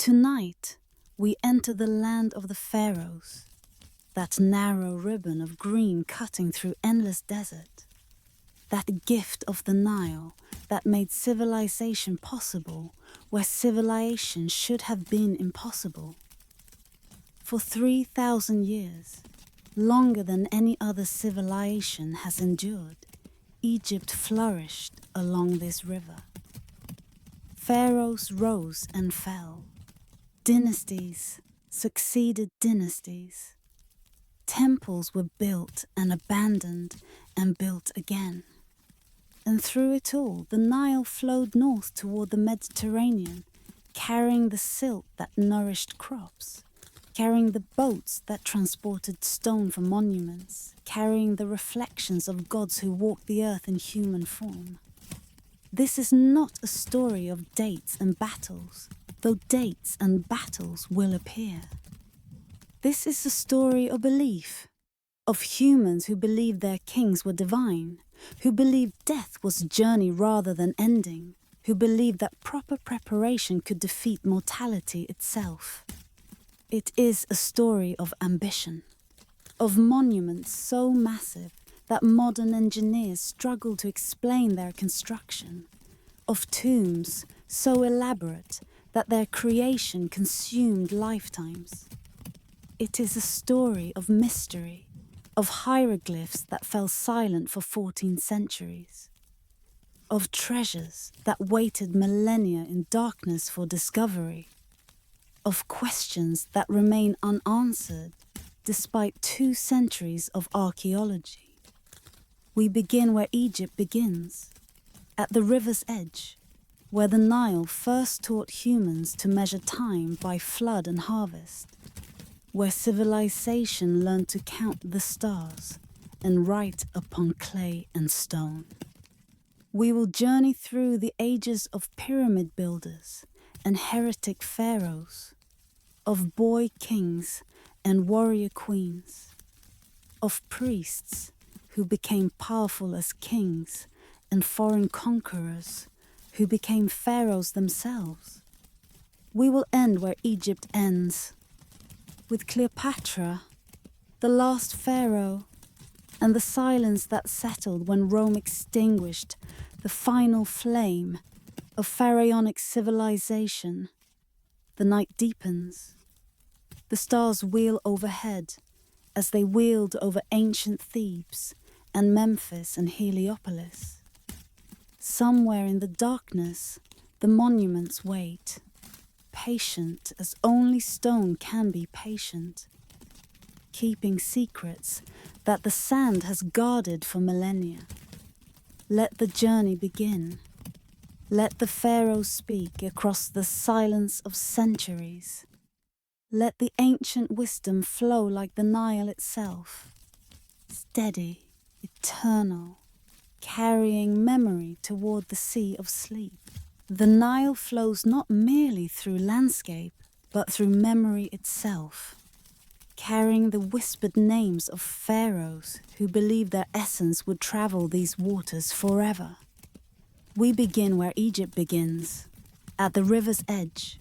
Tonight, we enter the land of the Pharaohs, that narrow ribbon of green cutting through endless desert, that gift of the Nile that made civilization possible where civilization should have been impossible. For 3,000 years, longer than any other civilization has endured, Egypt flourished along this river. Pharaohs rose and fell. Dynasties succeeded dynasties. Temples were built and abandoned and built again. And through it all, the Nile flowed north toward the Mediterranean, carrying the silt that nourished crops, carrying the boats that transported stone for monuments, carrying the reflections of gods who walked the earth in human form. This is not a story of dates and battles, though dates and battles will appear. This is a story of belief, of humans who believed their kings were divine, who believed death was journey rather than ending, who believed that proper preparation could defeat mortality itself. It is a story of ambition, of monuments so massive that modern engineers struggle to explain their construction, of tombs so elaborate that their creation consumed lifetimes. It is a story of mystery, of hieroglyphs that fell silent for 14 centuries, of treasures that waited millennia in darkness for discovery, of questions that remain unanswered despite 2 centuries of archaeology. We begin where Egypt begins, at the river's edge, where the Nile first taught humans to measure time by flood and harvest, where civilization learned to count the stars and write upon clay and stone. We will journey through the ages of pyramid builders and heretic pharaohs, of boy kings and warrior queens, of priests who became powerful as kings and foreign conquerors who became pharaohs themselves. We will end where Egypt ends, with Cleopatra, the last pharaoh, and the silence that settled when Rome extinguished the final flame of pharaonic civilization. The night deepens. The stars wheel overhead as they wheeled over ancient Thebes and Memphis and Heliopolis. Somewhere in the darkness, the monuments wait, patient as only stone can be patient, keeping secrets that the sand has guarded for millennia. Let the journey begin. Let the pharaohs speak across the silence of centuries. Let the ancient wisdom flow like the Nile itself, steady, eternal, carrying memory toward the sea of sleep. The Nile flows not merely through landscape, but through memory itself, carrying the whispered names of pharaohs who believed their essence would travel these waters forever. We begin where Egypt begins, at the river's edge,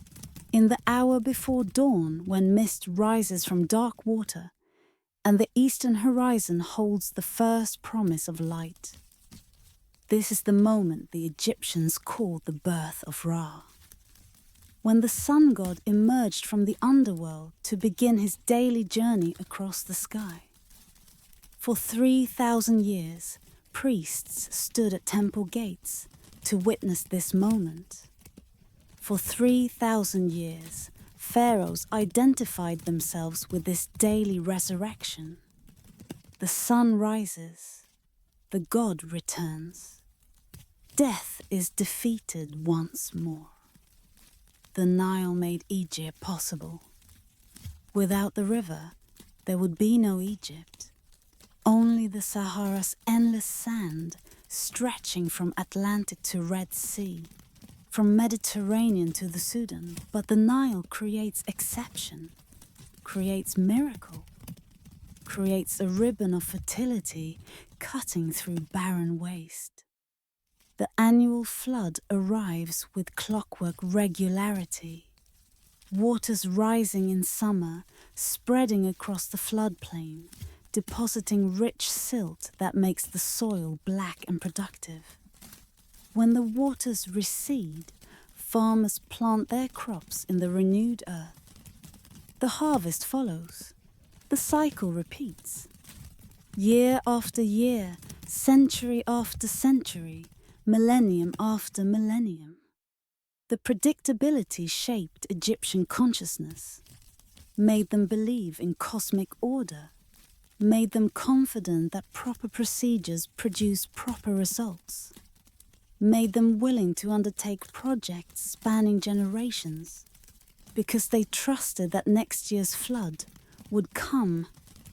in the hour before dawn when mist rises from dark water and the eastern horizon holds the first promise of light. This is the moment the Egyptians called the birth of Ra, when the sun god emerged from the underworld to begin his daily journey across the sky. For 3,000 years, priests stood at temple gates to witness this moment. For 3,000 years, pharaohs identified themselves with this daily resurrection. The sun rises, the god returns. Death is defeated once more. The Nile made Egypt possible. Without the river, there would be no Egypt. Only the Sahara's endless sand stretching from Atlantic to Red Sea, from Mediterranean to the Sudan. But the Nile creates exception, creates miracle, creates a ribbon of fertility cutting through barren waste. The annual flood arrives with clockwork regularity. waters rising in summer, spreading across the floodplain, depositing rich silt that makes the soil black and productive. When the waters recede, farmers plant their crops in the renewed earth. The harvest follows. The cycle repeats. Year after year, century after century, millennium after millennium. The predictability shaped Egyptian consciousness, made them believe in cosmic order, made them confident that proper procedures produce proper results, made them willing to undertake projects spanning generations, because they trusted that next year's flood would come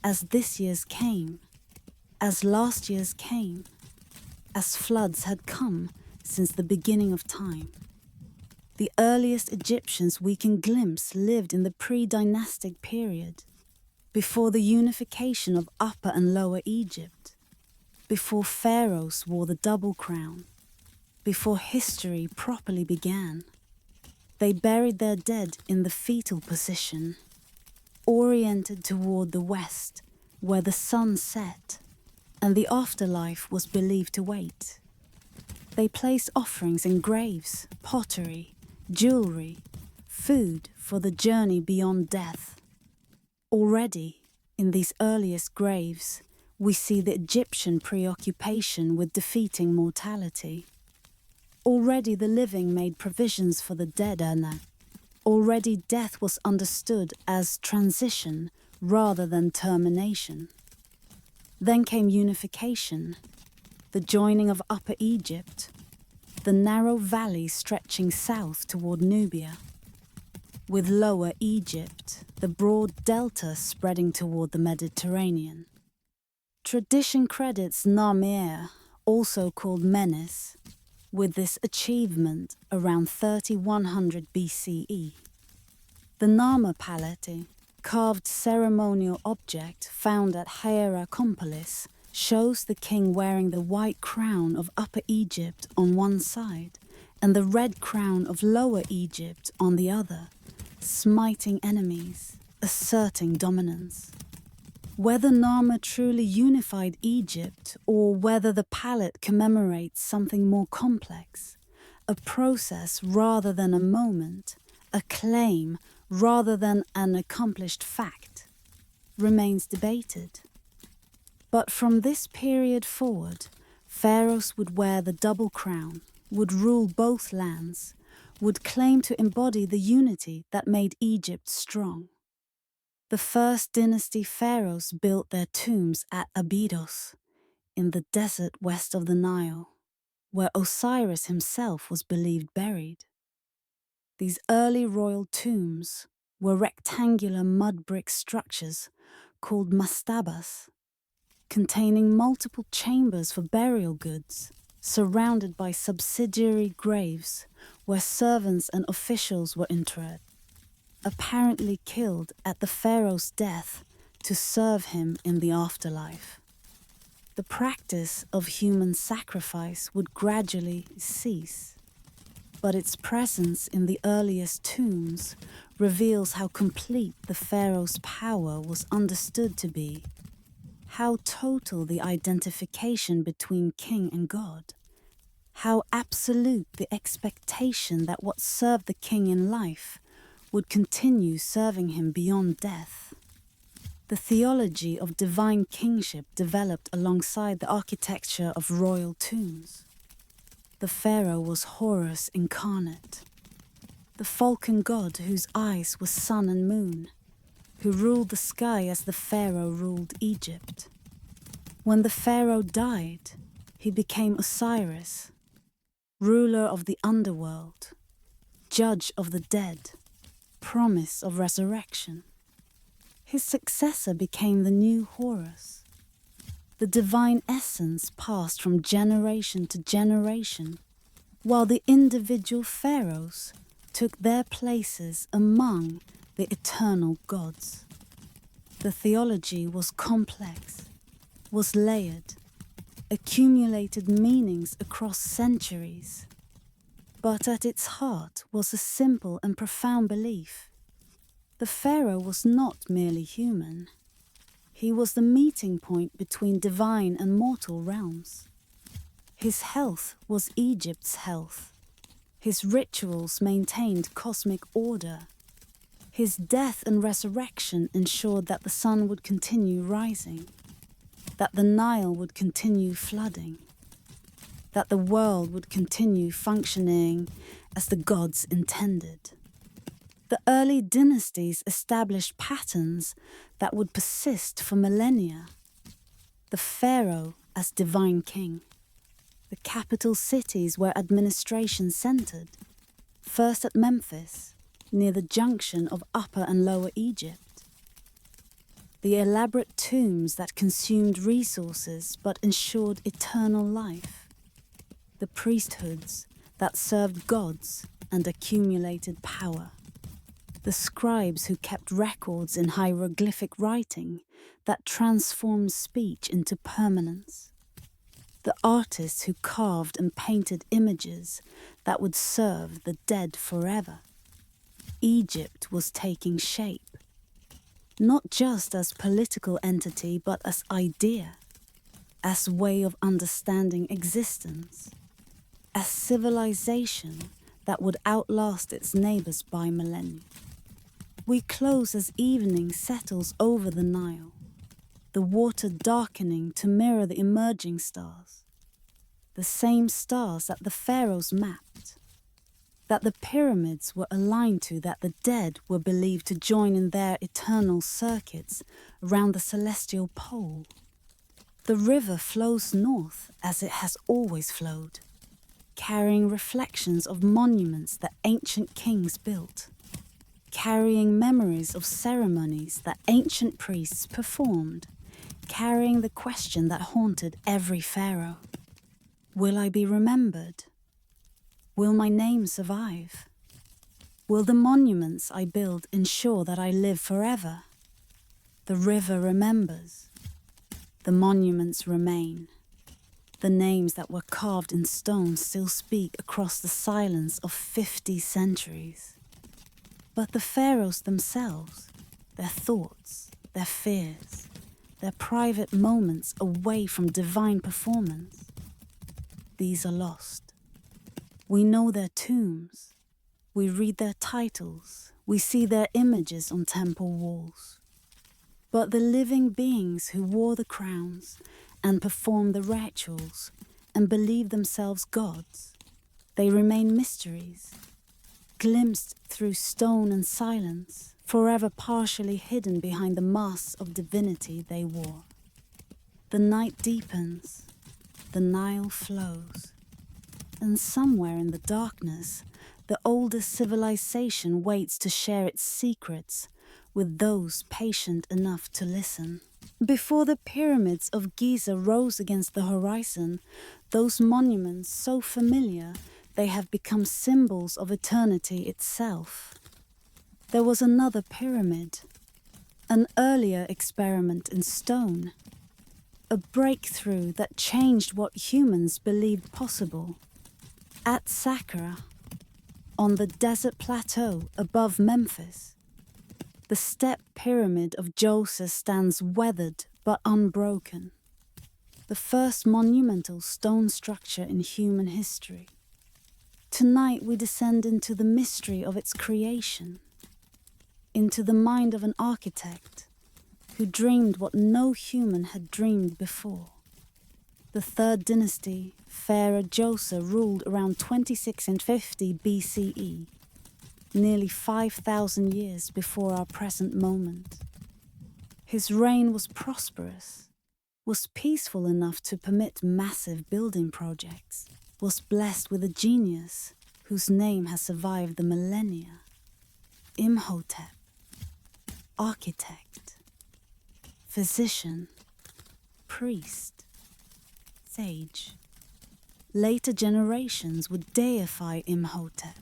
as this year's came, as last year's came, as floods had come since the beginning of time. The earliest Egyptians we can glimpse lived in the pre-dynastic period, before the unification of Upper and Lower Egypt, before pharaohs wore the double crown, before history properly began. They buried their dead in the fetal position, oriented toward the west, where the sun set, and the afterlife was believed to wait. They placed offerings in graves, pottery, jewelry, food for the journey beyond death. Already, in these earliest graves, we see the Egyptian preoccupation with defeating mortality. Already the living made provisions for the dead, already death was understood as transition rather than termination. Then came unification, the joining of Upper Egypt, the narrow valley stretching south toward Nubia, with Lower Egypt, the broad delta spreading toward the Mediterranean. Tradition credits Narmer, also called Menes, with this achievement around 3100 BCE. The Narmer palette, carved ceremonial object found at Hierakonpolis, shows the king wearing the white crown of Upper Egypt on one side and the red crown of Lower Egypt on the other, smiting enemies, asserting dominance. Whether Narmer truly unified Egypt or whether the palette commemorates something more complex, a process rather than a moment, a claim rather than an accomplished fact, remains debated. But from this period forward, pharaohs would wear the double crown, would rule both lands, would claim to embody the unity that made Egypt strong. The first dynasty pharaohs built their tombs at Abydos, in the desert west of the Nile, where Osiris himself was believed buried. These early royal tombs were rectangular mud brick structures called mastabas, containing multiple chambers for burial goods, surrounded by subsidiary graves where servants and officials were interred, apparently killed at the pharaoh's death to serve him in the afterlife. The practice of human sacrifice would gradually cease, but its presence in the earliest tombs reveals how complete the pharaoh's power was understood to be, how total the identification between king and god, how absolute the expectation that what served the king in life would continue serving him beyond death. The theology of divine kingship developed alongside the architecture of royal tombs. The pharaoh was Horus incarnate, the falcon god whose eyes were sun and moon, who ruled the sky as the pharaoh ruled Egypt. When the pharaoh died, he became Osiris, ruler of the underworld, judge of the dead, promise of resurrection. His successor became the new Horus. The divine essence passed from generation to generation, while the individual pharaohs took their places among the eternal gods. The theology was complex, was layered, accumulated meanings across centuries. But at its heart was a simple and profound belief. The pharaoh was not merely human. He was the meeting point between divine and mortal realms. His health was Egypt's health. His rituals maintained cosmic order. His death and resurrection ensured that the sun would continue rising, that the Nile would continue flooding, that the world would continue functioning as the gods intended. The early dynasties established patterns that would persist for millennia. The pharaoh as divine king. The capital cities where administration centered, first at Memphis, near the junction of Upper and Lower Egypt. The elaborate tombs that consumed resources but ensured eternal life. The priesthoods that served gods and accumulated power. The scribes who kept records in hieroglyphic writing that transformed speech into permanence. The artists who carved and painted images that would serve the dead forever. Egypt was taking shape, not just as political entity but as idea, as way of understanding existence, as civilization that would outlast its neighbors by millennia. We close as evening settles over the Nile, the water darkening to mirror the emerging stars, the same stars that the pharaohs mapped, that the pyramids were aligned to, that the dead were believed to join in their eternal circuits around the celestial pole. The river flows north as it has always flowed, carrying reflections of monuments that ancient kings built, carrying memories of ceremonies that ancient priests performed, carrying the question that haunted every pharaoh. Will I be remembered? Will my name survive? Will the monuments I build ensure that I live forever? The river remembers. The monuments remain. The names that were carved in stone still speak across the silence of 50 centuries. But the pharaohs themselves, their thoughts, their fears, their private moments away from divine performance, these are lost. We know their tombs, we read their titles, we see their images on temple walls. But the living beings who wore the crowns and performed the rituals and believed themselves gods, they remain mysteries, glimpsed through stone and silence, forever partially hidden behind the masks of divinity they wore. The night deepens, the Nile flows, and somewhere in the darkness, the oldest civilization waits to share its secrets with those patient enough to listen. Before the pyramids of Giza rose against the horizon, those monuments so familiar they have become symbols of eternity itself. There was another pyramid, an earlier experiment in stone, a breakthrough that changed what humans believed possible. At Saqqara, on the desert plateau above Memphis, the step pyramid of Djoser stands weathered but unbroken, the first monumental stone structure in human history. Tonight we descend into the mystery of its creation, into the mind of an architect who dreamed what no human had dreamed before. The third dynasty, Pharaoh Djoser, ruled around 2650 BCE, nearly 5,000 years before our present moment. His reign was prosperous, was peaceful enough to permit massive building projects, was blessed with a genius whose name has survived the millennia. Imhotep, architect, physician, priest, sage. Later generations would deify Imhotep,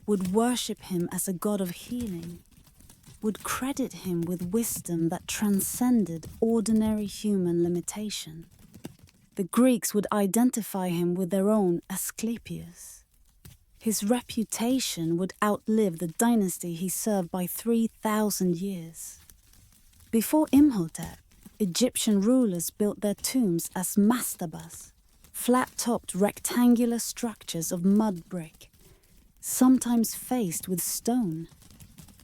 would worship him as a god of healing, would credit him with wisdom that transcended ordinary human limitation. The Greeks would identify him with their own Asclepius. His reputation would outlive the dynasty he served by 3,000 years. Before Imhotep, Egyptian rulers built their tombs as mastabas, flat-topped rectangular structures of mud brick, sometimes faced with stone,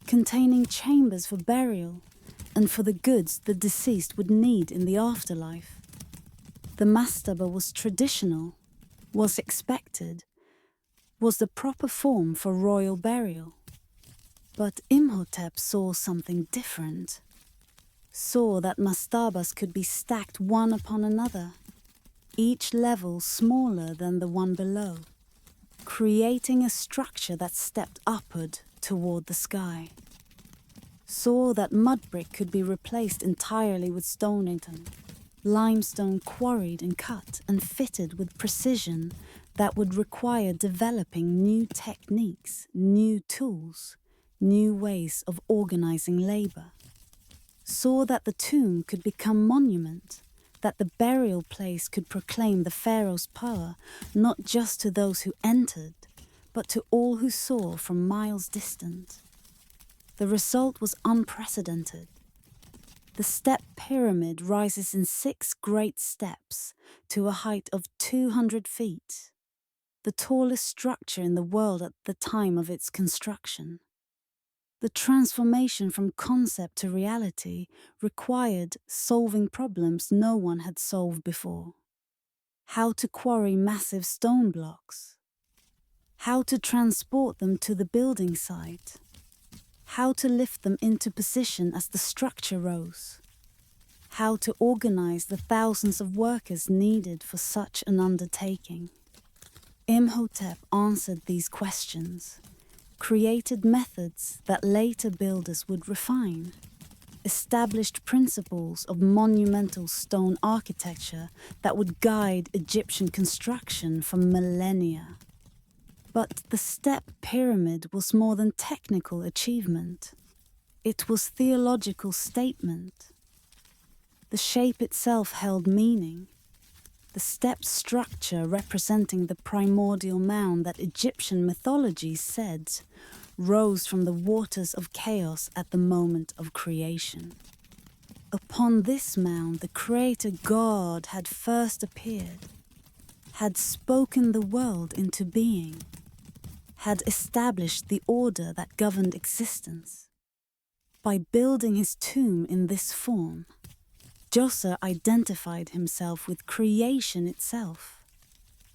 containing chambers for burial and for the goods the deceased would need in the afterlife. The mastaba was traditional, was expected, was the proper form for royal burial. But Imhotep saw something different. Saw that mastabas could be stacked one upon another, each level smaller than the one below, creating a structure that stepped upward toward the sky. Saw that mud brick could be replaced entirely with Stonington, limestone quarried and cut and fitted with precision that would require developing new techniques, new tools, new ways of organizing labor. Saw that the tomb could become monument, that the burial place could proclaim the pharaoh's power not just to those who entered, but to all who saw from miles distant. The result was unprecedented. The step pyramid rises in 6 great steps to a height of 200 feet, the tallest structure in the world at the time of its construction. The transformation from concept to reality required solving problems no one had solved before. How to quarry massive stone blocks, how to transport them to the building site, how to lift them into position as the structure rose, how to organize the thousands of workers needed for such an undertaking. Imhotep answered these questions, created methods that later builders would refine, established principles of monumental stone architecture that would guide Egyptian construction for millennia. But the step pyramid was more than technical achievement. It was theological statement. The shape itself held meaning. The stepped structure representing the primordial mound that Egyptian mythology said rose from the waters of chaos at the moment of creation. Upon this mound the creator God had first appeared, had spoken the world into being, had established the order that governed existence. By building his tomb in this form, Djoser identified himself with creation itself,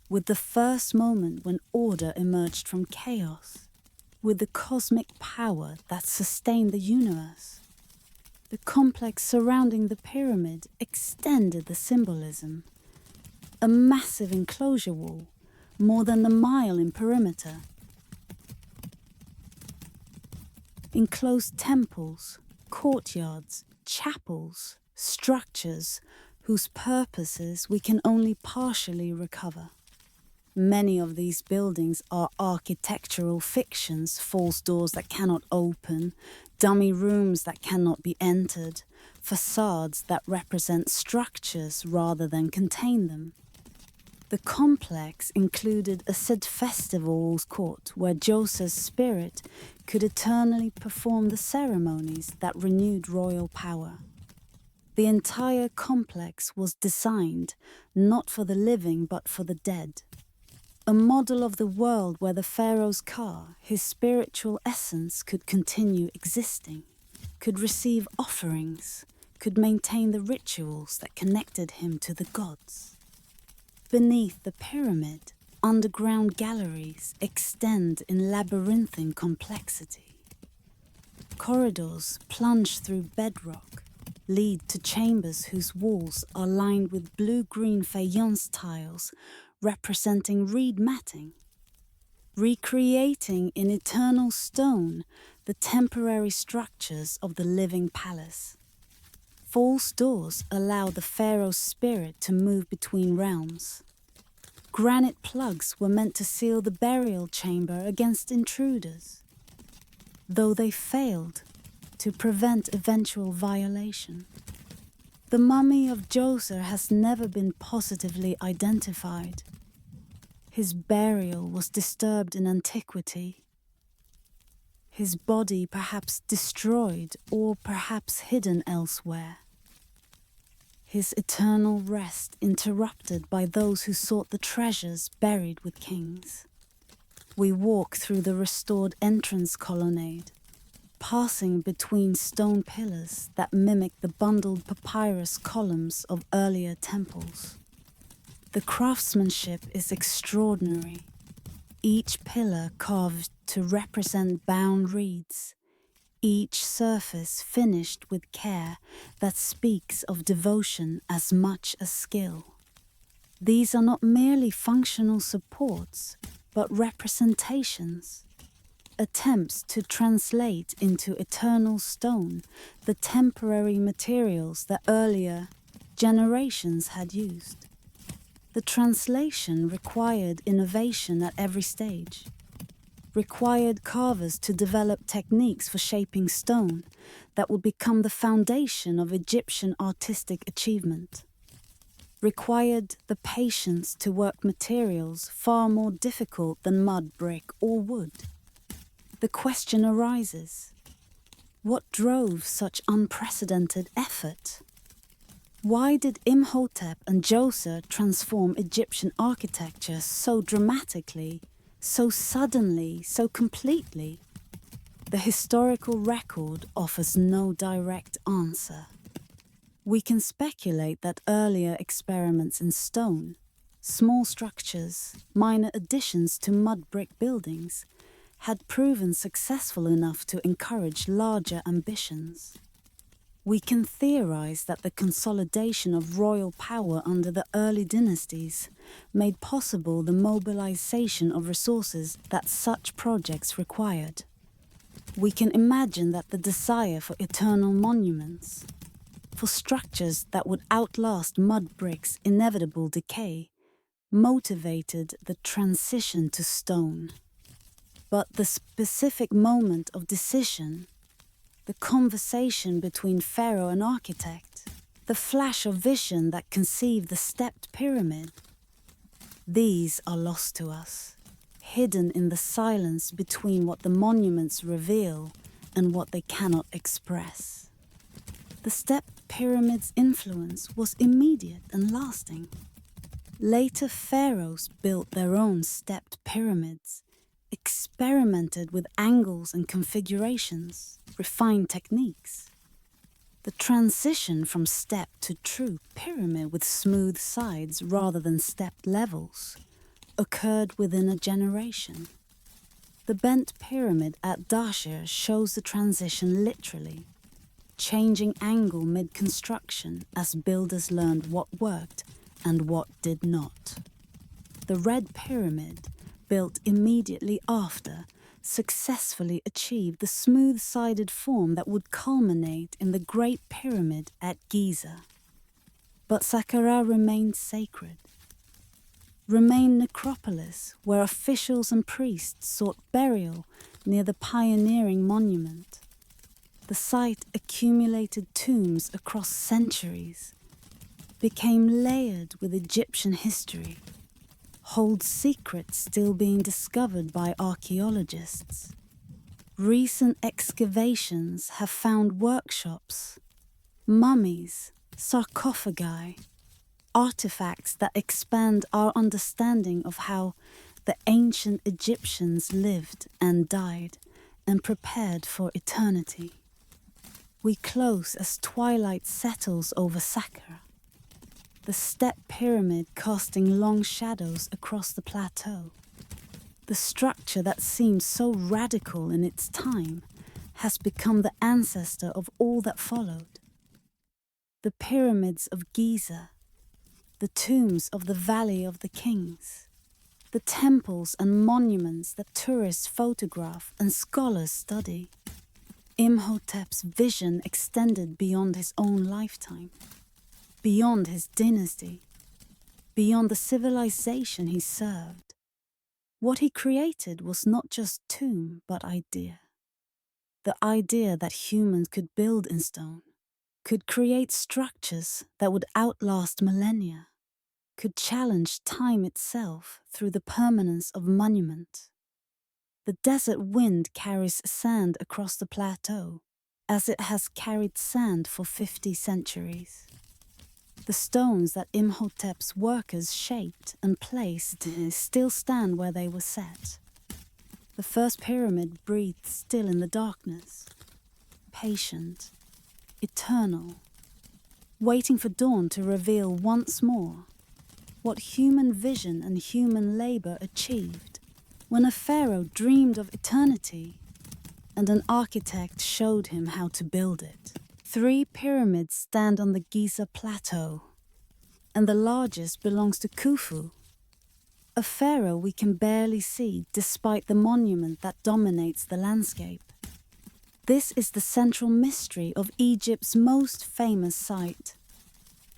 with the first moment when order emerged from chaos, with the cosmic power that sustained the universe. The complex surrounding the pyramid extended the symbolism. A massive enclosure wall, more than a mile in perimeter. Enclosed temples, courtyards, chapels, structures whose purposes we can only partially recover. Many of these buildings are architectural fictions, false doors that cannot open, dummy rooms that cannot be entered, facades that represent structures rather than contain them. The complex included a said festival's court where Djoser's spirit could eternally perform the ceremonies that renewed royal power. The entire complex was designed not for the living but for the dead. A model of the world where the pharaoh's ka, his spiritual essence, could continue existing, could receive offerings, could maintain the rituals that connected him to the gods. Beneath the pyramid, underground galleries extend in labyrinthine complexity. Corridors plunge through bedrock, lead to chambers whose walls are lined with blue-green faience tiles representing reed matting, recreating in eternal stone the temporary structures of the living palace. False doors allow the pharaoh's spirit to move between realms. Granite plugs were meant to seal the burial chamber against intruders, though they failed to prevent eventual violation. The mummy of Djoser has never been positively identified. His burial was disturbed in antiquity, his body perhaps destroyed or perhaps hidden elsewhere. His eternal rest interrupted by those who sought the treasures buried with kings. We walk through the restored entrance colonnade, passing between stone pillars that mimic the bundled papyrus columns of earlier temples. The craftsmanship is extraordinary, each pillar carved to represent bound reeds, each surface finished with care that speaks of devotion as much as skill. These are not merely functional supports, but representations, attempts to translate into eternal stone the temporary materials that earlier generations had used. The translation required innovation at every stage, required carvers to develop techniques for shaping stone that would become the foundation of Egyptian artistic achievement, required the patience to work materials far more difficult than mud, brick, or wood. The question arises, what drove such unprecedented effort? Why did Imhotep and Djoser transform Egyptian architecture so dramatically, so suddenly, so completely? The historical record offers no direct answer. We can speculate that earlier experiments in stone, small structures, minor additions to mud brick buildings, had proven successful enough to encourage larger ambitions. We can theorize that the consolidation of royal power under the early dynasties made possible the mobilization of resources that such projects required. We can imagine that the desire for eternal monuments, for structures that would outlast mud bricks' inevitable decay, motivated the transition to stone. But the specific moment of decision, the conversation between pharaoh and architect, the flash of vision that conceived the stepped pyramid, these are lost to us, hidden in the silence between what the monuments reveal and what they cannot express. The stepped pyramid's influence was immediate and lasting. Later pharaohs built their own stepped pyramids, experimented with angles and configurations, refined techniques. The transition from step to true pyramid with smooth sides rather than stepped levels occurred within a generation. The bent pyramid at Dashur shows the transition literally, changing angle mid-construction as builders learned what worked and what did not. The red pyramid, built immediately after, successfully achieved the smooth-sided form that would culminate in the Great Pyramid at Giza. But Saqqara remained sacred, remained necropolis where officials and priests sought burial near the pioneering monument. The site accumulated tombs across centuries, became layered with Egyptian history, holds secrets still being discovered by archaeologists. Recent excavations have found workshops, mummies, sarcophagi, artifacts that expand our understanding of how the ancient Egyptians lived and died and prepared for eternity. We close as twilight settles over Saqqara, the step pyramid casting long shadows across the plateau. The structure that seemed so radical in its time has become the ancestor of all that followed. The pyramids of Giza, the tombs of the Valley of the Kings, the temples and monuments that tourists photograph and scholars study. Imhotep's vision extended beyond his own lifetime, beyond his dynasty, beyond the civilization he served. What he created was not just tomb, but idea. The idea that humans could build in stone, could create structures that would outlast millennia. could challenge time itself through the permanence of monument. The desert wind carries sand across the plateau, as it has carried sand for 50 centuries. The stones that Imhotep's workers shaped and placed still stand where they were set. The first pyramid breathed still in the darkness, patient, eternal, waiting for dawn to reveal once more what human vision and human labor achieved when a pharaoh dreamed of eternity and an architect showed him how to build it. 3 pyramids stand on the Giza Plateau, and the largest belongs to Khufu, a pharaoh we can barely see despite the monument that dominates the landscape. This is the central mystery of Egypt's most famous site.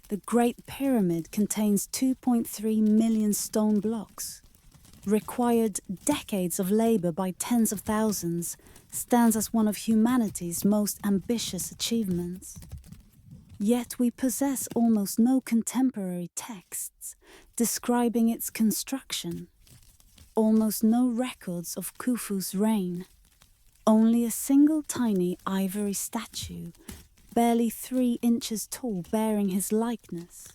The Great Pyramid contains 2.3 million stone blocks, required decades of labor by tens of thousands, stands as one of humanity's most ambitious achievements. Yet we possess almost no contemporary texts describing its construction, almost no records of Khufu's reign, only a single tiny ivory statue, barely 3 inches tall, bearing his likeness.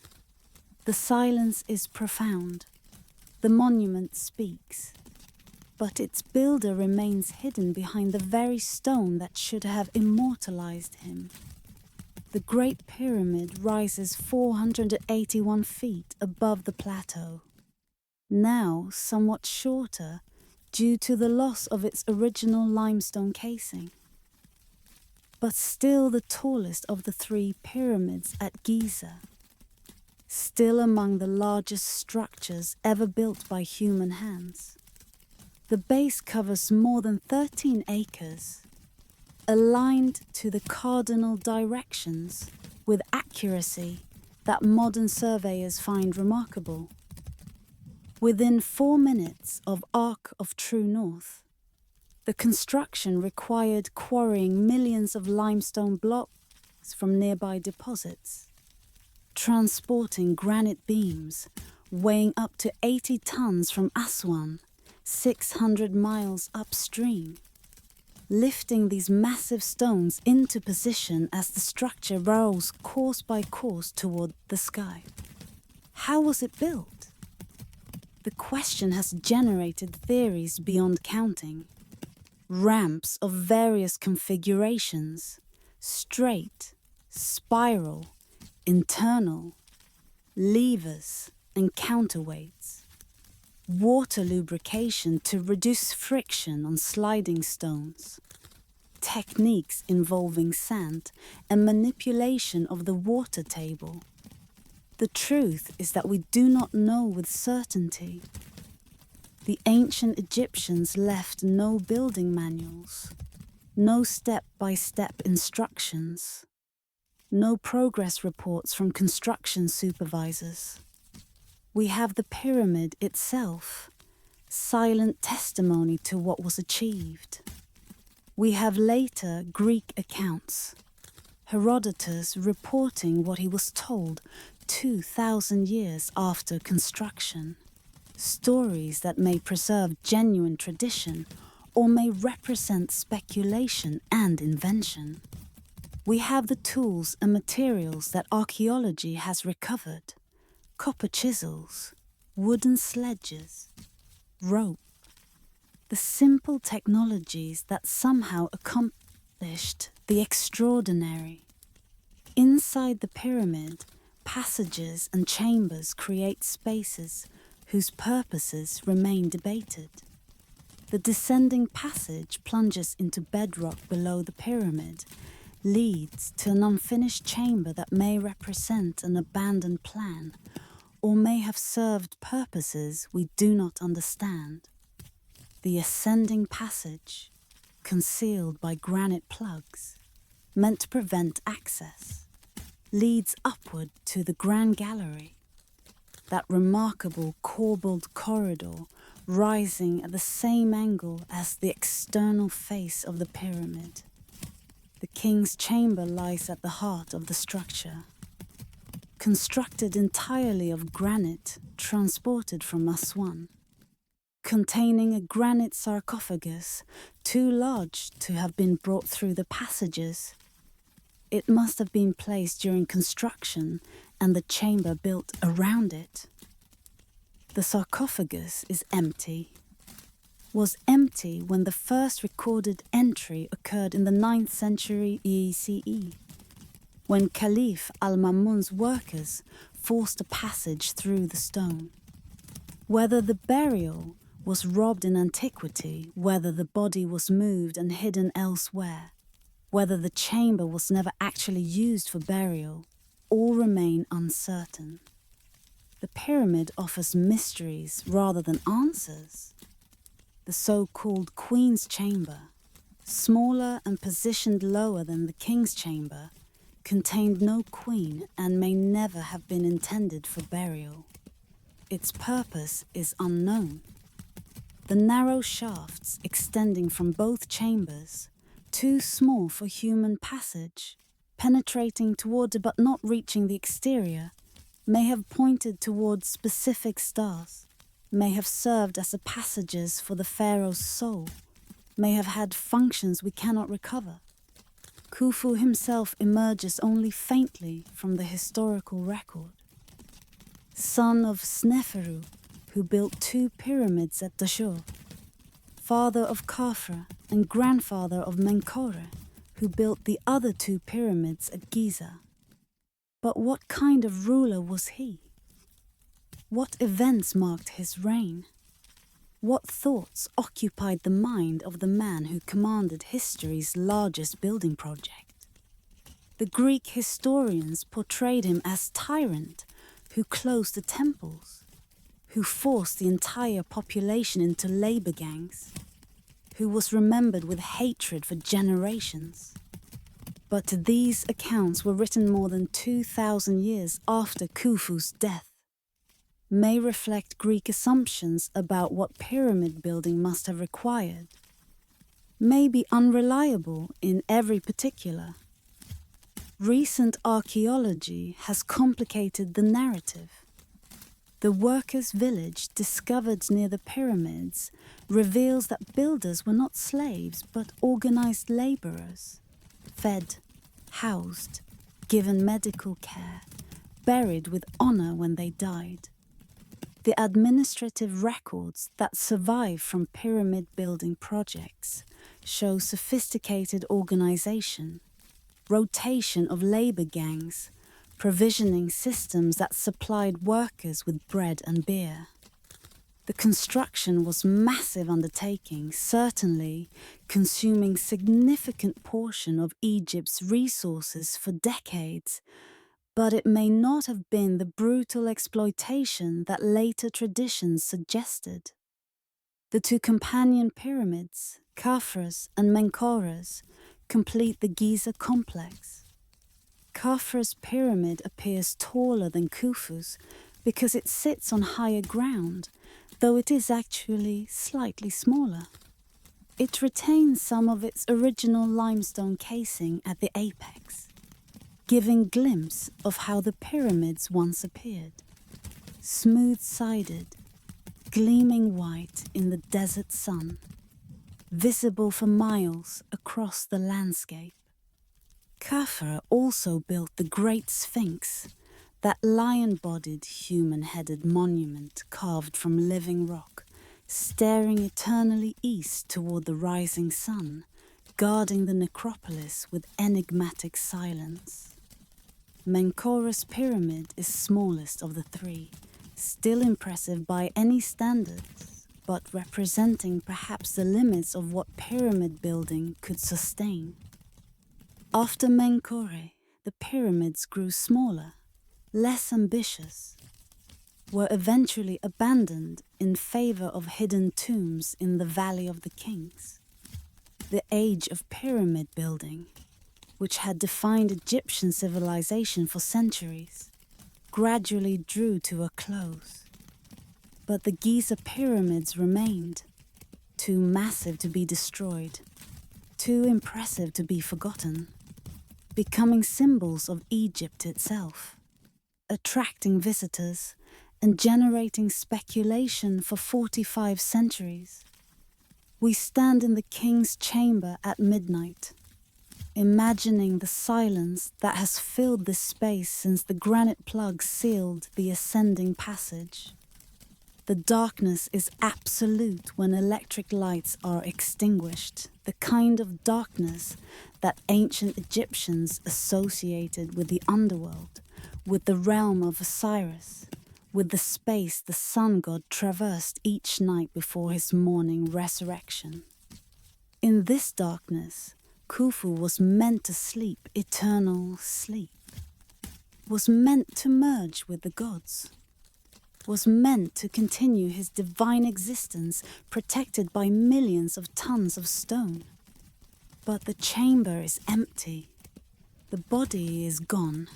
The silence is profound. The monument speaks, but its builder remains hidden behind the very stone that should have immortalized him. The Great Pyramid rises 481 feet above the plateau, now somewhat shorter due to the loss of its original limestone casing, but still the tallest of the 3 pyramids at Giza, still among the largest structures ever built by human hands. The base covers more than 13 acres, aligned to the cardinal directions with accuracy that modern surveyors find remarkable. Within 4 minutes of Arc of True North, the construction required quarrying millions of limestone blocks from nearby deposits, transporting granite beams weighing up to 80 tons from Aswan, 600 miles upstream, lifting these massive stones into position as the structure rose course by course toward the sky. How was it built? The question has generated theories beyond counting. Ramps of various configurations, straight, spiral, internal, levers and counterweights, water lubrication to reduce friction on sliding stones, techniques involving sand and manipulation of the water table. The truth is that we do not know with certainty. The ancient Egyptians left no building manuals, no step-by-step instructions, no progress reports from construction supervisors. We have the pyramid itself, silent testimony to what was achieved. We have later Greek accounts, Herodotus reporting what he was told 2,000 years after construction. Stories that may preserve genuine tradition or may represent speculation and invention. We have the tools and materials that archaeology has recovered: copper chisels, wooden sledges, rope. The simple technologies that somehow accomplished the extraordinary. Inside the pyramid, passages and chambers create spaces whose purposes remain debated. The descending passage plunges into bedrock below the pyramid, leads to an unfinished chamber that may represent an abandoned plan, or may have served purposes we do not understand. The ascending passage, concealed by granite plugs, meant to prevent access, leads upward to the Grand Gallery, that remarkable corbelled corridor rising at the same angle as the external face of the pyramid. The king's chamber lies at the heart of the structure. constructed entirely of granite transported from Aswan, containing a granite sarcophagus too large to have been brought through the passages. It must have been placed during construction and the chamber built around it. The sarcophagus is empty. Was empty when the first recorded entry occurred in the 9th century BCE, when Caliph al-Mamun's workers forced a passage through the stone. Whether the burial was robbed in antiquity, whether the body was moved and hidden elsewhere, whether the chamber was never actually used for burial, all remain uncertain. The pyramid offers mysteries rather than answers. The so-called Queen's Chamber, smaller and positioned lower than the King's Chamber, contained no queen and may never have been intended for burial. Its purpose is unknown. The narrow shafts extending from both chambers, too small for human passage, penetrating toward but not reaching the exterior, may have pointed towards specific stars, may have served as passages for the pharaoh's soul, may have had functions we cannot recover. Khufu himself emerges only faintly from the historical record. Son of Sneferu, who built 2 pyramids at Dashur, father of Khafra and grandfather of Menkore, who built the other 2 pyramids at Giza. But what kind of ruler was he? What events marked his reign? What thoughts occupied the mind of the man who commanded history's largest building project? The Greek historians portrayed him as tyrant who closed the temples, who forced the entire population into labor gangs, who was remembered with hatred for generations. But these accounts were written more than 2,000 years after Khufu's death, may reflect Greek assumptions about what pyramid building must have required, may be unreliable in every particular. Recent archaeology has complicated the narrative. The workers' village discovered near the pyramids reveals that builders were not slaves but organized laborers, fed, housed, given medical care, buried with honor when they died. The administrative records that survive from pyramid building projects show sophisticated organization, rotation of labor gangs, provisioning systems that supplied workers with bread and beer. The construction was massive undertaking, certainly consuming significant portion of Egypt's resources for decades, but it may not have been the brutal exploitation that later traditions suggested. The 2 companion pyramids, Khafra's and Menkaura's, complete the Giza complex. Khafra's pyramid appears taller than Khufu's because it sits on higher ground, though it is actually slightly smaller. It retains some of its original limestone casing at the apex, giving glimpse of how the pyramids once appeared, smooth-sided, gleaming white in the desert sun, visible for miles across the landscape. Khafra also built the Great Sphinx, that lion-bodied, human-headed monument carved from living rock, staring eternally east toward the rising sun, guarding the necropolis with enigmatic silence. Menkaura's pyramid is smallest of the 3, still impressive by any standards, but representing perhaps the limits of what pyramid building could sustain. After Menkore, the pyramids grew smaller, less ambitious, were eventually abandoned in favor of hidden tombs in the Valley of the Kings. The age of pyramid building, which had defined Egyptian civilization for centuries, gradually drew to a close. But the Giza pyramids remained, too massive to be destroyed, too impressive to be forgotten, becoming symbols of Egypt itself, attracting visitors and generating speculation for 45 centuries. We stand in the king's chamber at midnight, imagining the silence that has filled this space since the granite plug sealed the ascending passage. The darkness is absolute when electric lights are extinguished, the kind of darkness that ancient Egyptians associated with the underworld, with the realm of Osiris, with the space the sun god traversed each night before his morning resurrection. In this darkness, Khufu was meant to sleep eternal sleep, was meant to merge with the gods, was meant to continue his divine existence protected by millions of tons of stone. But the chamber is empty. The body is gone,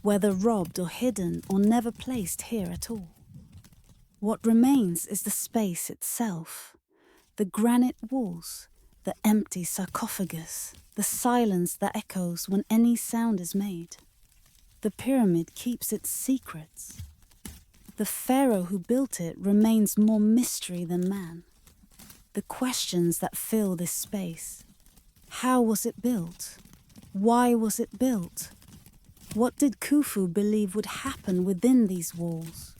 whether robbed or hidden or never placed here at all. What remains is the space itself, the granite walls, the empty sarcophagus, the silence that echoes when any sound is made. The pyramid keeps its secrets. The pharaoh who built it remains more mystery than man. The questions that fill this space: how was it built? Why was it built? What did Khufu believe would happen within these walls?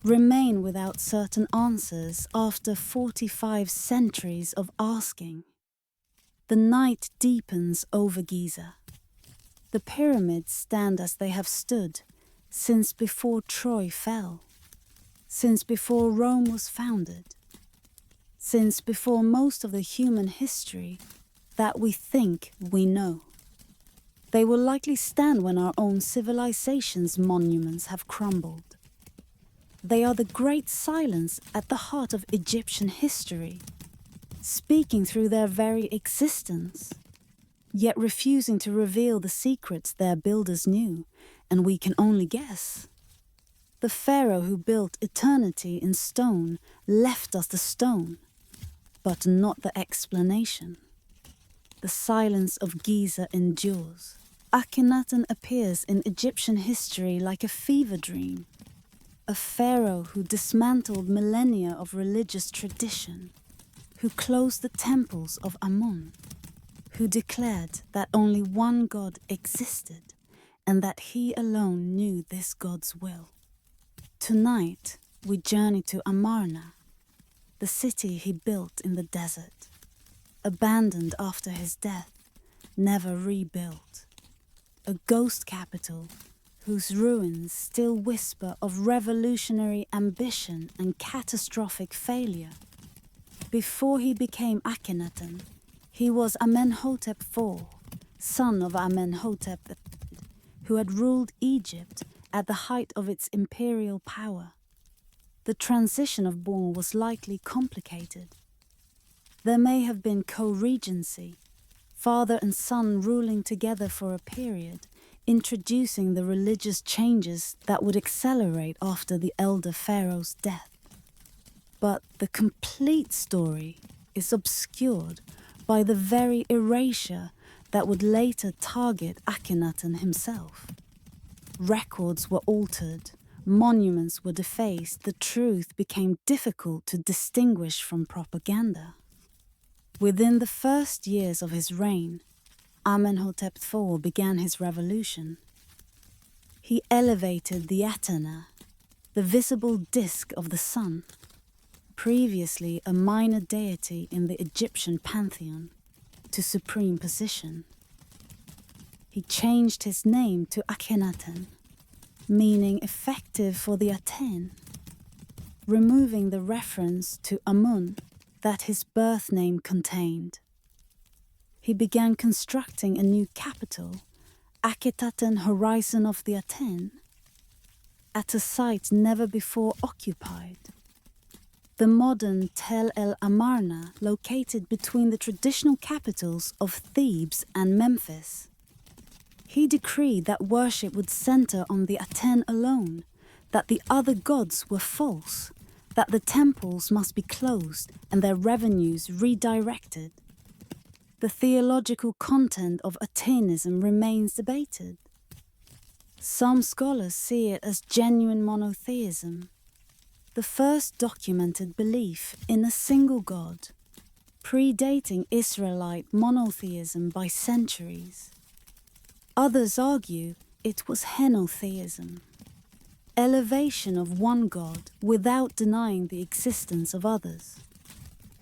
Remain without certain answers after 45 centuries of asking. The night deepens over Giza. The pyramids stand as they have stood since before Troy fell, since before Rome was founded, since before most of the human history that we think we know. They will likely stand when our own civilization's monuments have crumbled. They are the great silence at the heart of Egyptian history, speaking through their very existence, yet refusing to reveal the secrets their builders knew, and we can only guess. The pharaoh who built eternity in stone left us the stone, but not the explanation. The silence of Giza endures. Akhenaten appears in Egyptian history like a fever dream, a pharaoh who dismantled millennia of religious tradition, who closed the temples of Amun, who declared that only one god existed and that he alone knew this god's will. Tonight, we journey to Amarna, the city he built in the desert, abandoned after his death, never rebuilt. A ghost capital whose ruins still whisper of revolutionary ambition and catastrophic failure. Before he became Akhenaten, he was Amenhotep IV, son of Amenhotep III, who had ruled Egypt at the height of its imperial power. The transition of born was likely complicated. There may have been co-regency, father and son ruling together for a period, introducing the religious changes that would accelerate after the elder pharaoh's death. But the complete story is obscured by the very erasure that would later target Akhenaten himself. Records were altered, monuments were defaced, the truth became difficult to distinguish from propaganda. Within the first years of his reign, Amenhotep IV began his revolution. He elevated the Atenna, the visible disk of the sun, previously a minor deity in the Egyptian pantheon, to supreme position. He changed his name to Akhenaten, meaning effective for the Aten, removing the reference to Amun that his birth name contained. He began constructing a new capital, Akhetaten Horizon of the Aten, at a site never before occupied. The modern Tel el Amarna, located between the traditional capitals of Thebes and Memphis. He decreed that worship would center on the Aten alone, that the other gods were false, that the temples must be closed and their revenues redirected. The theological content of Atenism remains debated. Some scholars see it as genuine monotheism, the first documented belief in a single god, predating Israelite monotheism by centuries. Others argue it was henotheism, elevation of one god without denying the existence of others.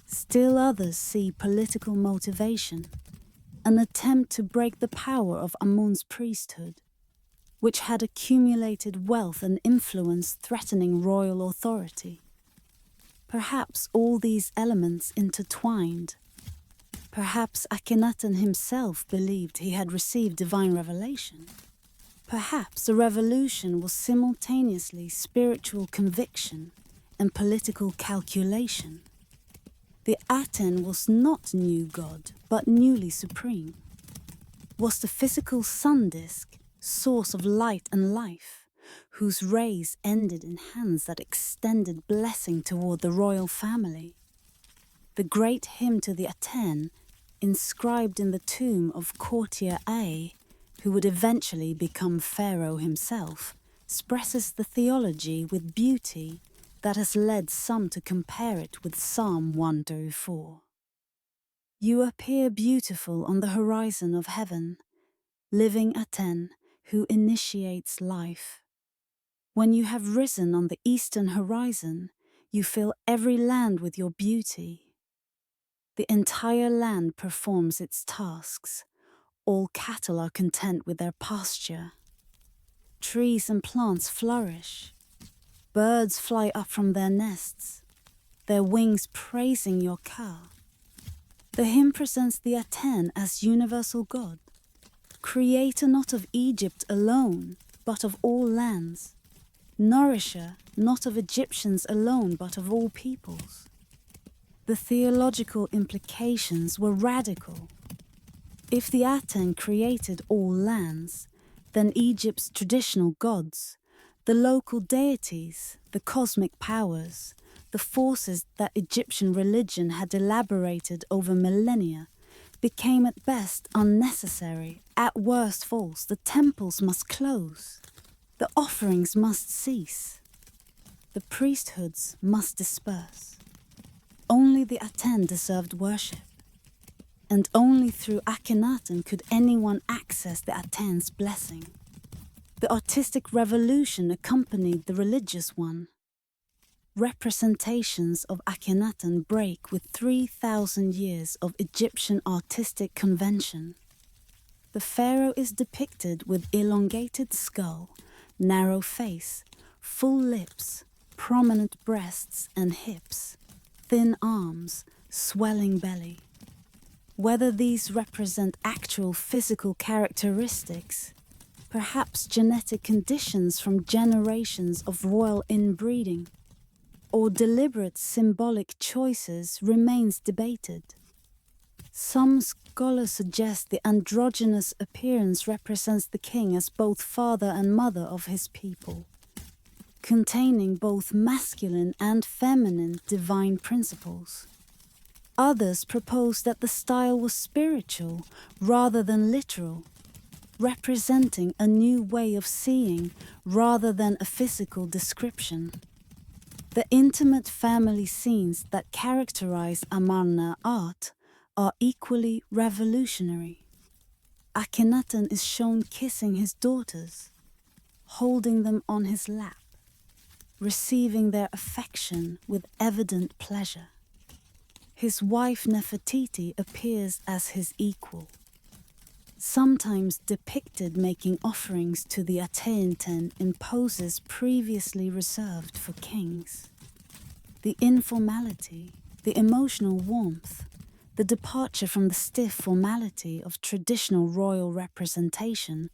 Still others see political motivation, an attempt to break the power of Amun's priesthood, which had accumulated wealth and influence threatening royal authority. Perhaps all these elements intertwined. Perhaps Akhenaten himself believed he had received divine revelation. Perhaps the revolution was simultaneously spiritual conviction and political calculation. The Aten was not new God, but newly supreme. Was the physical sun disk, source of light and life, whose rays ended in hands that extended blessing toward the royal family. The great hymn to the Aten, inscribed in the tomb of courtier A, who would eventually become Pharaoh himself, expresses the theology with beauty that has led some to compare it with Psalm 104. You appear beautiful on the horizon of heaven, living Aten, who initiates life. When you have risen on the eastern horizon, you fill every land with your beauty. The entire land performs its tasks. All cattle are content with their pasture. Trees and plants flourish. Birds fly up from their nests, their wings praising your ka. The hymn presents the Aten as universal God, creator not of Egypt alone, but of all lands, nourisher not of Egyptians alone, but of all peoples. The theological implications were radical. If the Aten created all lands, then Egypt's traditional gods, the local deities, the cosmic powers, the forces that Egyptian religion had elaborated over millennia, became at best unnecessary, at worst false. The temples must close. The offerings must cease. The priesthoods must disperse. Only the Aten deserved worship, and only through Akhenaten could anyone access the Aten's blessing. The artistic revolution accompanied the religious one. Representations of Akhenaten break with 3,000 years of Egyptian artistic convention. The pharaoh is depicted with elongated skull, narrow face, full lips, prominent breasts and hips, thin arms, swelling belly. Whether these represent actual physical characteristics, perhaps genetic conditions from generations of royal inbreeding, or deliberate symbolic choices remains debated. Some scholars suggest the androgynous appearance represents the king as both father and mother of his people, containing both masculine and feminine divine principles. Others propose that the style was spiritual rather than literal, representing a new way of seeing rather than a physical description. The intimate family scenes that characterize Amarna art are equally revolutionary. Akhenaten is shown kissing his daughters, holding them on his lap, receiving their affection with evident pleasure. His wife Nefertiti appears as his equal, sometimes depicted making offerings to the Aten in poses previously reserved for kings. The informality, the emotional warmth, the departure from the stiff formality of traditional royal representation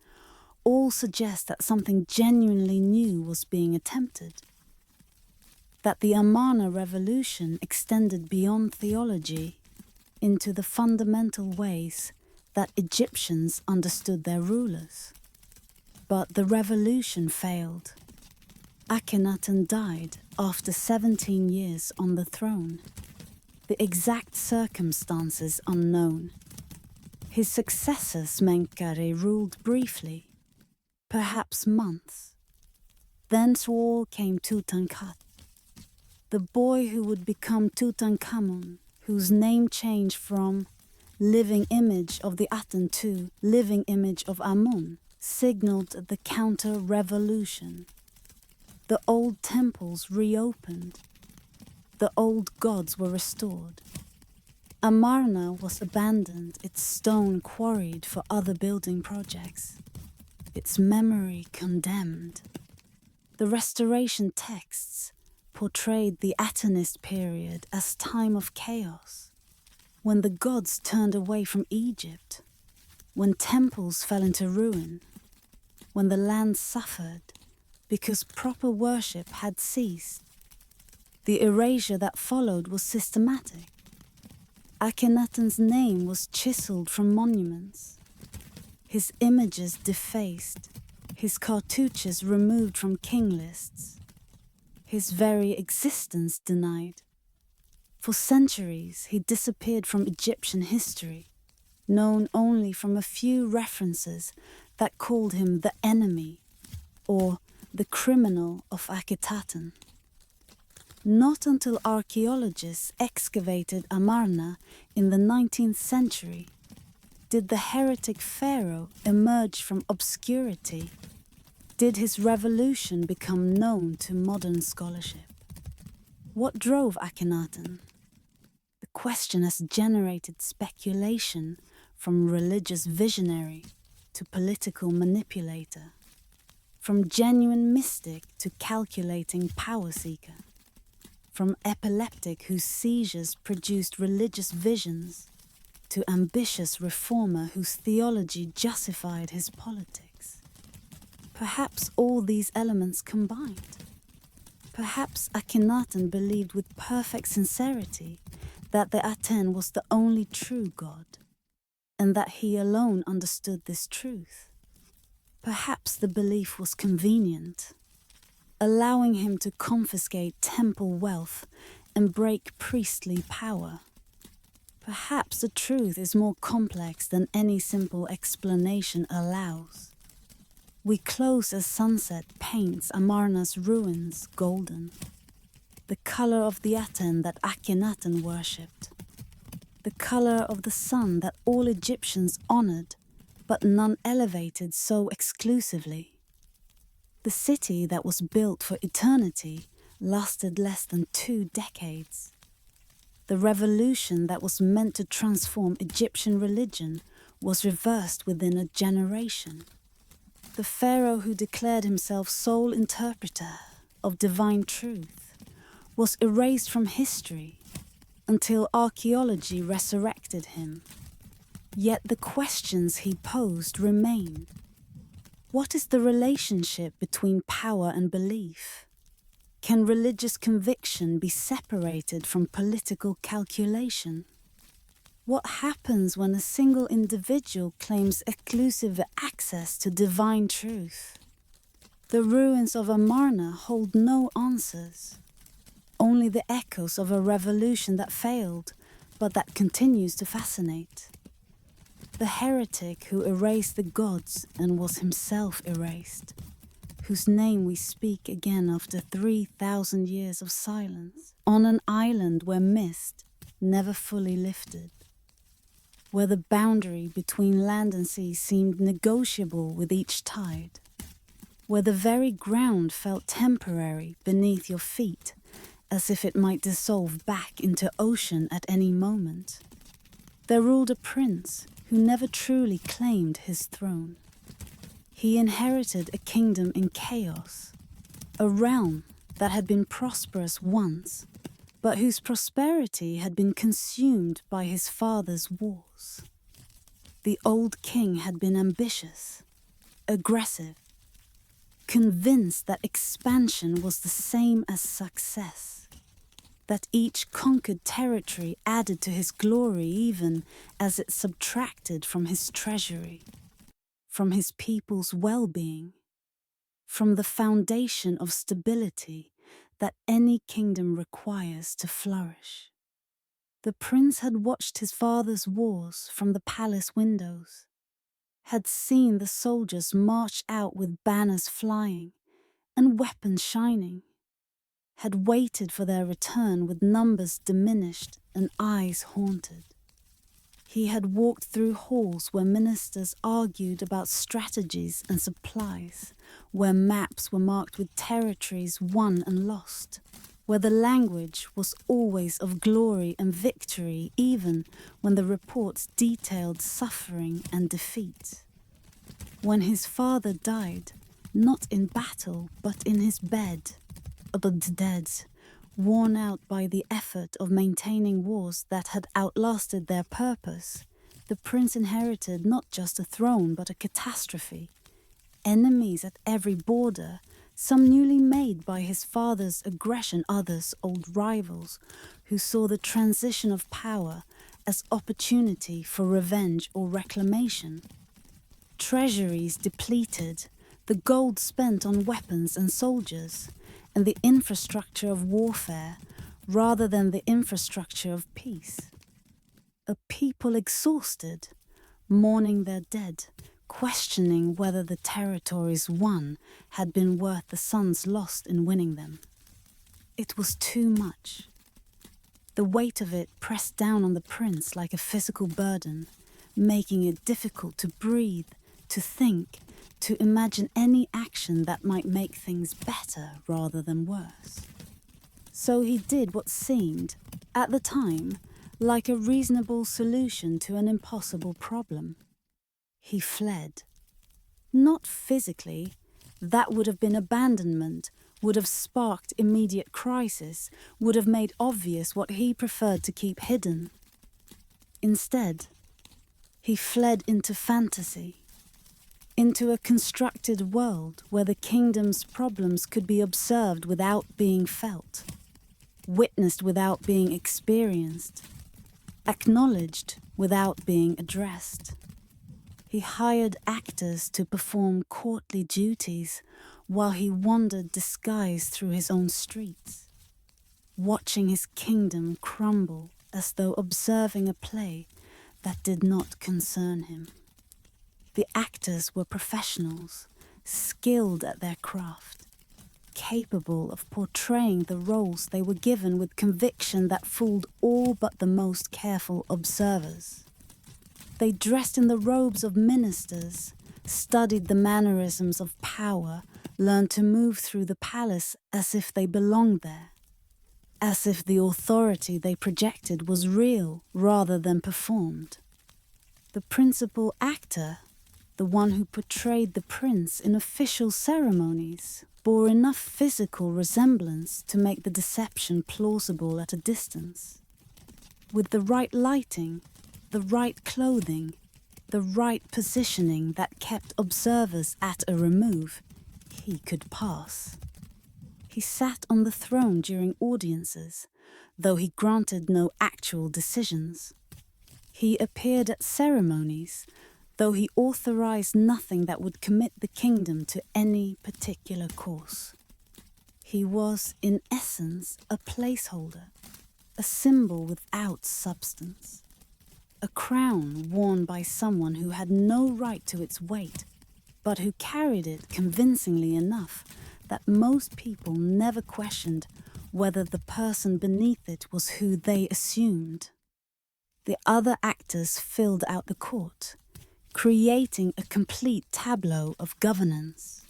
all suggest that something genuinely new was being attempted. That the Amarna revolution extended beyond theology into the fundamental ways that Egyptians understood their rulers. But the revolution failed. Akhenaten died after 17 years on the throne, the exact circumstances unknown. His successor Smenkhare ruled briefly, perhaps months. Then to all came Tutankhaten, the boy who would become Tutankhamun, whose name changed from living image of the Aten to living image of Amun, signaled the counter-revolution. The old temples reopened. The old gods were restored. Amarna was abandoned, its stone quarried for other building projects, its memory condemned. The restoration texts portrayed the Atenist period as time of chaos, when the gods turned away from Egypt, when temples fell into ruin, when the land suffered because proper worship had ceased. The erasure that followed was systematic. Akhenaten's name was chiseled from monuments, his images defaced, his cartouches removed from king lists, his very existence denied. For centuries he disappeared from Egyptian history, known only from a few references that called him the enemy or the criminal of Akhenaten. Not until archaeologists excavated Amarna in the 19th century did the heretic pharaoh emerge from obscurity, did his revolution become known to modern scholarship. What drove Akhenaten? The question has generated speculation from religious visionary to political manipulator, from genuine mystic to calculating power seeker, from epileptic whose seizures produced religious visions to ambitious reformer whose theology justified his politics. Perhaps all these elements combined. Perhaps Akhenaten believed with perfect sincerity that the Aten was the only true God, and that he alone understood this truth. Perhaps the belief was convenient, allowing him to confiscate temple wealth and break priestly power. Perhaps the truth is more complex than any simple explanation allows. We close as sunset paints Amarna's ruins golden, the color of the Aten that Akhenaten worshipped, the color of the sun that all Egyptians honored, but none elevated so exclusively. The city that was built for eternity lasted less than 2 decades. The revolution that was meant to transform Egyptian religion was reversed within a generation. The pharaoh who declared himself sole interpreter of divine truth was erased from history until archaeology resurrected him. Yet the questions he posed remain. What is the relationship between power and belief? Can religious conviction be separated from political calculation? What happens when a single individual claims exclusive access to divine truth? The ruins of Amarna hold no answers, only the echoes of a revolution that failed, but that continues to fascinate. The heretic who erased the gods and was himself erased, whose name we speak again after 3,000 years of silence, on an island where mist never fully lifted, where the boundary between land and sea seemed negotiable with each tide, where the very ground felt temporary beneath your feet, as if it might dissolve back into ocean at any moment. There ruled a prince who never truly claimed his throne. He inherited a kingdom in chaos, a realm that had been prosperous once, but whose prosperity had been consumed by his father's wars. The old king had been ambitious, aggressive, convinced that expansion was the same as success, that each conquered territory added to his glory even as it subtracted from his treasury, from his people's well-being, from the foundation of stability that any kingdom requires to flourish. The prince had watched his father's wars from the palace windows, had seen the soldiers march out with banners flying and weapons shining, had waited for their return with numbers diminished and eyes haunted. He had walked through halls where ministers argued about strategies and supplies, where maps were marked with territories won and lost, where the language was always of glory and victory, even when the reports detailed suffering and defeat. When his father died, not in battle, but in his bed, dead, worn out by the effort of maintaining wars that had outlasted their purpose, the prince inherited not just a throne but a catastrophe. Enemies at every border, some newly made by his father's aggression, others old rivals, who saw the transition of power as opportunity for revenge or reclamation. Treasuries depleted, the gold spent on weapons and soldiers, and the infrastructure of warfare rather than the infrastructure of peace. A people exhausted, mourning their dead, questioning whether the territories won had been worth the sons lost in winning them. It was too much. The weight of it pressed down on the prince like a physical burden, making it difficult to breathe, to think, to imagine any action that might make things better rather than worse. So he did what seemed, at the time, like a reasonable solution to an impossible problem. He fled. Not physically, that would have been abandonment, would have sparked immediate crisis, would have made obvious what he preferred to keep hidden. Instead, he fled into fantasy, into a constructed world where the kingdom's problems could be observed without being felt, witnessed without being experienced, acknowledged without being addressed. He hired actors to perform courtly duties while he wandered disguised through his own streets, watching his kingdom crumble as though observing a play that did not concern him. The actors were professionals, skilled at their craft, capable of portraying the roles they were given with conviction that fooled all but the most careful observers. They dressed in the robes of ministers, studied the mannerisms of power, learned to move through the palace as if they belonged there, as if the authority they projected was real rather than performed. The principal actor, the one who portrayed the prince in official ceremonies, bore enough physical resemblance to make the deception plausible at a distance. With the right lighting, the right clothing, the right positioning that kept observers at a remove, he could pass. He sat on the throne during audiences, though he granted no actual decisions. He appeared at ceremonies, though he authorized nothing that would commit the kingdom to any particular course. He was, in essence, a placeholder, a symbol without substance, a crown worn by someone who had no right to its weight, but who carried it convincingly enough that most people never questioned whether the person beneath it was who they assumed. The other actors filled out the court, creating a complete tableau of governance.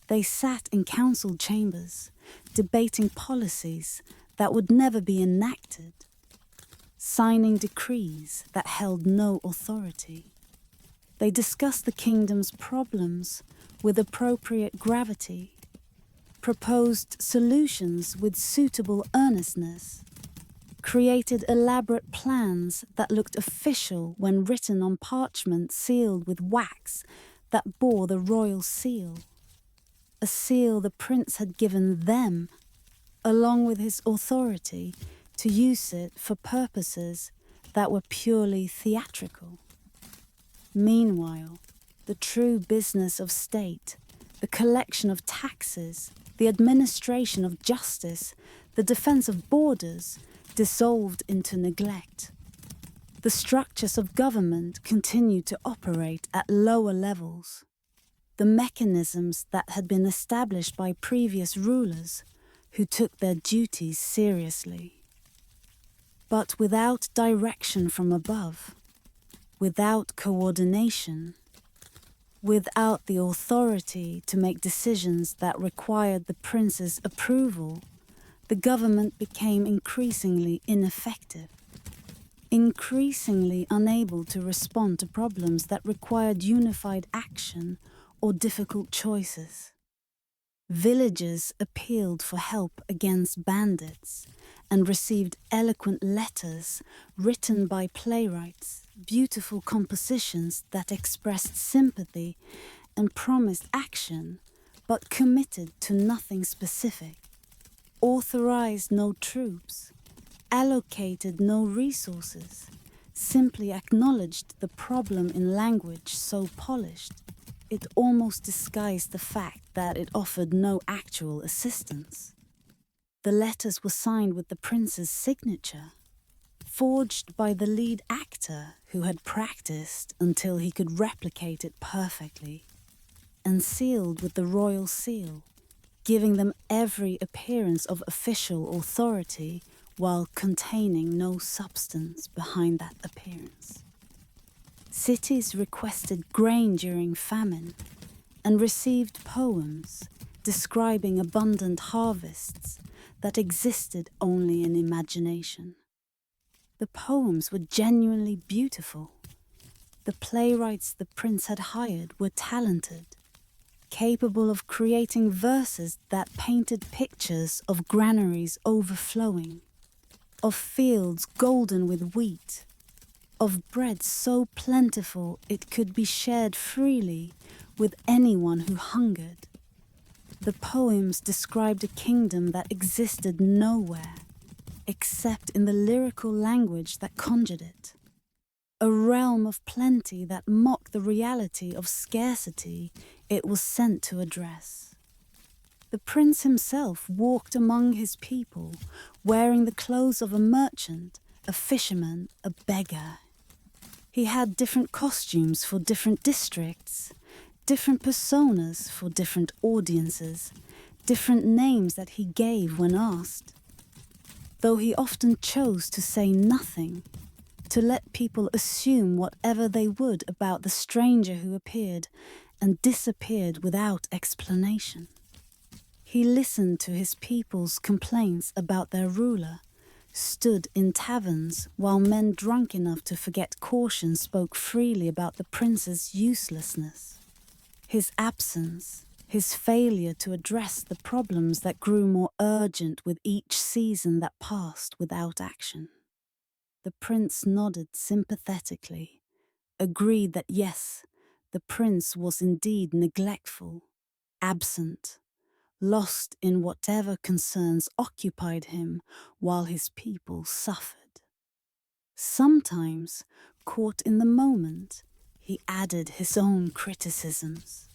They sat in council chambers, debating policies that would never be enacted, signing decrees that held no authority. They discussed the kingdom's problems with appropriate gravity, proposed solutions with suitable earnestness, created elaborate plans that looked official when written on parchment sealed with wax that bore the royal seal, a seal the prince had given them, along with his authority to use it for purposes that were purely theatrical. Meanwhile, the true business of state, the collection of taxes, the administration of justice, the defense of borders, dissolved into neglect. The structures of government continued to operate at lower levels. The mechanisms that had been established by previous rulers who took their duties seriously. But without direction from above, without coordination, without the authority to make decisions that required the prince's approval, the government became increasingly ineffective, increasingly unable to respond to problems that required unified action or difficult choices. Villagers appealed for help against bandits and received eloquent letters written by playwrights, beautiful compositions that expressed sympathy and promised action, but committed to nothing specific, authorized no troops, allocated no resources, simply acknowledged the problem in language so polished it almost disguised the fact that it offered no actual assistance. The letters were signed with the prince's signature, forged by the lead actor who had practiced until he could replicate it perfectly, and sealed with the royal seal, giving them every appearance of official authority while containing no substance behind that appearance. Cities requested grain during famine and received poems describing abundant harvests that existed only in imagination. The poems were genuinely beautiful. The playwrights the prince had hired were talented, capable of creating verses that painted pictures of granaries overflowing, of fields golden with wheat, of bread so plentiful it could be shared freely with anyone who hungered. The poems described a kingdom that existed nowhere, except in the lyrical language that conjured it. A realm of plenty that mocked the reality of scarcity it was sent to address. The prince himself walked among his people, wearing the clothes of a merchant, a fisherman, a beggar. He had different costumes for different districts, different personas for different audiences, different names that he gave when asked. Though he often chose to say nothing, to let people assume whatever they would about the stranger who appeared and disappeared without explanation. He listened to his people's complaints about their ruler, stood in taverns while men drunk enough to forget caution spoke freely about the prince's uselessness, his absence, his failure to address the problems that grew more urgent with each season that passed without action. The prince nodded sympathetically, agreed that yes, the prince was indeed neglectful, absent, lost in whatever concerns occupied him while his people suffered. Sometimes, caught in the moment, he added his own criticisms,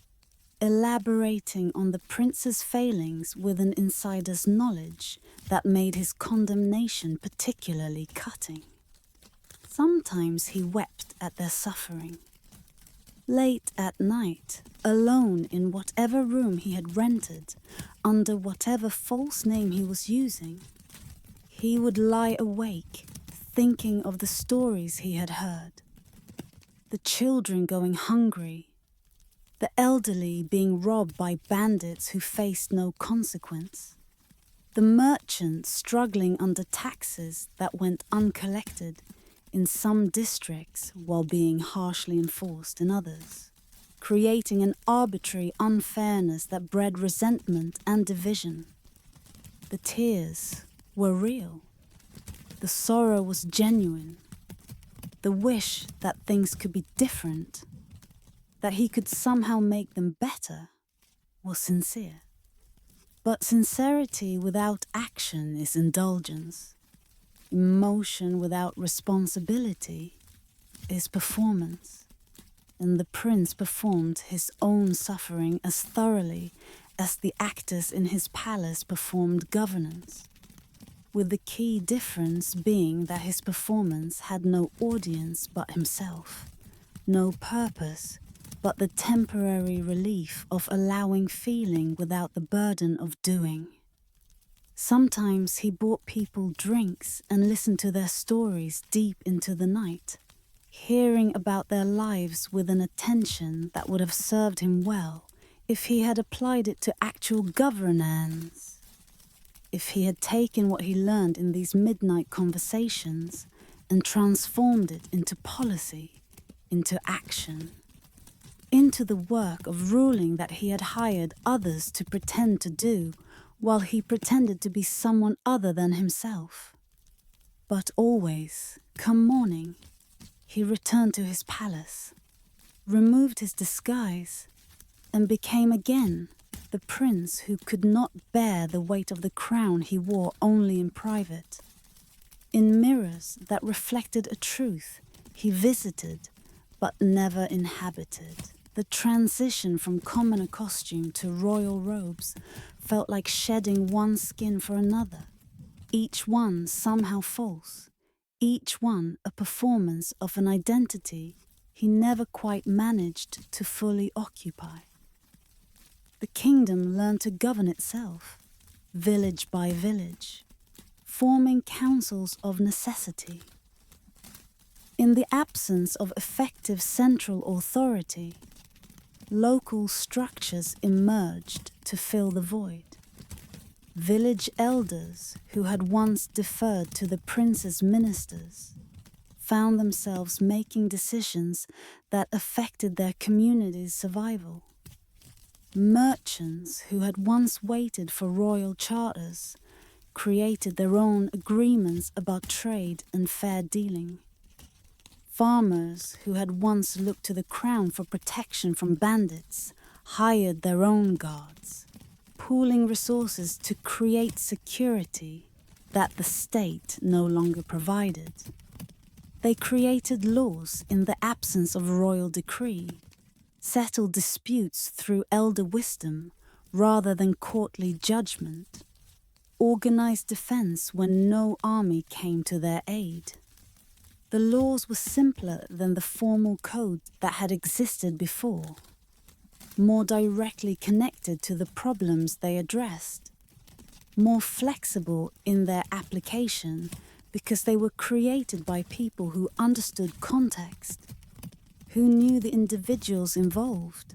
elaborating on the prince's failings with an insider's knowledge that made his condemnation particularly cutting. Sometimes he wept at their suffering. Late at night, alone in whatever room he had rented, under whatever false name he was using, he would lie awake, thinking of the stories he had heard. The children going hungry, the elderly being robbed by bandits who faced no consequence, the merchant struggling under taxes that went uncollected in some districts while being harshly enforced in others, creating an arbitrary unfairness that bred resentment and division. The tears were real. The sorrow was genuine. The wish that things could be different, that he could somehow make them better, was sincere. But sincerity without action is indulgence. Emotion without responsibility is performance, and the prince performed his own suffering as thoroughly as the actors in his palace performed governance. with the key difference being that his performance had no audience but himself, no purpose but the temporary relief of allowing feeling without the burden of doing. Sometimes he bought people drinks and listened to their stories deep into the night, hearing about their lives with an attention that would have served him well if he had applied it to actual governance. If he had taken what he learned in these midnight conversations and transformed it into policy, into action, into the work of ruling that he had hired others to pretend to do while he pretended to be someone other than himself. But always, come morning, he returned to his palace, removed his disguise, and became again the prince who could not bear the weight of the crown he wore only in private. In mirrors that reflected a truth he visited but never inhabited, the transition from commoner costume to royal robes felt like shedding one skin for another, each one somehow false, each one a performance of an identity he never quite managed to fully occupy. The kingdom learned to govern itself, village by village, forming councils of necessity. In the absence of effective central authority, local structures emerged to fill the void. Village elders who had once deferred to the prince's ministers found themselves making decisions that affected their community's survival. Merchants who had once waited for royal charters created their own agreements about trade and fair dealing. Farmers who had once looked to the crown for protection from bandits hired their own guards, pooling resources to create security that the state no longer provided. They created laws in the absence of royal decree, settled disputes through elder wisdom rather than courtly judgment, organized defense when no army came to their aid. The laws were simpler than the formal code that had existed before, more directly connected to the problems they addressed, more flexible in their application because they were created by people who understood context, who knew the individuals involved,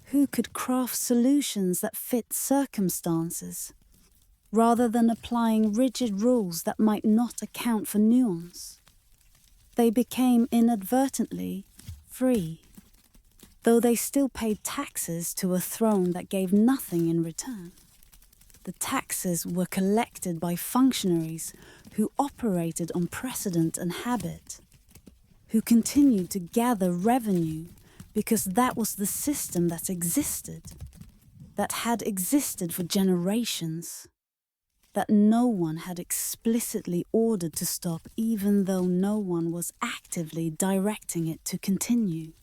who could craft solutions that fit circumstances, rather than applying rigid rules that might not account for nuance. They became inadvertently free, though they still paid taxes to a throne that gave nothing in return. The taxes were collected by functionaries who operated on precedent and habit, who continued to gather revenue because that was the system that existed, that had existed for generations, that no one had explicitly ordered to stop even though no one was actively directing it to continue.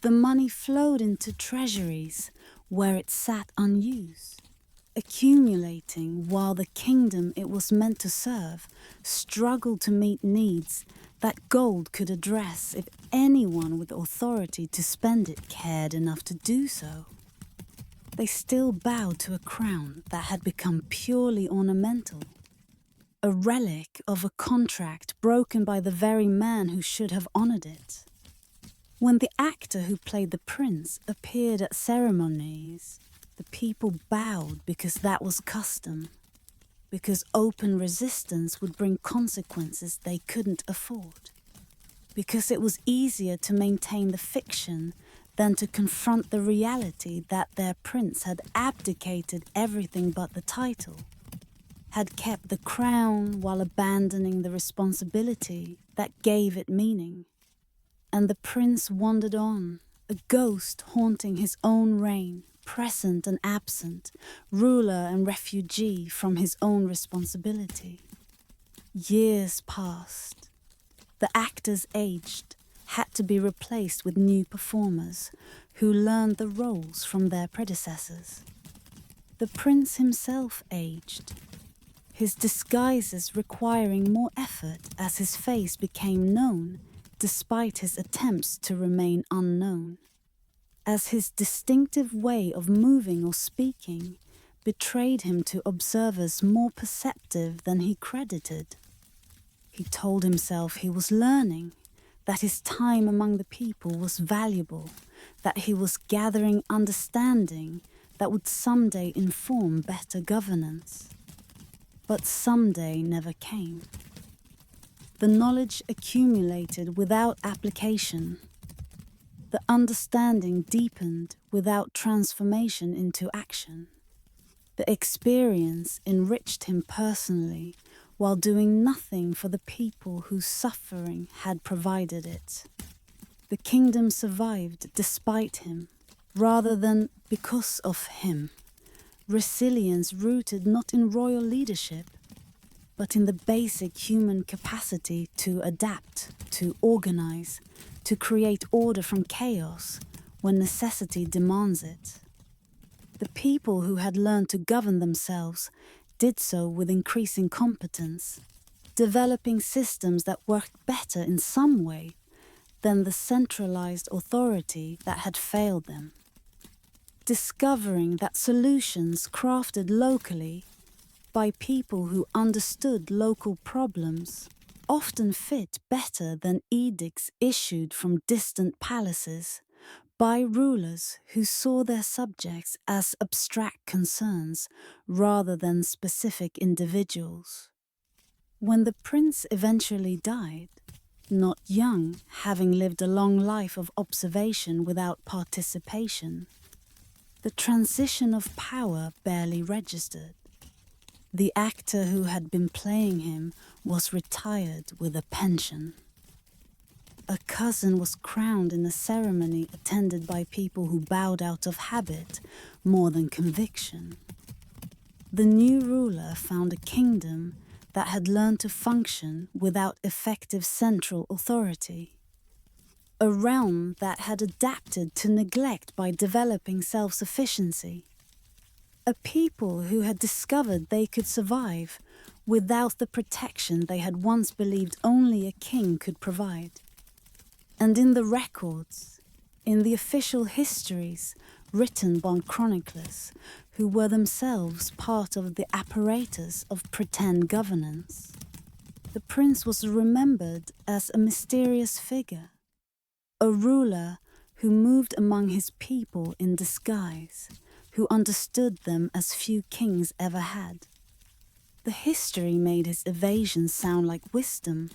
The money flowed into treasuries where it sat unused, accumulating while the kingdom it was meant to serve struggled to meet needs that gold could address if anyone with authority to spend it cared enough to do so. They still bowed to a crown that had become purely ornamental, a relic of a contract broken by the very man who should have honored it. When the actor who played the prince appeared at ceremonies, the people bowed because that was custom, because open resistance would bring consequences they couldn't afford, because it was easier to maintain the fiction than to confront the reality that their prince had abdicated everything but the title, had kept the crown while abandoning the responsibility that gave it meaning. And the prince wandered on, a ghost haunting his own reign, present and absent, ruler and refugee from his own responsibility. Years passed. The actors aged, had to be replaced with new performers who learned the roles from their predecessors. The prince himself aged. his disguises requiring more effort as his face became known, despite his attempts to remain unknown, as his distinctive way of moving or speaking betrayed him to observers more perceptive than he credited. He told himself he was learning, that his time among the people was valuable, that he was gathering understanding that would someday inform better governance. But someday never came. The knowledge accumulated without application. The understanding deepened without transformation into action. The experience enriched him personally while doing nothing for the people whose suffering had provided it. The kingdom survived despite him, rather than because of him. Resilience rooted not in royal leadership, but in the basic human capacity to adapt, to organize, to create order from chaos when necessity demands it. The people who had learned to govern themselves did so with increasing competence, developing systems that worked better in some way than the centralized authority that had failed them. Discovering that solutions crafted locally by people who understood local problems often fit better than edicts issued from distant palaces by rulers who saw their subjects as abstract concerns rather than specific individuals. When the prince eventually died, not young, having lived a long life of observation without participation, the transition of power barely registered. The actor who had been playing him was retired with a pension. A cousin was crowned in a ceremony attended by people who bowed out of habit more than conviction. The new ruler found a kingdom that had learned to function without effective central authority. A realm that had adapted to neglect by developing self-sufficiency. A people who had discovered they could survive without the protection they had once believed only a king could provide. And in the records, in the official histories written by chroniclers who were themselves part of the apparatus of pretend governance, the prince was remembered as a mysterious figure, a ruler who moved among his people in disguise, who understood them as few kings ever had. The history made his evasion sound like wisdom,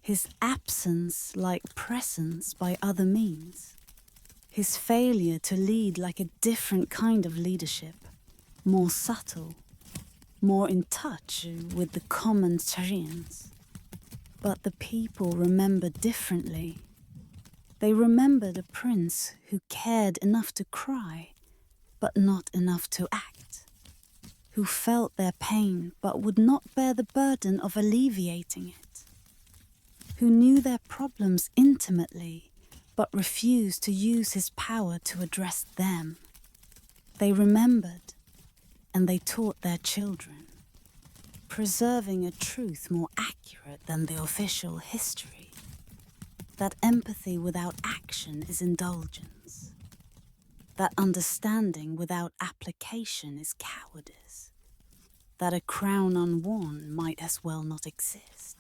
his absence like presence by other means, his failure to lead like a different kind of leadership, more subtle, more in touch with the common Syrians. But the people remembered differently. They remembered a prince who cared enough to cry, but not enough to act, who felt their pain but would not bear the burden of alleviating it, who knew their problems intimately but refused to use his power to address them. They remembered, and they taught their children, preserving a truth more accurate than the official history, that empathy without action is indulgence, that understanding without application is cowardice, that a crown unworn might as well not exist,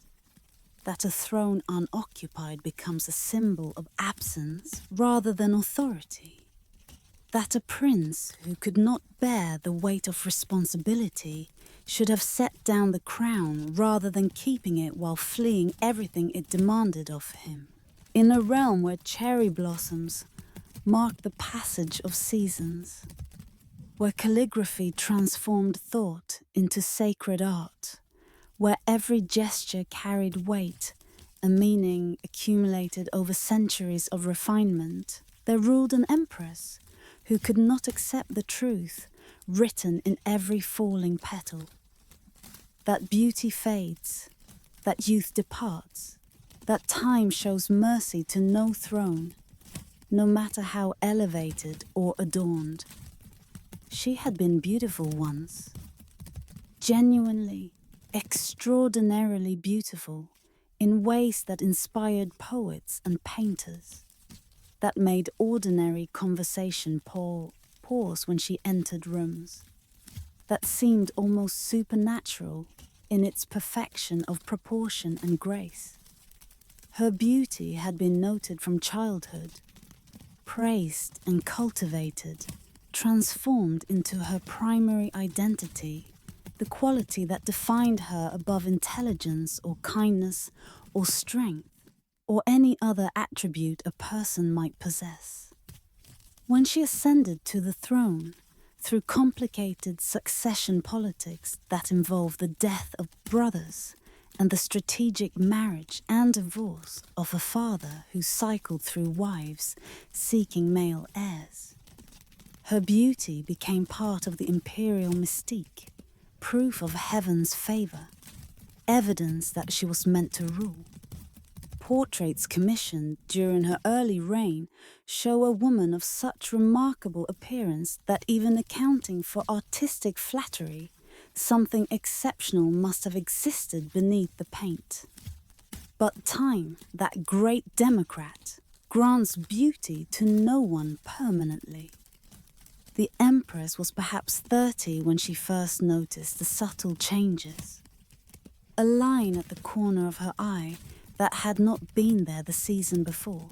that a throne unoccupied becomes a symbol of absence rather than authority, that a prince who could not bear the weight of responsibility should have set down the crown rather than keeping it while fleeing everything it demanded of him. In a realm where cherry blossoms mark the passage of seasons, where calligraphy transformed thought into sacred art, where every gesture carried weight, a meaning accumulated over centuries of refinement, there ruled an empress who could not accept the truth written in every falling petal. That beauty fades, that youth departs, that time shows mercy to no throne, no matter how elevated or adorned. She had been beautiful once, genuinely, extraordinarily beautiful in ways that inspired poets and painters, that made ordinary conversation pause when she entered rooms, that seemed almost supernatural in its perfection of proportion and grace. Her beauty had been noted from childhood, praised and cultivated, transformed into her primary identity, the quality that defined her above intelligence or kindness or strength or any other attribute a person might possess. When she ascended to the throne, through complicated succession politics that involved the death of brothers and the strategic marriage and divorce of a father who cycled through wives seeking male heirs, her beauty became part of the imperial mystique, proof of heaven's favor, evidence that she was meant to rule. Portraits commissioned during her early reign show a woman of such remarkable appearance that even accounting for artistic flattery, something exceptional must have existed beneath the paint. But time, that great democrat, grants beauty to no one permanently. The Empress was perhaps 30 when she first noticed the subtle changes. A line at the corner of her eye that had not been there the season before.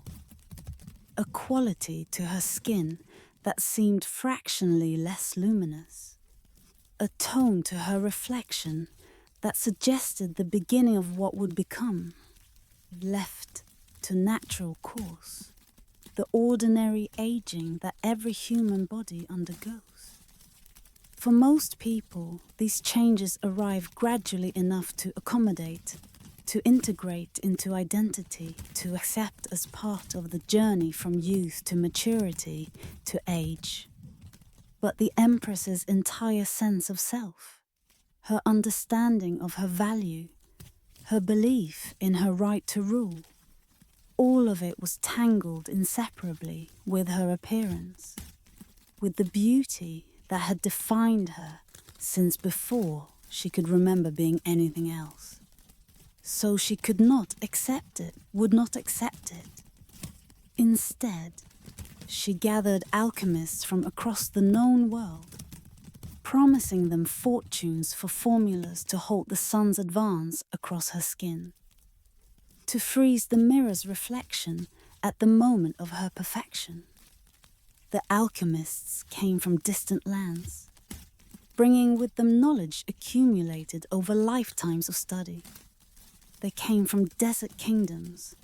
A quality to her skin that seemed fractionally less luminous. A tone to her reflection that suggested the beginning of what would become, left to natural course, the ordinary aging that every human body undergoes. For most people, these changes arrive gradually enough to accommodate, to integrate into identity, to accept as part of the journey from youth to maturity to age. But the Empress's entire sense of self, her understanding of her value, her belief in her right to rule, all of it was tangled inseparably with her appearance, with the beauty that had defined her since before she could remember being anything else. So she could not accept it, would not accept it. Instead, she gathered alchemists from across the known world, promising them fortunes for formulas to halt the sun's advance across her skin, to freeze the mirror's reflection at the moment of her perfection. The alchemists came from distant lands, bringing with them knowledge accumulated over lifetimes of study. They came from desert kingdoms,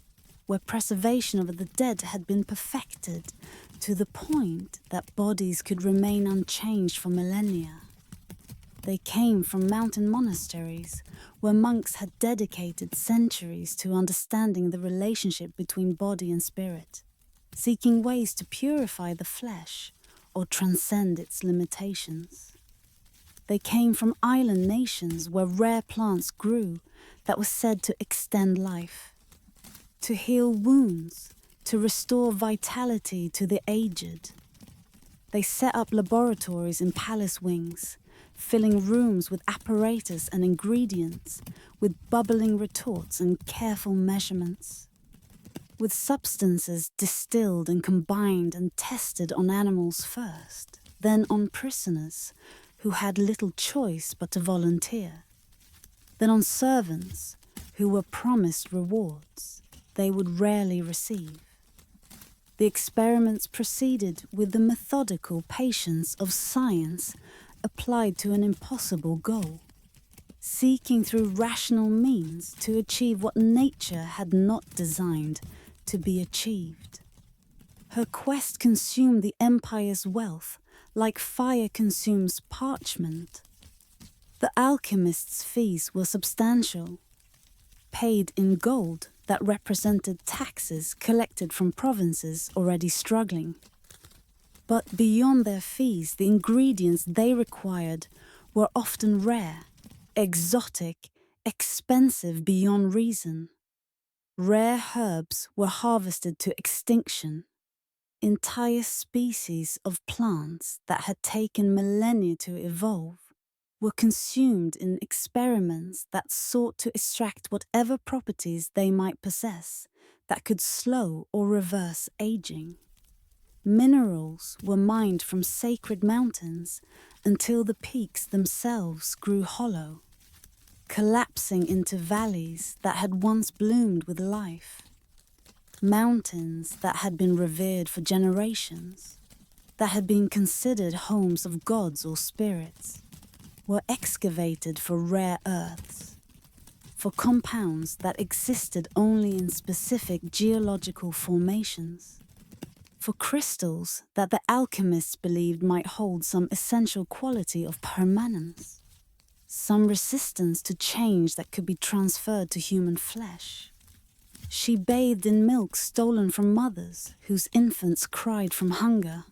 where preservation of the dead had been perfected to the point that bodies could remain unchanged for millennia. They came from mountain monasteries, where monks had dedicated centuries to understanding the relationship between body and spirit, seeking ways to purify the flesh or transcend its limitations. They came from island nations where rare plants grew that were said to extend life, to heal wounds, to restore vitality to the aged. They set up laboratories in palace wings, filling rooms with apparatus and ingredients, with bubbling retorts and careful measurements, with substances distilled and combined and tested on animals first, then on prisoners who had little choice but to volunteer, then on servants who were promised rewards they would rarely receive. The experiments proceeded with the methodical patience of science applied to an impossible goal, seeking through rational means to achieve what nature had not designed to be achieved. Her quest consumed the empire's wealth like fire consumes parchment. The alchemists' fees were substantial, paid in gold that represented taxes collected from provinces already struggling. But beyond their fees, the ingredients they required were often rare, exotic, expensive beyond reason. Rare herbs were harvested to extinction. Entire species of plants that had taken millennia to evolve were consumed in experiments that sought to extract whatever properties they might possess that could slow or reverse aging. Minerals were mined from sacred mountains until the peaks themselves grew hollow, collapsing into valleys that had once bloomed with life. Mountains that had been revered for generations, that had been considered homes of gods or spirits, were excavated for rare earths, for compounds that existed only in specific geological formations, for crystals that the alchemists believed might hold some essential quality of permanence, some resistance to change that could be transferred to human flesh. She bathed in milk stolen from mothers whose infants cried from hunger.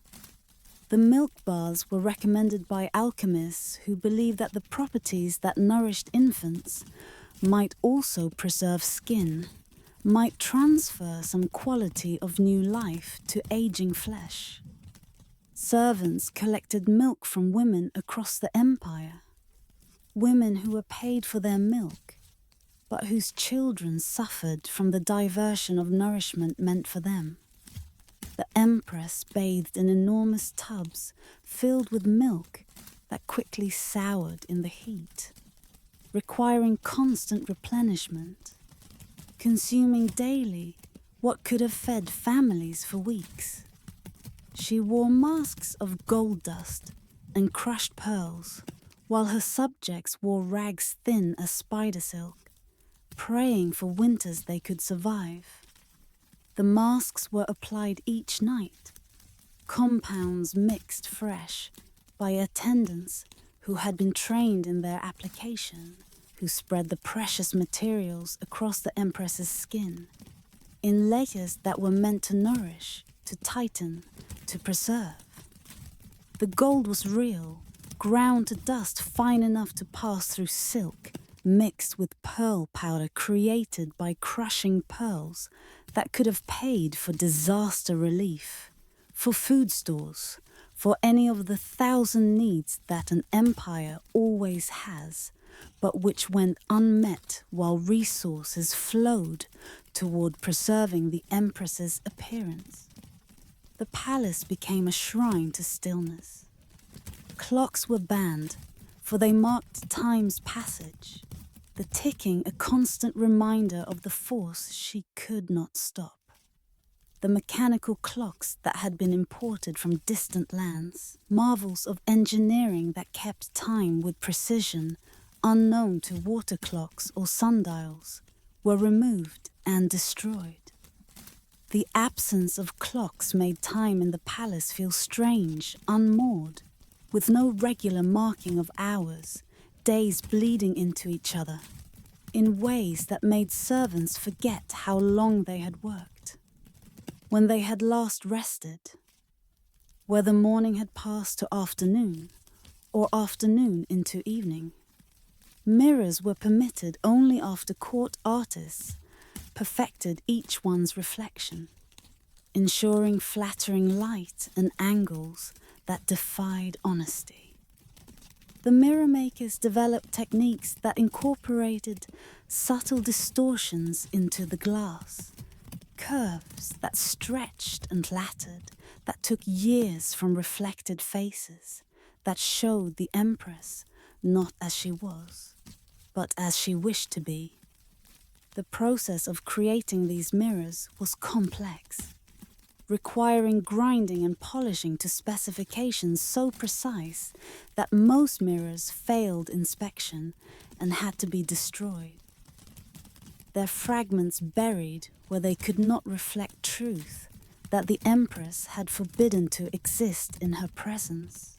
The milk baths were recommended by alchemists who believed that the properties that nourished infants might also preserve skin, might transfer some quality of new life to aging flesh. Servants collected milk from women across the empire, women who were paid for their milk, but whose children suffered from the diversion of nourishment meant for them. The empress bathed in enormous tubs filled with milk that quickly soured in the heat, requiring constant replenishment, consuming daily what could have fed families for weeks. She wore masks of gold dust and crushed pearls, while her subjects wore rags thin as spider silk, praying for winters they could survive. The masks were applied each night, compounds mixed fresh by attendants who had been trained in their application, who spread the precious materials across the empress's skin, in layers that were meant to nourish, to tighten, to preserve. The gold was real, ground to dust fine enough to pass through silk, mixed with pearl powder created by crushing pearls that could have paid for disaster relief, for food stores, for any of the 1,000 needs that an empire always has, but which went unmet while resources flowed toward preserving the empress's appearance. The palace became a shrine to stillness. Clocks were banned, for they marked time's passage, the ticking a constant reminder of the force she could not stop. The mechanical clocks that had been imported from distant lands, marvels of engineering that kept time with precision unknown to water clocks or sundials, were removed and destroyed. The absence of clocks made time in the palace feel strange, unmoored, with no regular marking of hours, days bleeding into each other, in ways that made servants forget how long they had worked, when they had last rested, whether morning had passed to afternoon, or afternoon into evening. Mirrors were permitted only after court artists perfected each one's reflection, ensuring flattering light and angles that defied honesty. The mirror makers developed techniques that incorporated subtle distortions into the glass, curves that stretched and flattered, that took years from reflected faces, that showed the empress not as she was, but as she wished to be. The process of creating these mirrors was complex, requiring grinding and polishing to specifications so precise that most mirrors failed inspection and had to be destroyed, their fragments buried where they could not reflect truth that the empress had forbidden to exist in her presence.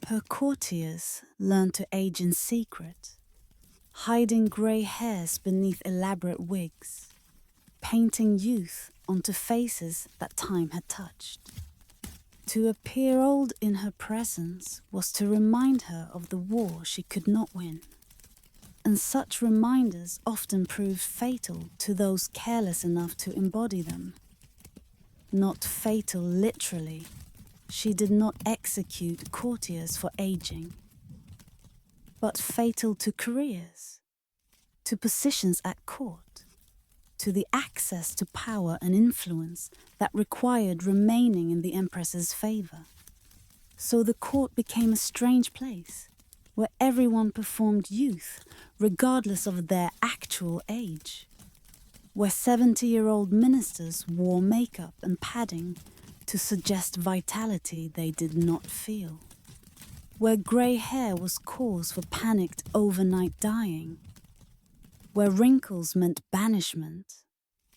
Her courtiers learned to age in secret, hiding grey hairs beneath elaborate wigs, painting youth onto faces that time had touched. To appear old in her presence was to remind her of the war she could not win, and such reminders often proved fatal to those careless enough to embody them. Not fatal literally, she did not execute courtiers for aging. but fatal to careers, to positions at court, to the access to power and influence that required remaining in the empress's favor. So the court became a strange place, where everyone performed youth regardless of their actual age, where 70-year-old ministers wore makeup and padding to suggest vitality they did not feel, where grey hair was cause for panicked overnight dying, where wrinkles meant banishment,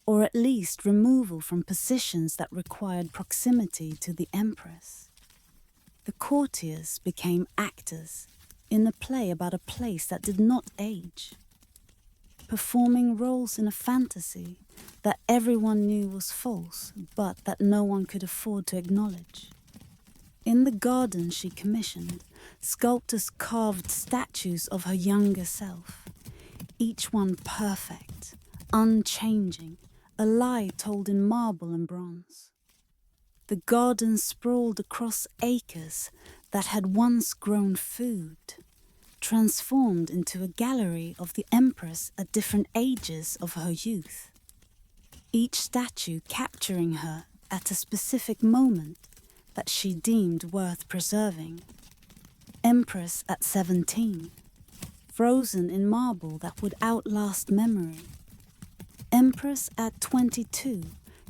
or at least removal from positions that required proximity to the empress. The courtiers became actors in a play about a place that did not age, performing roles in a fantasy that everyone knew was false, but that no one could afford to acknowledge. In the garden she commissioned, sculptors carved statues of her younger self, each one perfect, unchanging, a lie told in marble and bronze. The garden sprawled across acres that had once grown food, transformed into a gallery of the empress at different ages of her youth, each statue capturing her at a specific moment that she deemed worth preserving. Empress at 17, frozen in marble that would outlast memory. Empress at 22,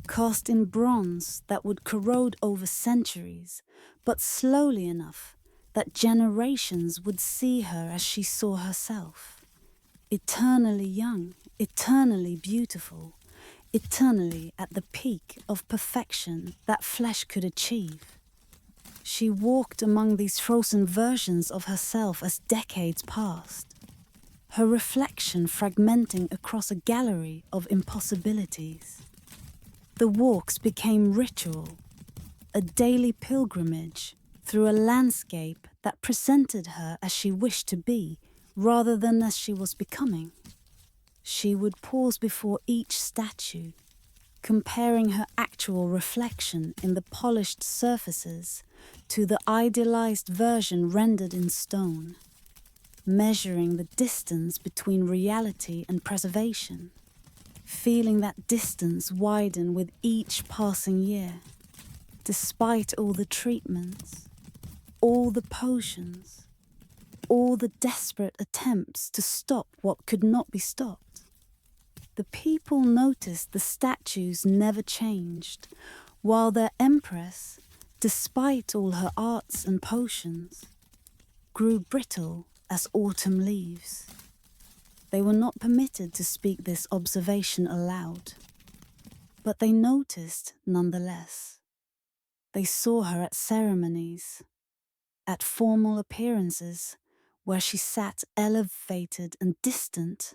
cast in bronze that would corrode over centuries, but slowly enough that generations would see her as she saw herself. Eternally young, eternally beautiful, eternally at the peak of perfection that flesh could achieve. She walked among these frozen versions of herself as decades passed, her reflection fragmenting across a gallery of impossibilities. The walks became ritual, a daily pilgrimage through a landscape that presented her as she wished to be rather than as she was becoming. She would pause before each statue, comparing her actual reflection in the polished surfaces to the idealized version rendered in stone, measuring the distance between reality and preservation, feeling that distance widen with each passing year, despite all the treatments, all the potions, all the desperate attempts to stop what could not be stopped. The people noticed the statues never changed, while their empress, despite all her arts and potions, grew brittle as autumn leaves. They were not permitted to speak this observation aloud, but they noticed nonetheless. They saw her at ceremonies, at formal appearances where she sat elevated and distant,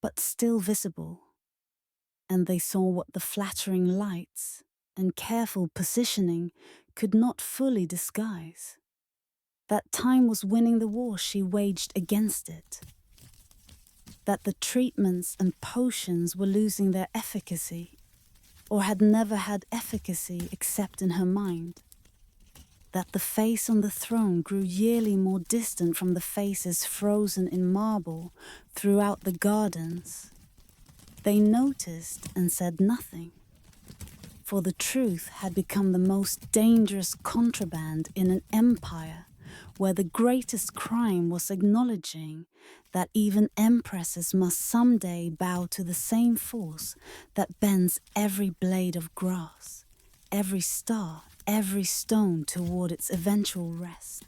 but still visible, and they saw what the flattering lights and careful positioning could not fully disguise. That time was winning the war she waged against it, that the treatments and potions were losing their efficacy, or had never had efficacy except in her mind, that the face on the throne grew yearly more distant from the faces frozen in marble throughout the gardens. They noticed and said nothing, for the truth had become the most dangerous contraband in an empire where the greatest crime was acknowledging that even empresses must someday bow to the same force that bends every blade of grass, every star, every stone toward its eventual rest.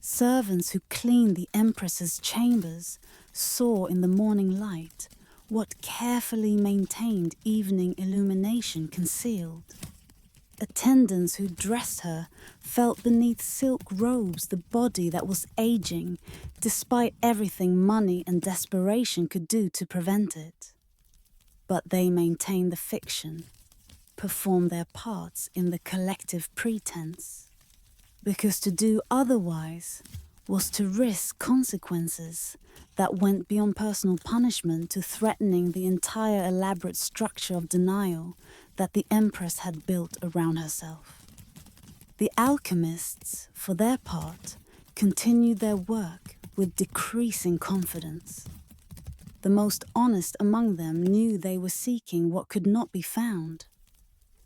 Servants who cleaned the empress's chambers saw in the morning light what carefully maintained evening illumination concealed. Attendants who dressed her felt beneath silk robes the body that was aging, despite everything money and desperation could do to prevent it. But they maintained the fiction, performed their parts in the collective pretense, because to do otherwise was to risk consequences that went beyond personal punishment to threatening the entire elaborate structure of denial that the empress had built around herself. The alchemists, for their part, continued their work with decreasing confidence. The most honest among them knew they were seeking what could not be found,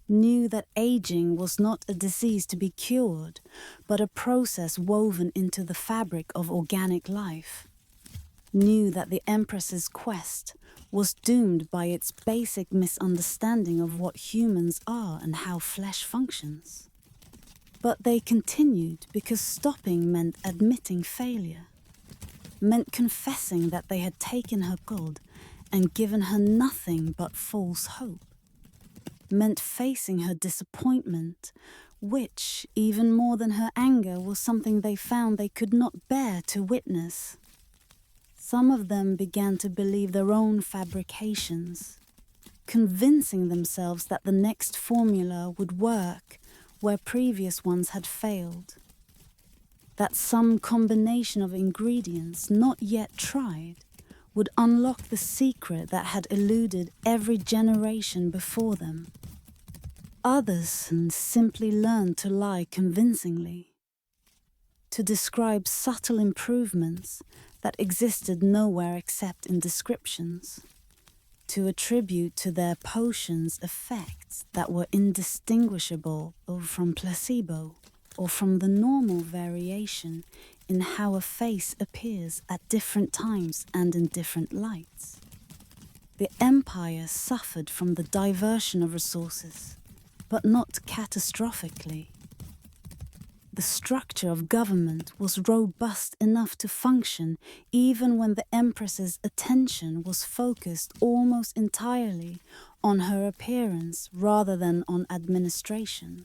knew that aging was not a disease to be cured, but a process woven into the fabric of organic life, knew that the Empress's quest was doomed by its basic misunderstanding of what humans are and how flesh functions. But they continued because stopping meant admitting failure, meant confessing that they had taken her gold and given her nothing but false hope, meant facing her disappointment, which, even more than her anger, was something they found they could not bear to witness. Some of them began to believe their own fabrications, convincing themselves that the next formula would work where previous ones had failed, that some combination of ingredients not yet tried would unlock the secret that had eluded every generation before them. Others simply learned to lie convincingly, to describe subtle improvements that existed nowhere except in descriptions, to attribute to their potions effects that were indistinguishable from placebo or from the normal variation in how a face appears at different times and in different lights. The empire suffered from the diversion of resources, but not catastrophically. The structure of government was robust enough to function even when the Empress's attention was focused almost entirely on her appearance rather than on administration.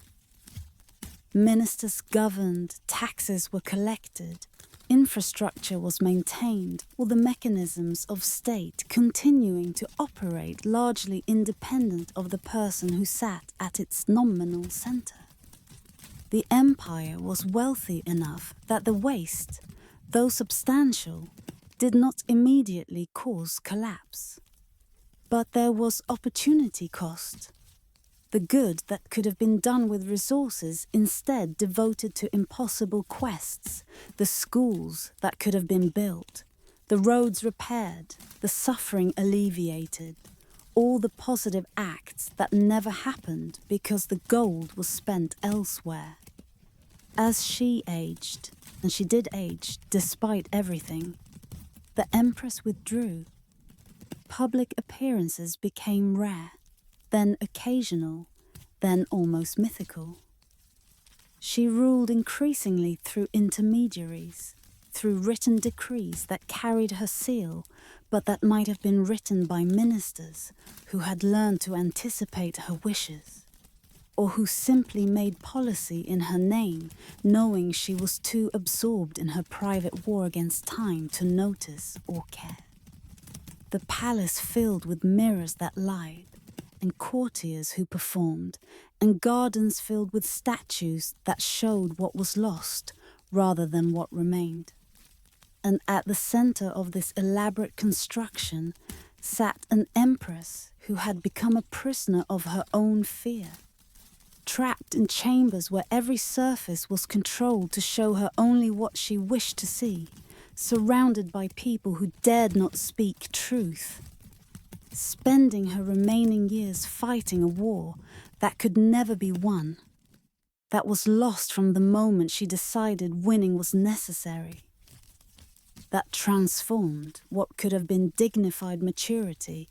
Ministers governed, taxes were collected, infrastructure was maintained, all the mechanisms of state continuing to operate largely independent of the person who sat at its nominal center. The empire was wealthy enough that the waste, though substantial, did not immediately cause collapse. But there was opportunity cost. The good that could have been done with resources instead devoted to impossible quests, the schools that could have been built, the roads repaired, the suffering alleviated, all the positive acts that never happened because the gold was spent elsewhere. As she aged, and she did age despite everything, the Empress withdrew. Public appearances became rare, then occasional, then almost mythical. She ruled increasingly through intermediaries, through written decrees that carried her seal, but that might have been written by ministers who had learned to anticipate her wishes, or who simply made policy in her name, knowing she was too absorbed in her private war against time to notice or care. The palace filled with mirrors that lied, and courtiers who performed, and gardens filled with statues that showed what was lost rather than what remained. And at the center of this elaborate construction sat an empress who had become a prisoner of her own fear, trapped in chambers where every surface was controlled to show her only what she wished to see, surrounded by people who dared not speak truth, spending her remaining years fighting a war that could never be won, that was lost from the moment she decided winning was necessary, that transformed what could have been dignified maturity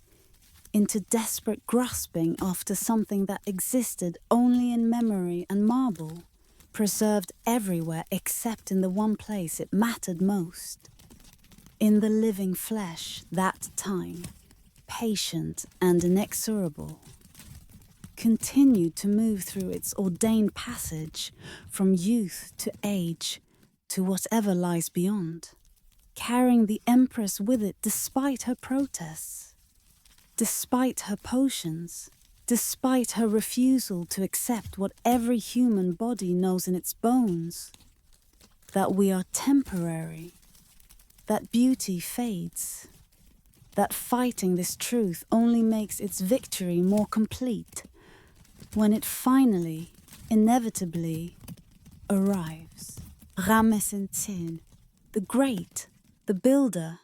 into desperate grasping after something that existed only in memory and marble, preserved everywhere except in the one place it mattered most. In the living flesh, that time, patient and inexorable, continued to move through its ordained passage from youth to age to whatever lies beyond, carrying the Empress with it despite her protests, despite her potions, despite her refusal to accept what every human body knows in its bones, that we are temporary, that beauty fades, that fighting this truth only makes its victory more complete when it finally, inevitably, arrives. Ramesses, the Great, The builder,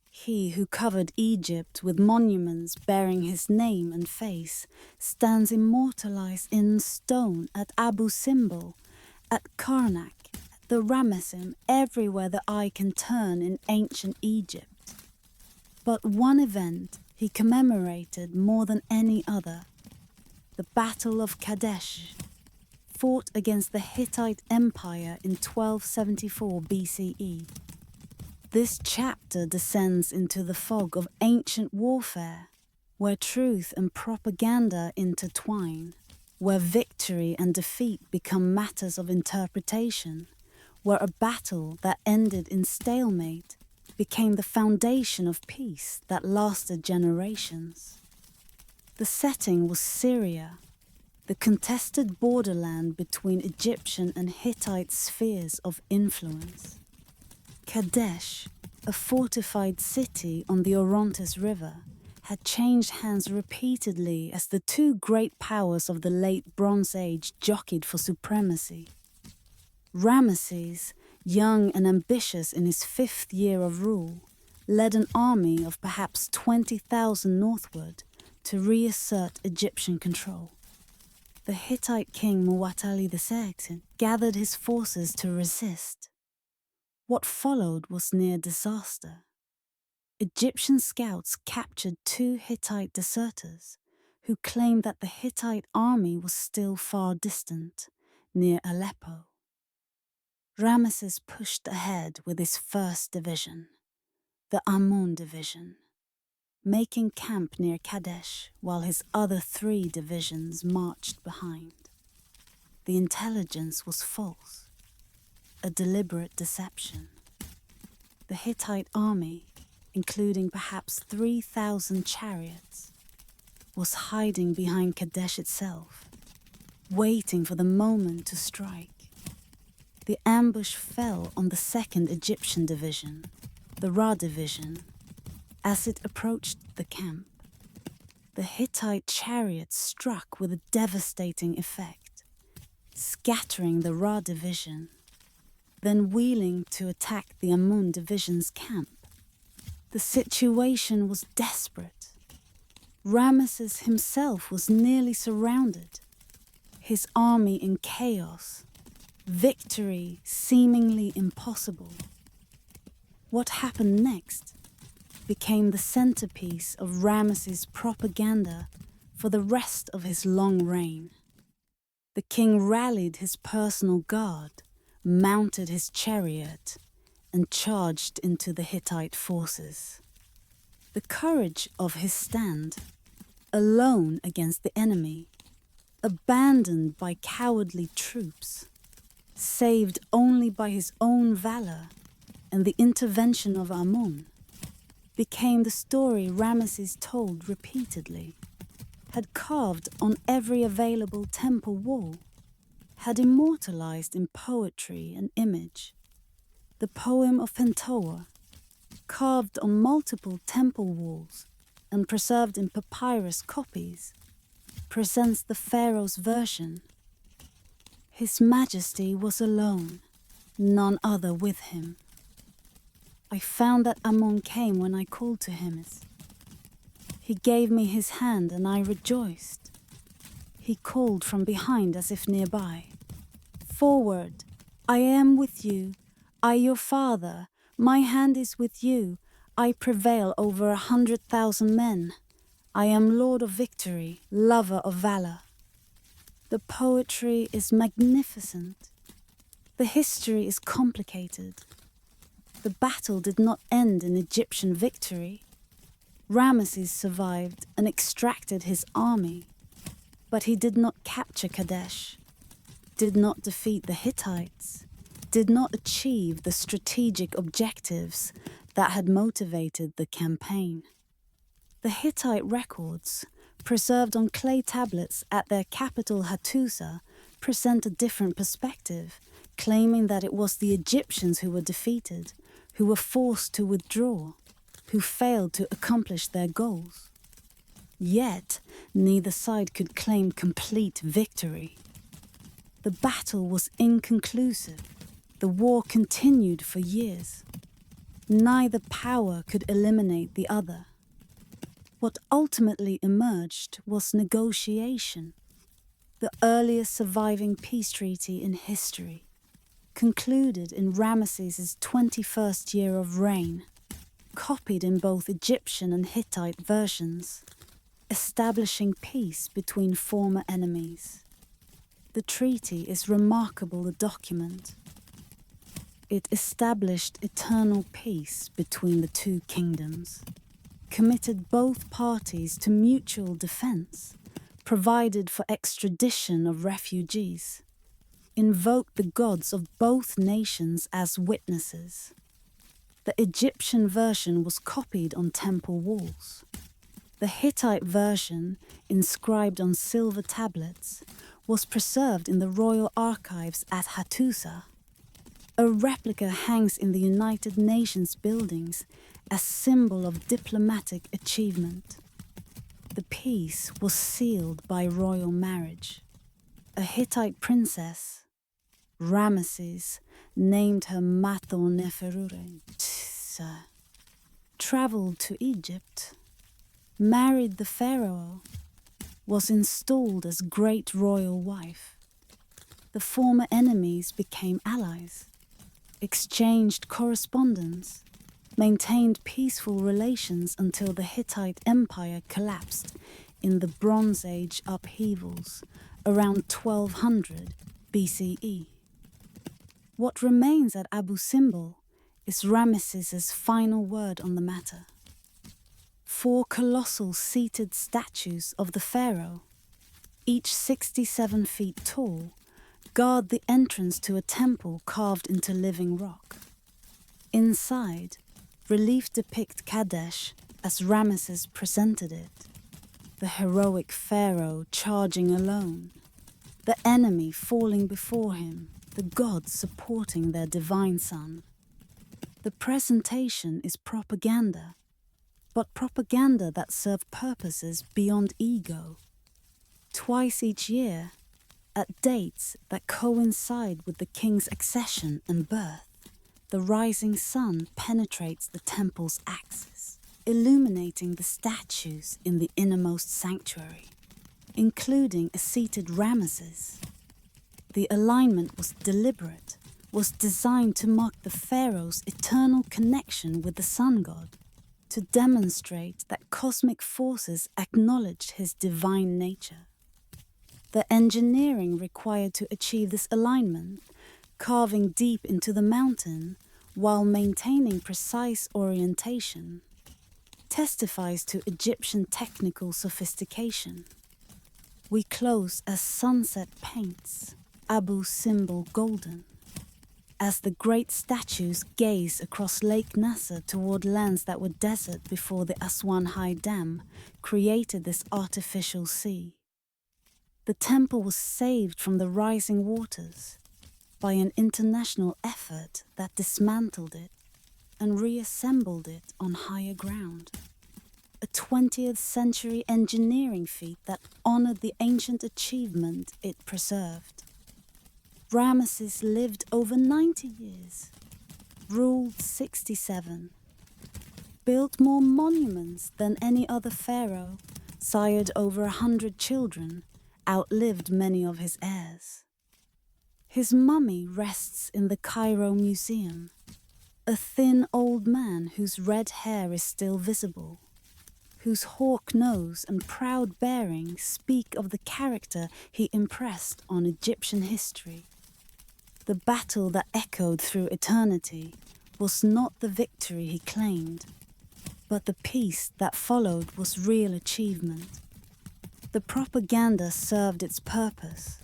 he who covered Egypt with monuments bearing his name and face, stands immortalized in stone at Abu Simbel, at Karnak, at the Ramessim, everywhere the eye can turn in ancient Egypt. But one event he commemorated more than any other, the Battle of Kadesh, fought against the Hittite Empire in 1274 BCE. This chapter descends into the fog of ancient warfare, where truth and propaganda intertwine, where victory and defeat become matters of interpretation, where a battle that ended in stalemate became the foundation of peace that lasted generations. The setting was Syria, the contested borderland between Egyptian and Hittite spheres of influence. Kadesh, a fortified city on the Orontes River, had changed hands repeatedly as the two great powers of the late Bronze Age jockeyed for supremacy. Ramesses, young and ambitious in his 5th year of rule, led an army of perhaps 20,000 northward to reassert Egyptian control. The Hittite king Muwatalli II gathered his forces to resist. What followed was near disaster. Egyptian scouts captured 2 Hittite deserters who claimed that the Hittite army was still far distant, near Aleppo. Ramesses pushed ahead with his 1st division, the Amun division, making camp near Kadesh while his other 3 divisions marched behind. The intelligence was false, a deliberate deception. The Hittite army, including perhaps 3,000 chariots, was hiding behind Kadesh itself, waiting for the moment to strike. The ambush fell on the 2nd Egyptian division, the Ra division, as it approached the camp. The Hittite chariots struck with a devastating effect, scattering the Ra division, then wheeling to attack the Amun division's camp. The situation was desperate. Ramesses himself was nearly surrounded, his army in chaos, victory seemingly impossible. What happened next became the centerpiece of Ramesses' propaganda for the rest of his long reign. The king rallied his personal guard, mounted his chariot, and charged into the Hittite forces. The courage of his stand, alone against the enemy, abandoned by cowardly troops, saved only by his own valor and the intervention of Amun, became the story Ramesses told repeatedly, had carved on every available temple wall, had immortalized in poetry and image. The poem of Pentoa, carved on multiple temple walls and preserved in papyrus copies, presents the Pharaoh's version. His Majesty was alone, none other with him. I found that Amun came when I called to him. He gave me his hand and I rejoiced. He called from behind as if nearby. Forward, I am with you, I your father, my hand is with you, I prevail over 100,000 men. I am Lord of Victory, lover of valor. The poetry is magnificent. The history is complicated. The battle did not end in Egyptian victory. Ramesses survived and extracted his army, but he did not capture Kadesh, did not defeat the Hittites, did not achieve the strategic objectives that had motivated the campaign. The Hittite records, preserved on clay tablets at their capital Hattusa, present a different perspective, claiming that it was the Egyptians who were defeated, who were forced to withdraw, who failed to accomplish their goals. Yet, neither side could claim complete victory. The battle was inconclusive. The war continued for years. Neither power could eliminate the other. What ultimately emerged was negotiation, the earliest surviving peace treaty in history, concluded in Ramesses' 21st year of reign, copied in both Egyptian and Hittite versions, establishing peace between former enemies. The treaty is remarkable a document. It established eternal peace between the two kingdoms, committed both parties to mutual defense, provided for extradition of refugees, invoked the gods of both nations as witnesses. The Egyptian version was copied on temple walls. The Hittite version, inscribed on silver tablets, was preserved in the royal archives at Hattusa. A replica hangs in the United Nations buildings as symbol of diplomatic achievement. The peace was sealed by royal marriage. A Hittite princess, Ramesses, named her Mato Neferure, traveled to Egypt, married the pharaoh, was installed as great royal wife. The former enemies became allies, exchanged correspondence, maintained peaceful relations until the Hittite Empire collapsed in the Bronze Age upheavals around 1200 BCE. What remains at Abu Simbel is Ramesses' final word on the matter. 4 colossal seated statues of the pharaoh, each 67 feet tall, guard the entrance to a temple carved into living rock. Inside, relief depict Kadesh as Ramesses presented it, the heroic pharaoh charging alone, the enemy falling before him, the gods supporting their divine son. The presentation is propaganda, but propaganda that served purposes beyond ego. Twice each year, at dates that coincide with the king's accession and birth, the rising sun penetrates the temple's axis, illuminating the statues in the innermost sanctuary, including a seated Ramesses. The alignment was deliberate, was designed to mark the pharaoh's eternal connection with the sun god, to demonstrate that cosmic forces acknowledged his divine nature. The engineering required to achieve this alignment, carving deep into the mountain while maintaining precise orientation, testifies to Egyptian technical sophistication. We close as sunset paints Abu Simbel golden, as the great statues gaze across Lake Nasser toward lands that were desert before the Aswan High Dam created this artificial sea. The temple was saved from the rising waters by an international effort that dismantled it and reassembled it on higher ground. A 20th century engineering feat that honored the ancient achievement it preserved. Ramesses lived over 90 years, ruled 67, built more monuments than any other pharaoh, sired over 100 children, outlived many of his heirs. His mummy rests in the Cairo Museum, a thin old man whose red hair is still visible, whose hawk nose and proud bearing speak of the character he impressed on Egyptian history. The battle that echoed through eternity was not the victory he claimed, but the peace that followed was real achievement. The propaganda served its purpose.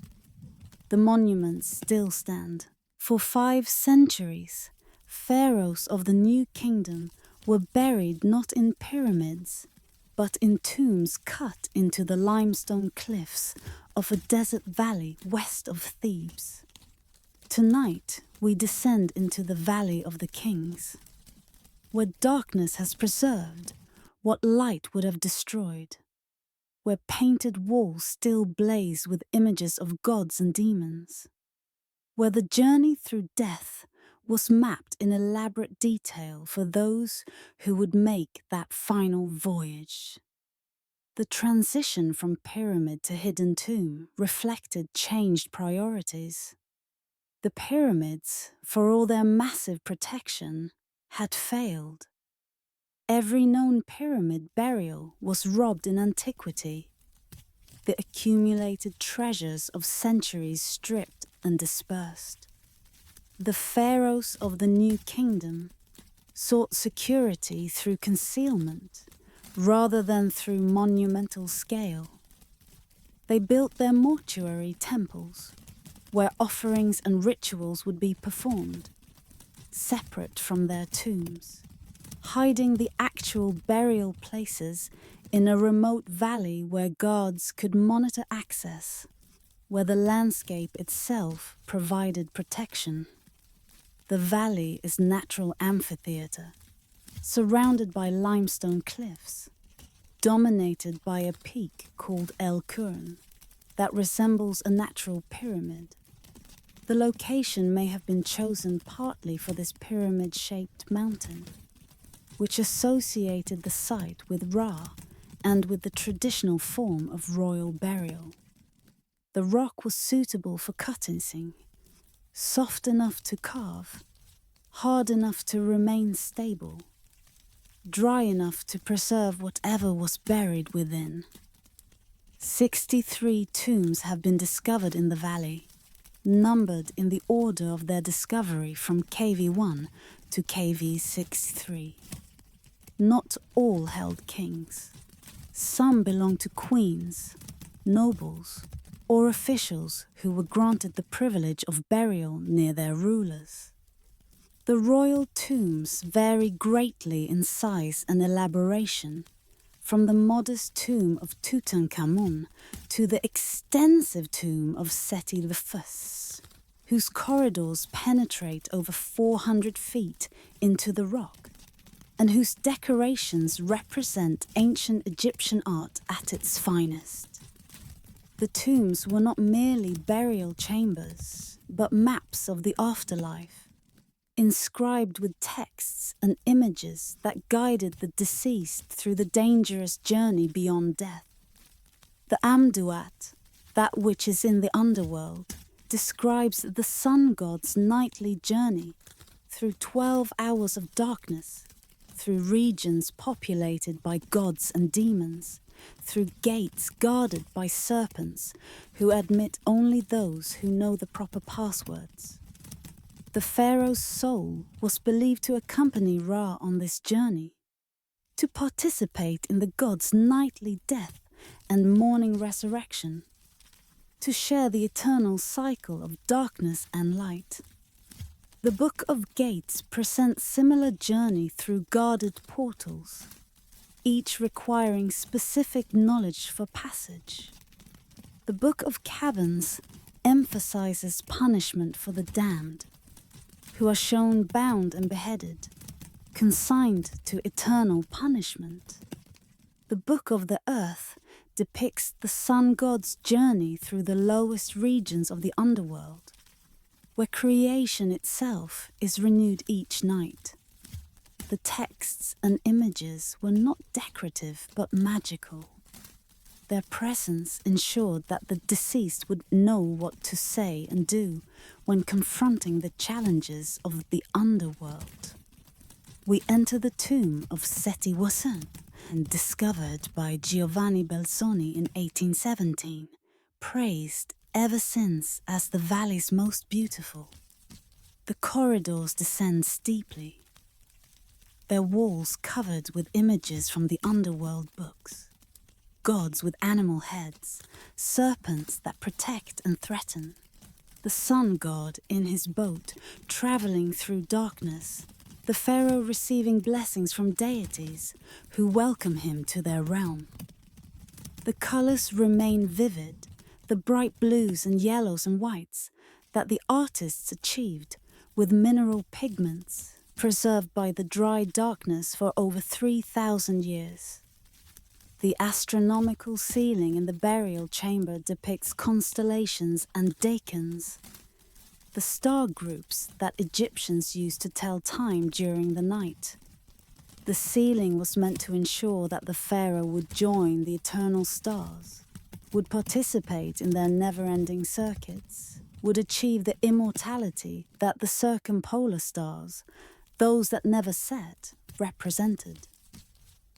The monuments still stand. For 5 centuries, pharaohs of the New Kingdom were buried not in pyramids, but in tombs cut into the limestone cliffs of a desert valley west of Thebes. Tonight, we descend into the Valley of the Kings, where darkness has preserved what light would have destroyed, where painted walls still blaze with images of gods and demons, where the journey through death was mapped in elaborate detail for those who would make that final voyage. The transition from pyramid to hidden tomb reflected changed priorities. The pyramids, for all their massive protection, had failed. Every known pyramid burial was robbed in antiquity. The accumulated treasures of centuries stripped and dispersed. The pharaohs of the New Kingdom sought security through concealment rather than through monumental scale. They built their mortuary temples, where offerings and rituals would be performed, separate from their tombs, hiding the actual burial places in a remote valley where guards could monitor access, where the landscape itself provided protection. The valley is natural amphitheatre, surrounded by limestone cliffs, dominated by a peak called El Kurn that resembles a natural pyramid. The location may have been chosen partly for this pyramid-shaped mountain, which associated the site with Ra and with the traditional form of royal burial. The rock was suitable for cutting, soft enough to carve, hard enough to remain stable, dry enough to preserve whatever was buried within. 63 tombs have been discovered in the valley, numbered in the order of their discovery from KV1 to KV63. Not all held kings. Some belonged to queens, nobles, or officials who were granted the privilege of burial near their rulers. The royal tombs vary greatly in size and elaboration, from the modest tomb of Tutankhamun to the extensive tomb of Seti I, whose corridors penetrate over 400 feet into the rock, and whose decorations represent ancient Egyptian art at its finest. The tombs were not merely burial chambers, but maps of the afterlife, inscribed with texts and images that guided the deceased through the dangerous journey beyond death. The Amduat, that which is in the underworld, describes the sun god's nightly journey through 12 hours of darkness, through regions populated by gods and demons, through gates guarded by serpents who admit only those who know the proper passwords. The pharaoh's soul was believed to accompany Ra on this journey, to participate in the god's nightly death and morning resurrection, to share the eternal cycle of darkness and light. The Book of Gates presents similar journey through guarded portals, each requiring specific knowledge for passage. The Book of Caverns emphasizes punishment for the damned, who are shown bound and beheaded, consigned to eternal punishment. The Book of the Earth depicts the sun god's journey through the lowest regions of the underworld, where creation itself is renewed each night. The texts and images were not decorative but magical. Their presence ensured that the deceased would know what to say and do when confronting the challenges of the underworld. We enter the tomb of Seti I, and discovered by Giovanni Belzoni in 1817, praised ever since as the valley's most beautiful. The corridors descend steeply, their walls covered with images from the underworld books. Gods with animal heads, serpents that protect and threaten, the sun god in his boat traveling through darkness, the pharaoh receiving blessings from deities who welcome him to their realm. The colors remain vivid, the bright blues and yellows and whites that the artists achieved with mineral pigments preserved by the dry darkness for over 3,000 years. The astronomical ceiling in the burial chamber depicts constellations and decans. the star groups that Egyptians used to tell time during the night. The ceiling was meant to ensure that the pharaoh would join the eternal stars, would participate in their never-ending circuits, would achieve the immortality that the circumpolar stars, those that never set, represented.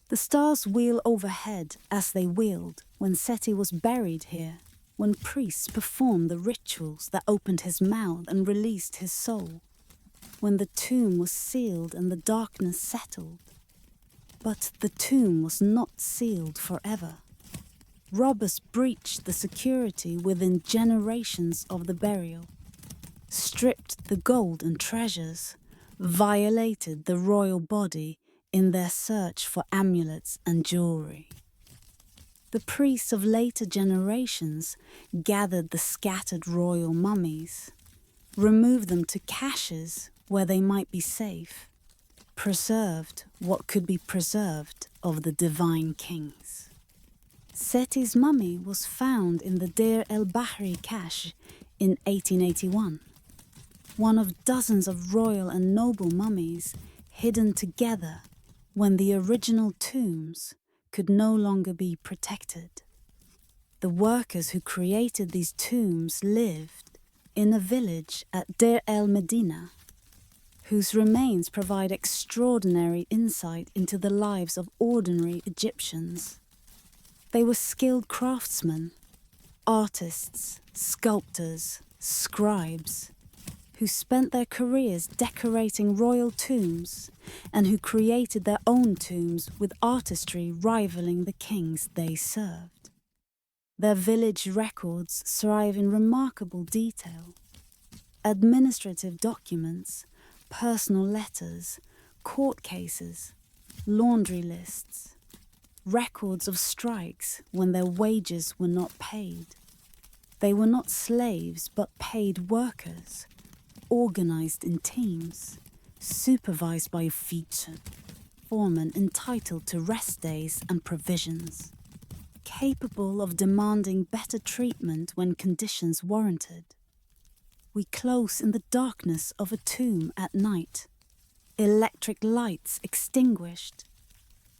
The stars wheel overhead as they wheeled when Seti was buried here, when priests performed the rituals that opened his mouth and released his soul, when the tomb was sealed and the darkness settled. But the tomb was not sealed forever. Robbers breached the security within generations of the burial, stripped the gold and treasures, violated the royal body in their search for amulets and jewelry. The priests of later generations gathered the scattered royal mummies, removed them to caches where they might be safe, preserved what could be preserved of the divine kings. Seti's mummy was found in the Deir el-Bahri cache in 1881, one of dozens of royal and noble mummies hidden together when the original tombs could no longer be protected. The workers who created these tombs lived in a village at Deir el-Medina, whose remains provide extraordinary insight into the lives of ordinary Egyptians. They were skilled craftsmen, artists, sculptors, scribes, who spent their careers decorating royal tombs and who created their own tombs with artistry rivaling the kings they served. Their village records thrive in remarkable detail. Administrative documents, personal letters, court cases, laundry lists, records of strikes when their wages were not paid. They were not slaves but paid workers, organized in teams, supervised by a foreman entitled to rest days and provisions, capable of demanding better treatment when conditions warranted. We close in the darkness of a tomb at night, electric lights extinguished,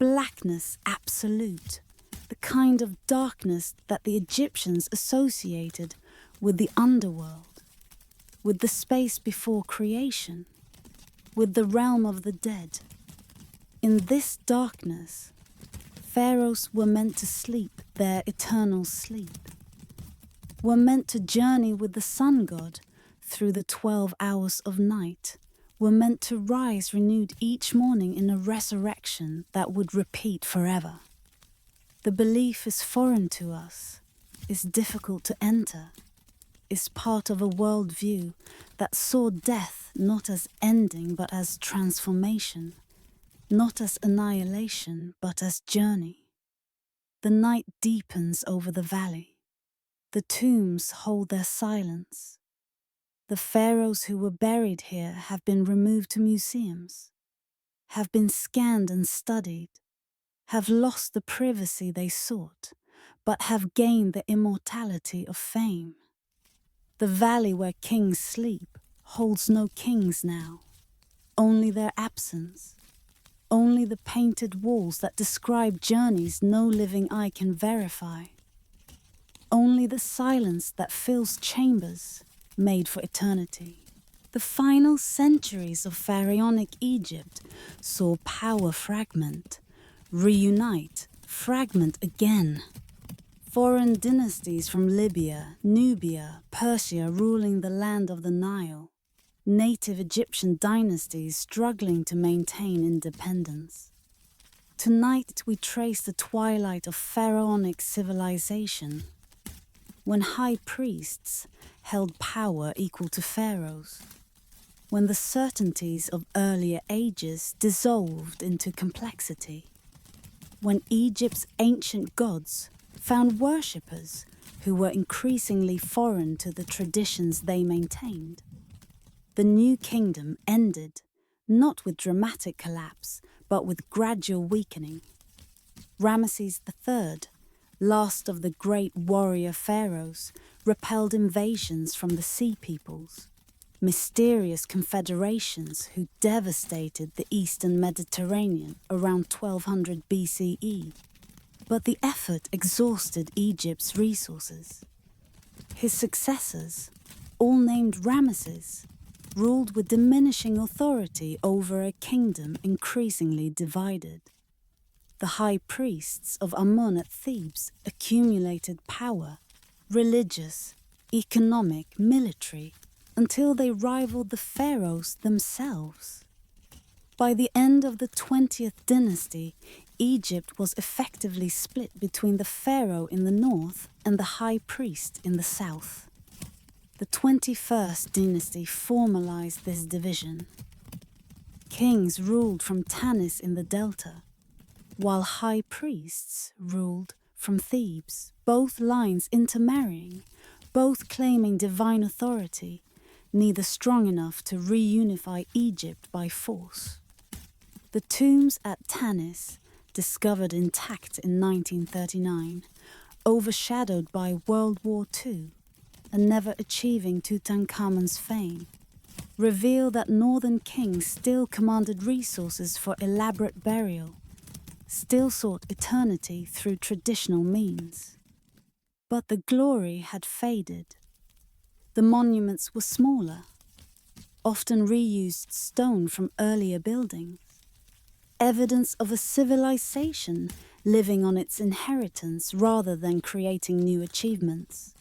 blackness absolute, the kind of darkness that the Egyptians associated with the underworld, with the space before creation, with the realm of the dead. In this darkness, pharaohs were meant to sleep their eternal sleep, were meant to journey with the sun god through the 12 hours of night, were meant to rise renewed each morning in a resurrection that would repeat forever. The belief is foreign to us, is difficult to enter, is part of a worldview that saw death not as ending but as transformation, not as annihilation but as journey. The night deepens over the valley. The tombs hold their silence. The pharaohs who were buried here have been removed to museums, have been scanned and studied, have lost the privacy they sought, but have gained the immortality of fame. The valley where kings sleep holds no kings now, only their absence, only the painted walls that describe journeys no living eye can verify, only the silence that fills chambers made for eternity. The final centuries of pharaonic Egypt saw power fragment, reunite, fragment again. Foreign dynasties from Libya, Nubia, Persia ruling the land of the Nile. Native Egyptian dynasties struggling to maintain independence. Tonight we trace the twilight of pharaonic civilization, when high priests held power equal to pharaohs, when the certainties of earlier ages dissolved into complexity, when Egypt's ancient gods found worshippers who were increasingly foreign to the traditions they maintained. The new kingdom ended not with dramatic collapse, but with gradual weakening. Ramesses III, last of the great warrior pharaohs, repelled invasions from the sea peoples. mysterious confederations who devastated the eastern Mediterranean around 1200 BCE. But the effort exhausted Egypt's resources. His successors, all named Ramesses, ruled with diminishing authority over a kingdom increasingly divided. The high priests of Amun at Thebes accumulated power, religious, economic, military, until they rivaled the pharaohs themselves. By the end of the 20th dynasty, Egypt was effectively split between the pharaoh in the north and the high priest in the south. The 21st dynasty formalized this division. Kings ruled from Tanis in the delta, while high priests ruled from Thebes, both lines intermarrying, both claiming divine authority, neither strong enough to reunify Egypt by force. The tombs at Tanis, discovered intact in 1939, overshadowed by World War II, and never achieving Tutankhamun's fame, reveal that northern kings still commanded resources for elaborate burial, still sought eternity through traditional means. But the glory had faded. The monuments were smaller, often reused stone from earlier buildings, evidence of a civilization living on its inheritance rather than creating new achievements.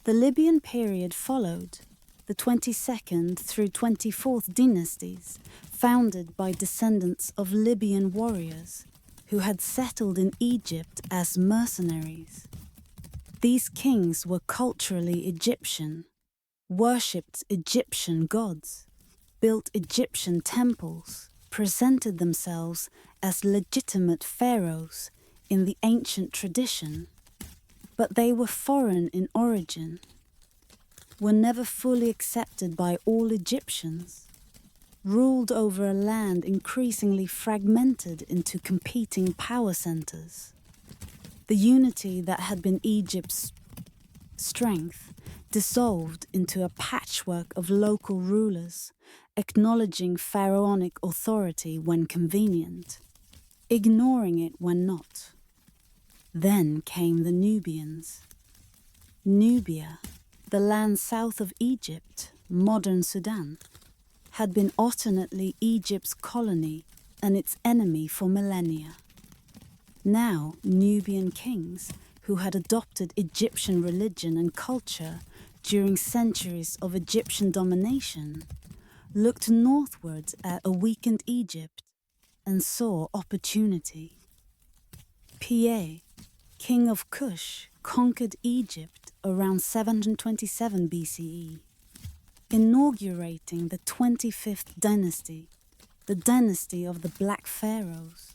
The Libyan period followed, the 22nd through 24th dynasties, founded by descendants of Libyan warriors who had settled in Egypt as mercenaries. These kings were culturally Egyptian, worshipped Egyptian gods, built Egyptian temples, presented themselves as legitimate pharaohs in the ancient tradition, but they were foreign in origin, were never fully accepted by all Egyptians, ruled over a land increasingly fragmented into competing power centers. The unity that had been Egypt's strength dissolved into a patchwork of local rulers, acknowledging pharaonic authority when convenient, ignoring it when not. Then came the Nubians. Nubia, the land south of Egypt, modern Sudan, had been alternately Egypt's colony and its enemy for millennia. Now, Nubian kings, who had adopted Egyptian religion and culture during centuries of Egyptian domination, looked northwards at a weakened Egypt and saw opportunity. Pi, king of Kush, conquered Egypt around 727 BCE, inaugurating the 25th dynasty, the dynasty of the Black Pharaohs.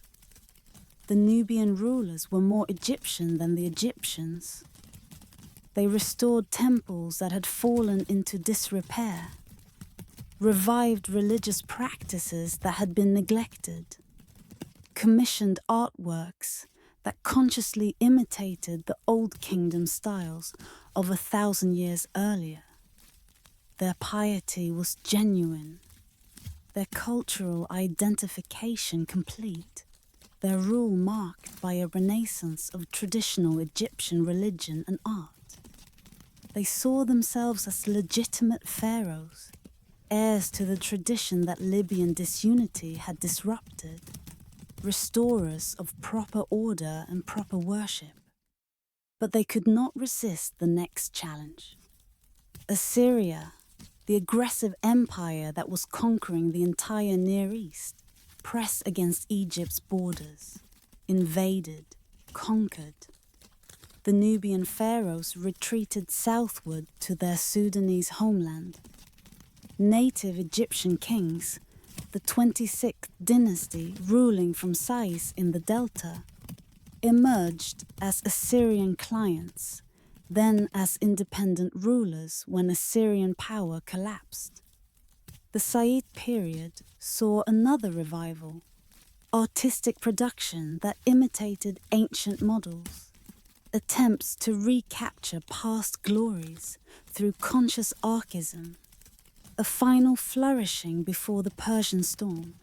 The Nubian rulers were more Egyptian than the Egyptians. They restored temples that had fallen into disrepair, revived religious practices that had been neglected, commissioned artworks that consciously imitated the Old Kingdom styles of 1,000 years earlier. Their piety was genuine, their cultural identification complete, their rule marked by a renaissance of traditional Egyptian religion and art. They saw themselves as legitimate pharaohs, heirs to the tradition that Libyan disunity had disrupted, restorers of proper order and proper worship. But they could not resist the next challenge. Assyria, the aggressive empire that was conquering the entire Near East, pressed against Egypt's borders, invaded, conquered. The Nubian pharaohs retreated southward to their Sudanese homeland. Native Egyptian kings, the 26th dynasty ruling from Sais in the delta, emerged as Assyrian clients, then as independent rulers when Assyrian power collapsed. The Said period saw another revival, artistic production that imitated ancient models, attempts to recapture past glories through conscious archism. a final flourishing before the Persian storm.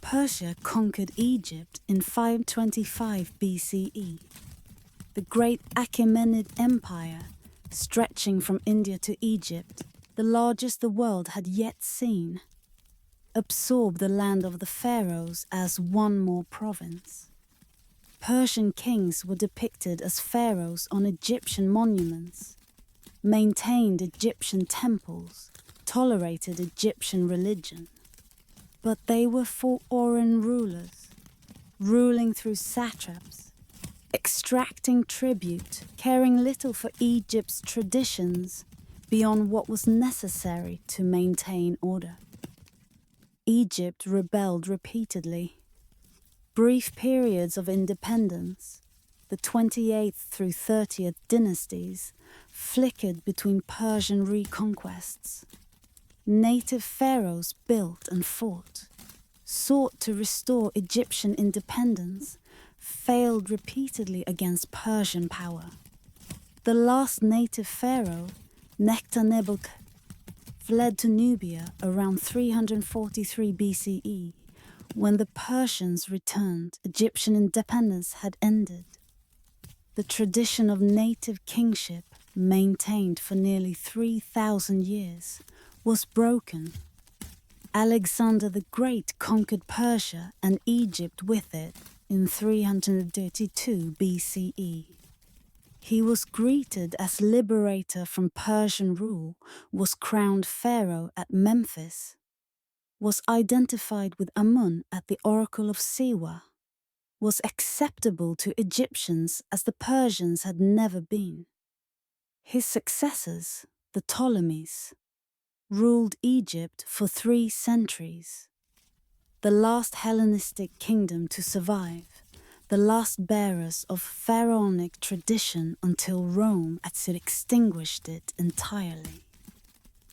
Persia conquered Egypt in 525 BCE. The great Achaemenid Empire, stretching from India to Egypt, the largest the world had yet seen, absorbed the land of the pharaohs as one more province. Persian kings were depicted as pharaohs on Egyptian monuments, maintained Egyptian temples, tolerated Egyptian religion. But they were foreign rulers, ruling through satraps, extracting tribute, caring little for Egypt's traditions beyond what was necessary to maintain order. Egypt rebelled repeatedly. Brief periods of independence, the 28th through 30th dynasties, flickered between Persian reconquests. Native pharaohs built and fought, sought to restore Egyptian independence, failed repeatedly against Persian power. The last native pharaoh, Nekhta fled to Nubia around 343 BCE. When the Persians returned, Egyptian independence had ended. The tradition of native kingship, maintained for nearly 3,000 years, was broken. Alexander the Great conquered Persia and Egypt with it in 332 BCE. He was greeted as liberator from Persian rule, was crowned pharaoh at Memphis, was identified with Amun at the Oracle of Siwa, was acceptable to Egyptians as the Persians had never been. His successors, the Ptolemies, ruled Egypt for 3 centuries. The last Hellenistic kingdom to survive, the last bearers of pharaonic tradition until Rome had extinguished it entirely.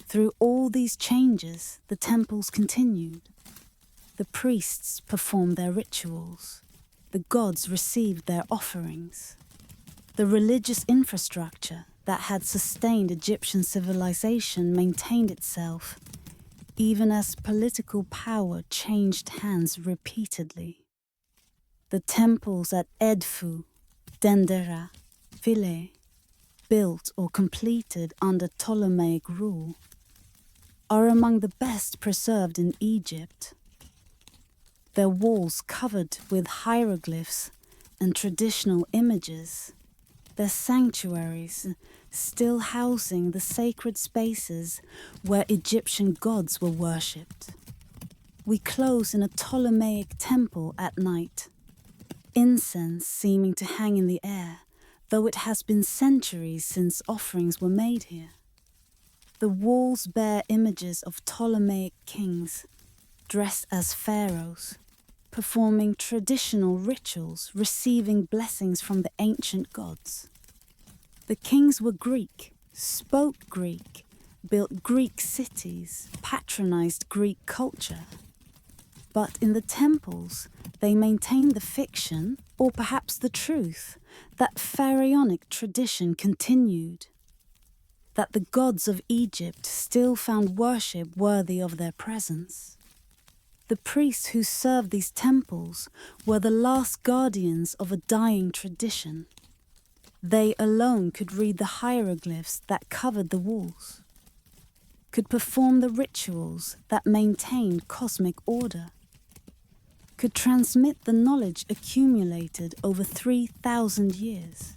Through all these changes, the temples continued. The priests performed their rituals. The gods received their offerings. The religious infrastructure that had sustained Egyptian civilization maintained itself, even as political power changed hands repeatedly. The temples at Edfu, Dendera, Philae, built or completed under Ptolemaic rule, are among the best preserved in Egypt. Their walls covered with hieroglyphs and traditional images, their sanctuaries still housing the sacred spaces where Egyptian gods were worshipped. We close in a Ptolemaic temple at night, incense seeming to hang in the air, though it has been centuries since offerings were made here. The walls bear images of Ptolemaic kings, dressed as pharaohs, performing traditional rituals, receiving blessings from the ancient gods. The kings were Greek, spoke Greek, built Greek cities, patronized Greek culture. But in the temples, they maintained the fiction, or perhaps the truth, that pharaonic tradition continued, that the gods of Egypt still found worship worthy of their presence. The priests who served these temples were the last guardians of a dying tradition. They alone could read the hieroglyphs that covered the walls, could perform the rituals that maintained cosmic order, could transmit the knowledge accumulated over 3,000 years.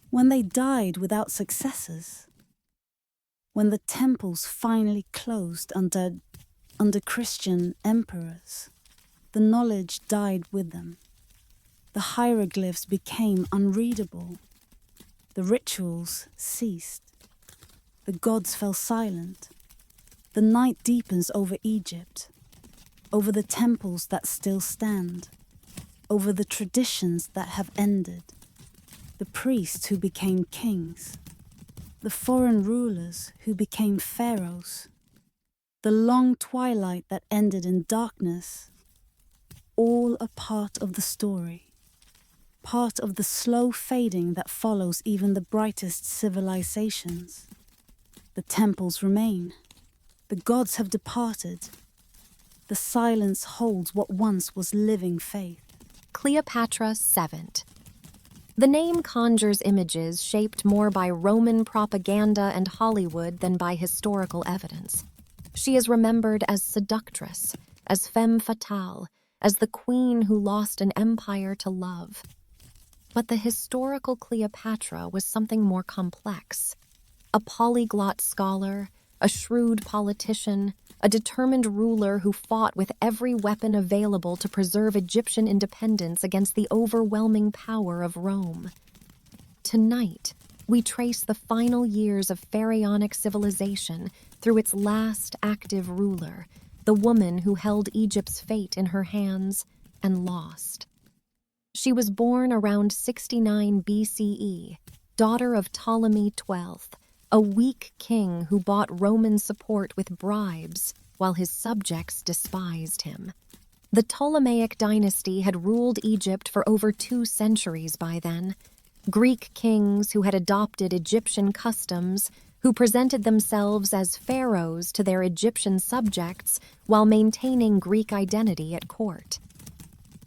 When they died without successors, when the temples finally closed under Christian emperors, the knowledge died with them. The hieroglyphs became unreadable. The rituals ceased. The gods fell silent. The night deepens over Egypt, over the temples that still stand, over the traditions that have ended, the priests who became kings, the foreign rulers who became pharaohs, the long twilight that ended in darkness, all a part of the story, part of the slow fading that follows even the brightest civilizations. The temples remain. The gods have departed. The silence holds what once was living faith. Cleopatra Seventh. The name conjures images shaped more by Roman propaganda and Hollywood than by historical evidence. She is remembered as seductress, as femme fatale, as the queen who lost an empire to love. But the historical Cleopatra was something more complex. A polyglot scholar, a shrewd politician, a determined ruler who fought with every weapon available to preserve Egyptian independence against the overwhelming power of Rome. Tonight, we trace the final years of pharaonic civilization through its last active ruler, the woman who held Egypt's fate in her hands and lost. She was born around 69 BCE, daughter of Ptolemy XII, a weak king who bought Roman support with bribes while his subjects despised him. The Ptolemaic dynasty had ruled Egypt for over 2 centuries by then. Greek kings who had adopted Egyptian customs, who presented themselves as pharaohs to their Egyptian subjects while maintaining Greek identity at court.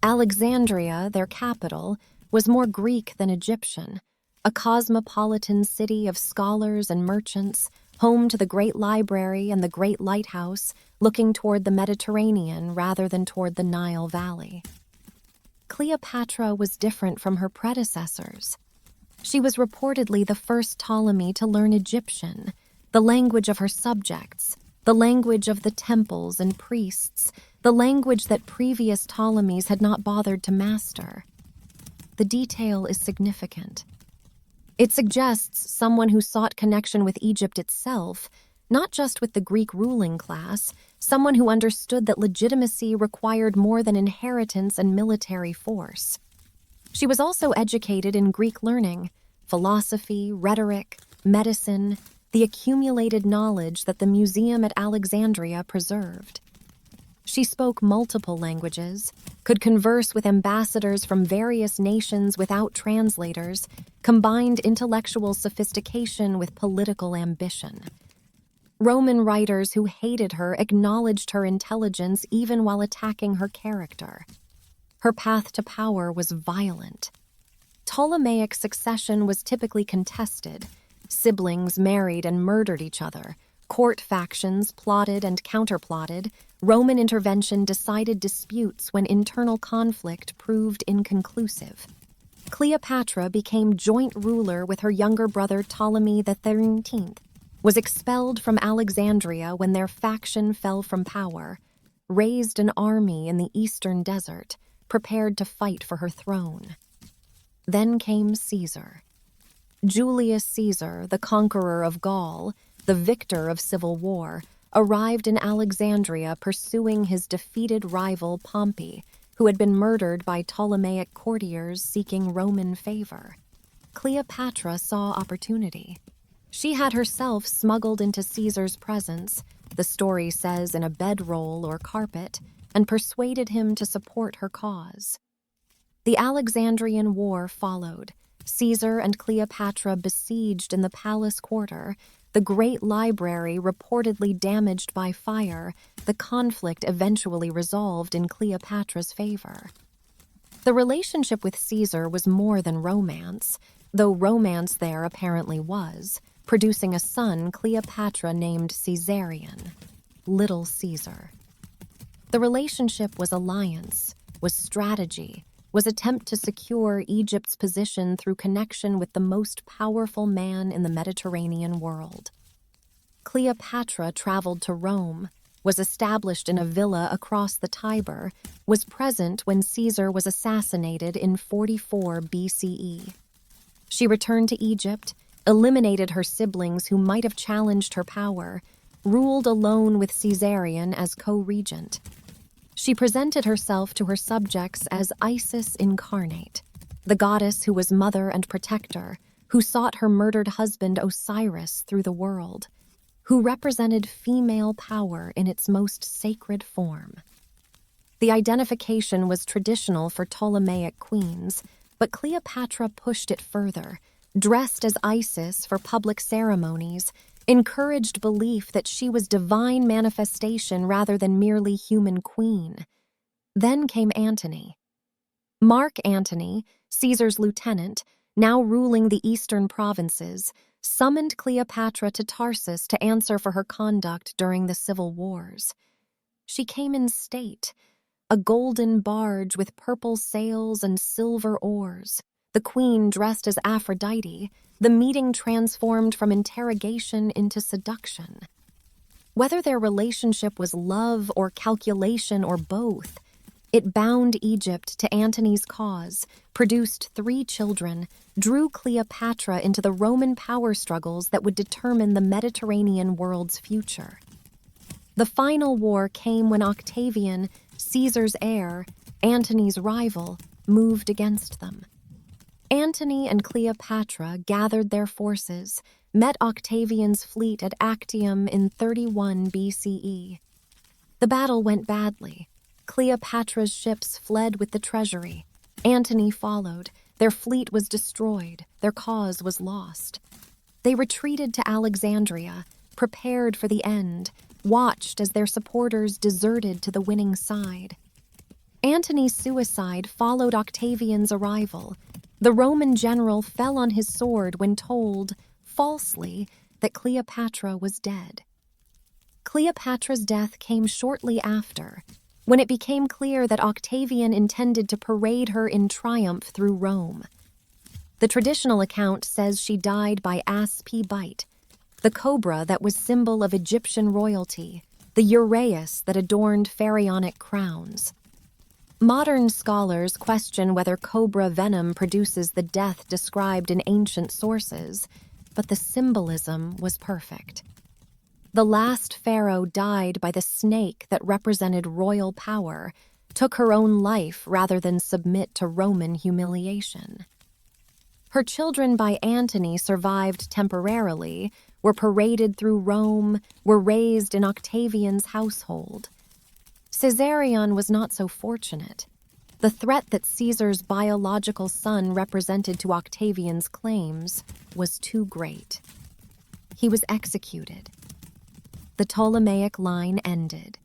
Alexandria, their capital, was more Greek than Egyptian, a cosmopolitan city of scholars and merchants, home to the Great Library and the Great Lighthouse, looking toward the Mediterranean rather than toward the Nile Valley. Cleopatra was different from her predecessors. She was reportedly the first Ptolemy to learn Egyptian, the language of her subjects, the language of the temples and priests, the language that previous Ptolemies had not bothered to master. The detail is significant. It suggests someone who sought connection with Egypt itself, not just with the Greek ruling class, someone who understood that legitimacy required more than inheritance and military force. She was also educated in Greek learning, philosophy, rhetoric, medicine, the accumulated knowledge that the museum at Alexandria preserved. She spoke multiple languages, could converse with ambassadors from various nations without translators, combined intellectual sophistication with political ambition. Roman writers who hated her acknowledged her intelligence even while attacking her character. Her path to power was violent. Ptolemaic succession was typically contested. Siblings married and murdered each other. Court factions plotted and counterplotted. Roman intervention decided disputes when internal conflict proved inconclusive. Cleopatra became joint ruler with her younger brother Ptolemy XIII, was expelled from Alexandria when their faction fell from power, raised an army in the eastern desert, prepared to fight for her throne. Then came Caesar. Julius Caesar, the conqueror of Gaul, the victor of civil war, arrived in Alexandria pursuing his defeated rival Pompey, who had been murdered by Ptolemaic courtiers seeking Roman favor. Cleopatra saw opportunity. She had herself smuggled into Caesar's presence, the story says in a bedroll or carpet, and persuaded him to support her cause. The Alexandrian War followed. Caesar and Cleopatra besieged in the palace quarter, the Great Library reportedly damaged by fire. The conflict eventually resolved in Cleopatra's favor. The relationship with Caesar was more than romance, though romance there apparently was, producing a son Cleopatra named Caesarion, Little Caesar. The relationship was alliance, was strategy, was attempt to secure Egypt's position through connection with the most powerful man in the Mediterranean world. Cleopatra traveled to Rome, was established in a villa across the Tiber, was present when Caesar was assassinated in 44 BCE. She returned to Egypt, eliminated her siblings who might have challenged her power, ruled alone with Caesarion as co-regent. She presented herself to her subjects as Isis incarnate, the goddess who was mother and protector, who sought her murdered husband Osiris through the world, who represented female power in its most sacred form. The identification was traditional for Ptolemaic queens, but Cleopatra pushed it further, dressed as Isis for public ceremonies, encouraged belief that she was divine manifestation rather than merely human queen. Then came Antony. Mark Antony, Caesar's lieutenant, now ruling the eastern provinces, summoned Cleopatra to Tarsus to answer for her conduct during the civil wars. She came in state, a golden barge with purple sails and silver oars. The queen dressed as Aphrodite, the meeting transformed from interrogation into seduction. Whether their relationship was love or calculation or both, it bound Egypt to Antony's cause, produced 3 children, drew Cleopatra into the Roman power struggles that would determine the Mediterranean world's future. The final war came when Octavian, Caesar's heir, Antony's rival, moved against them. Antony and Cleopatra gathered their forces, met Octavian's fleet at Actium in 31 BCE. The battle went badly. Cleopatra's ships fled with the treasury. Antony followed. Their fleet was destroyed. Their cause was lost. They retreated to Alexandria, prepared for the end, watched as their supporters deserted to the winning side. Antony's suicide followed Octavian's arrival. The Roman general fell on his sword when told, falsely, that Cleopatra was dead. Cleopatra's death came shortly after, when it became clear that Octavian intended to parade her in triumph through Rome. The traditional account says she died by asp bite, the cobra that was symbol of Egyptian royalty, the uraeus that adorned pharaonic crowns. Modern scholars question whether cobra venom produces the death described in ancient sources, but the symbolism was perfect. The last pharaoh died by the snake that represented royal power, took her own life rather than submit to Roman humiliation. Her children by Antony survived temporarily, were paraded through Rome, were raised in Octavian's household. Caesarion was not so fortunate. The threat that Caesar's biological son represented to Octavian's claims was too great. He was executed. The Ptolemaic line ended.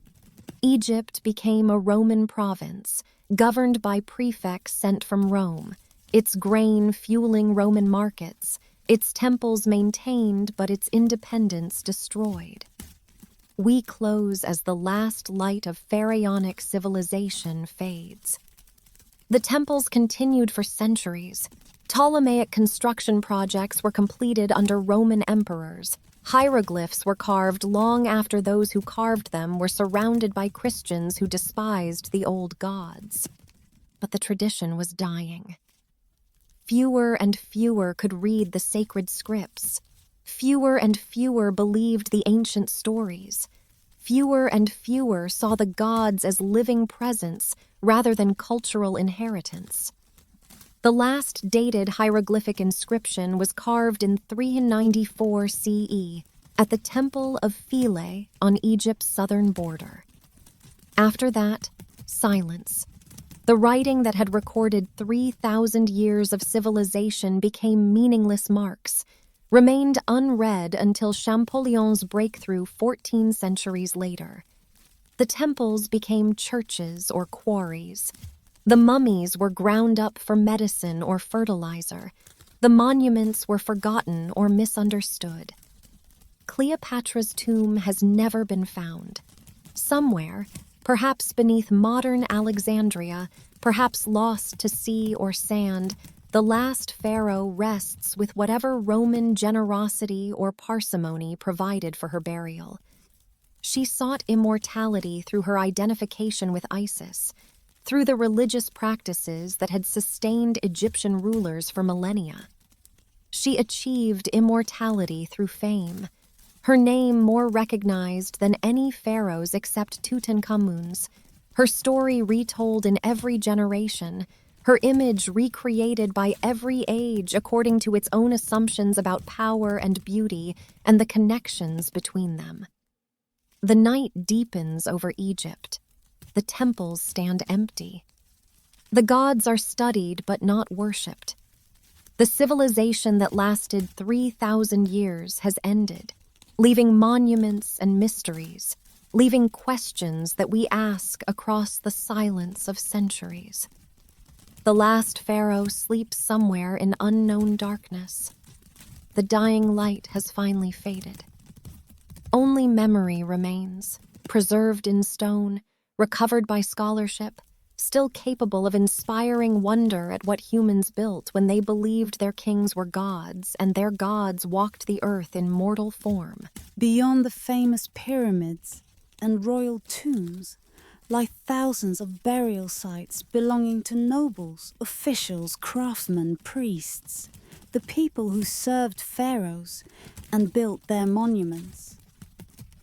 Egypt became a Roman province, governed by prefects sent from Rome, its grain fueling Roman markets, its temples maintained but its independence destroyed. We close as the last light of pharaonic civilization fades. The temples continued for centuries. Ptolemaic construction projects were completed under Roman emperors. Hieroglyphs were carved long after those who carved them were surrounded by Christians who despised the old gods. But the tradition was dying. Fewer and fewer could read the sacred scripts. Fewer and fewer believed the ancient stories. Fewer and fewer saw the gods as living presence rather than cultural inheritance. The last dated hieroglyphic inscription was carved in 394 CE at the Temple of Philae on Egypt's southern border. After that, silence. The writing that had recorded 3,000 years of civilization became meaningless marks, remained unread until Champollion's breakthrough 14 centuries later. The temples became churches or quarries. The mummies were ground up for medicine or fertilizer. The monuments were forgotten or misunderstood. Cleopatra's tomb has never been found. Somewhere, perhaps beneath modern Alexandria, perhaps lost to sea or sand, the last pharaoh rests with whatever Roman generosity or parsimony provided for her burial. She sought immortality through her identification with Isis, through the religious practices that had sustained Egyptian rulers for millennia. She achieved immortality through fame, her name more recognized than any pharaoh's except Tutankhamun's, her story retold in every generation, her image recreated by every age according to its own assumptions about power and beauty and the connections between them. The night deepens over Egypt. The temples stand empty. The gods are studied but not worshipped. The civilization that lasted 3,000 years has ended. leaving monuments and mysteries, leaving questions that we ask across the silence of centuries. The last pharaoh sleeps somewhere in unknown darkness. The dying light has finally faded. Only memory remains, preserved in stone, recovered by scholarship, still capable of inspiring wonder at what humans built when they believed their kings were gods and their gods walked the earth in mortal form. Beyond the famous pyramids and royal tombs lie thousands of burial sites belonging to nobles, officials, craftsmen, priests, the people who served pharaohs and built their monuments.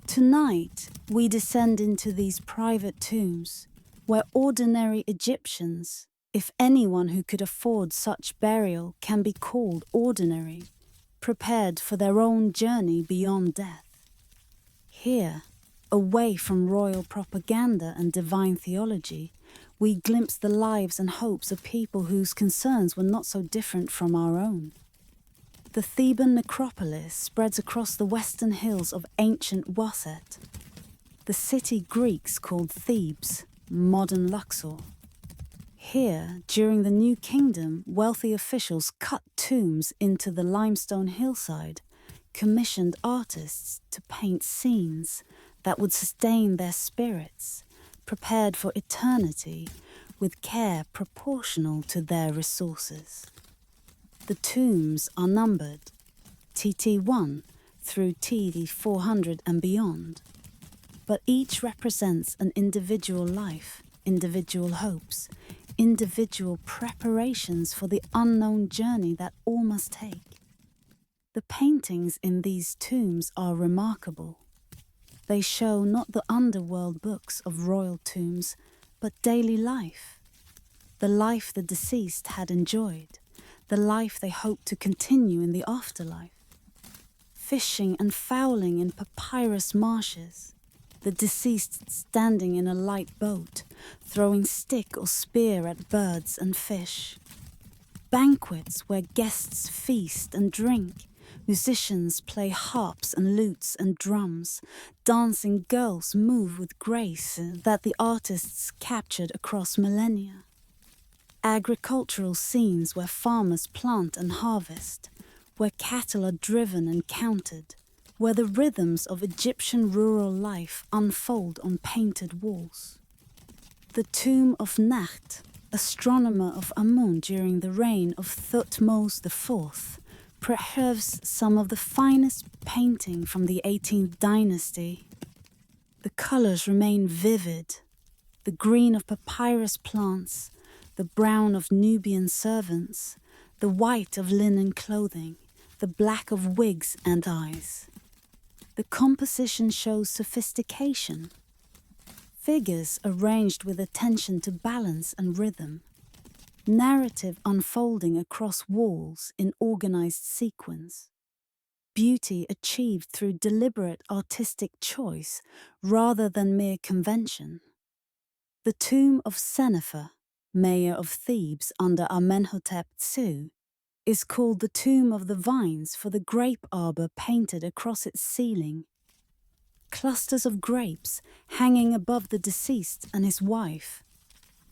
Tonight, we descend into these private tombs where ordinary Egyptians, if anyone who could afford such burial can be called ordinary, prepared for their own journey beyond death. Here, away from royal propaganda and divine theology, we glimpse the lives and hopes of people whose concerns were not so different from our own. The Theban necropolis spreads across the western hills of ancient Wathet, the city Greeks called Thebes, modern Luxor. Here, during the New Kingdom, wealthy officials cut tombs into the limestone hillside, commissioned artists to paint scenes that would sustain their spirits, prepared for eternity with care proportional to their resources. The tombs are numbered, TT1 through TT400 and beyond, but each represents an individual life, individual hopes, individual preparations for the unknown journey that all must take. The paintings in these tombs are remarkable. They show not the underworld books of royal tombs, but daily life, the life the deceased had enjoyed, the life they hoped to continue in the afterlife. Fishing and fowling in papyrus marshes, the deceased standing in a light boat, throwing stick or spear at birds and fish. Banquets where guests feast and drink, musicians play harps and lutes and drums, dancing girls move with grace that the artists captured across millennia. Agricultural scenes where farmers plant and harvest, where cattle are driven and counted, where the rhythms of Egyptian rural life unfold on painted walls. The tomb of Nacht, astronomer of Amun during the reign of Thutmose IV, preserves some of the finest painting from the 18th dynasty. The colors remain vivid, the green of papyrus plants, the brown of Nubian servants, the white of linen clothing, the black of wigs and eyes. The composition shows sophistication. Figures arranged with attention to balance and rhythm. Narrative unfolding across walls in organized sequence. Beauty achieved through deliberate artistic choice rather than mere convention. The tomb of Senefer, mayor of Thebes under Amenhotep II, is called the Tomb of the Vines for the grape arbor painted across its ceiling. Clusters of grapes hanging above the deceased and his wife,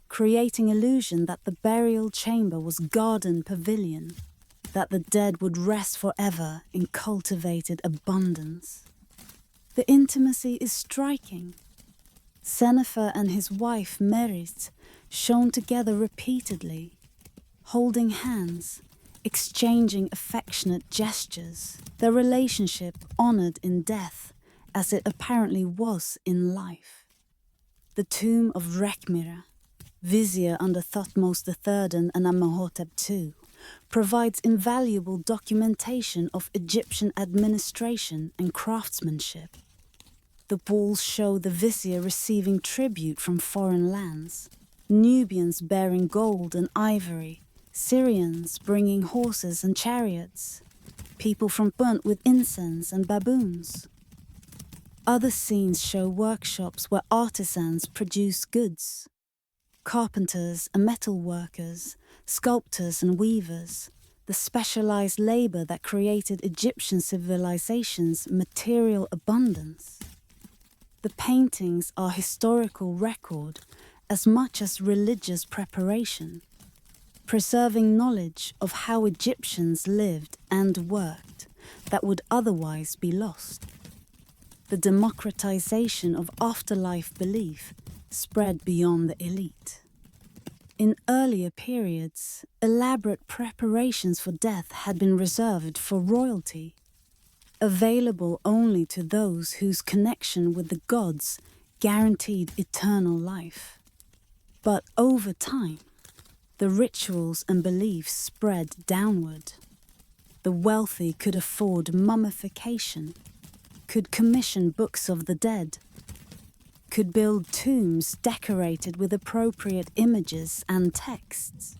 creating illusion that the burial chamber was garden pavilion, that the dead would rest forever in cultivated abundance. The intimacy is striking. Senefer and his wife Merit shown together repeatedly, holding hands, exchanging affectionate gestures, their relationship honored in death as it apparently was in life. The tomb of Rekhmira, vizier under Thutmose III and Amenhotep II, provides invaluable documentation of Egyptian administration and craftsmanship. The walls show the vizier receiving tribute from foreign lands, Nubians bearing gold and ivory, Syrians bringing horses and chariots, people from burnt with incense and baboons. Other scenes show workshops where artisans produce goods. Carpenters and metal workers, sculptors and weavers, the specialized labor that created Egyptian civilization's material abundance. The paintings are historical record as much as religious preparation, preserving knowledge of how Egyptians lived and worked that would otherwise be lost. The democratization of afterlife belief spread beyond the elite. In earlier periods, elaborate preparations for death had been reserved for royalty, available only to those whose connection with the gods guaranteed eternal life. But over time, the rituals and beliefs spread downward. The wealthy could afford mummification, could commission books of the dead, could build tombs decorated with appropriate images and texts.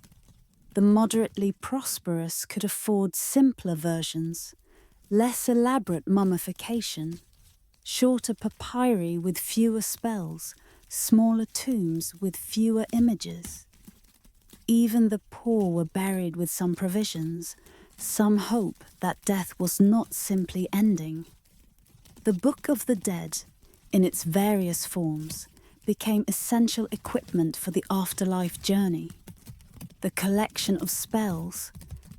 The moderately prosperous could afford simpler versions, less elaborate mummification, shorter papyri with fewer spells, smaller tombs with fewer images. Even the poor were buried with some provisions, some hope that death was not simply ending. The Book of the Dead, in its various forms, became essential equipment for the afterlife journey. The collection of spells,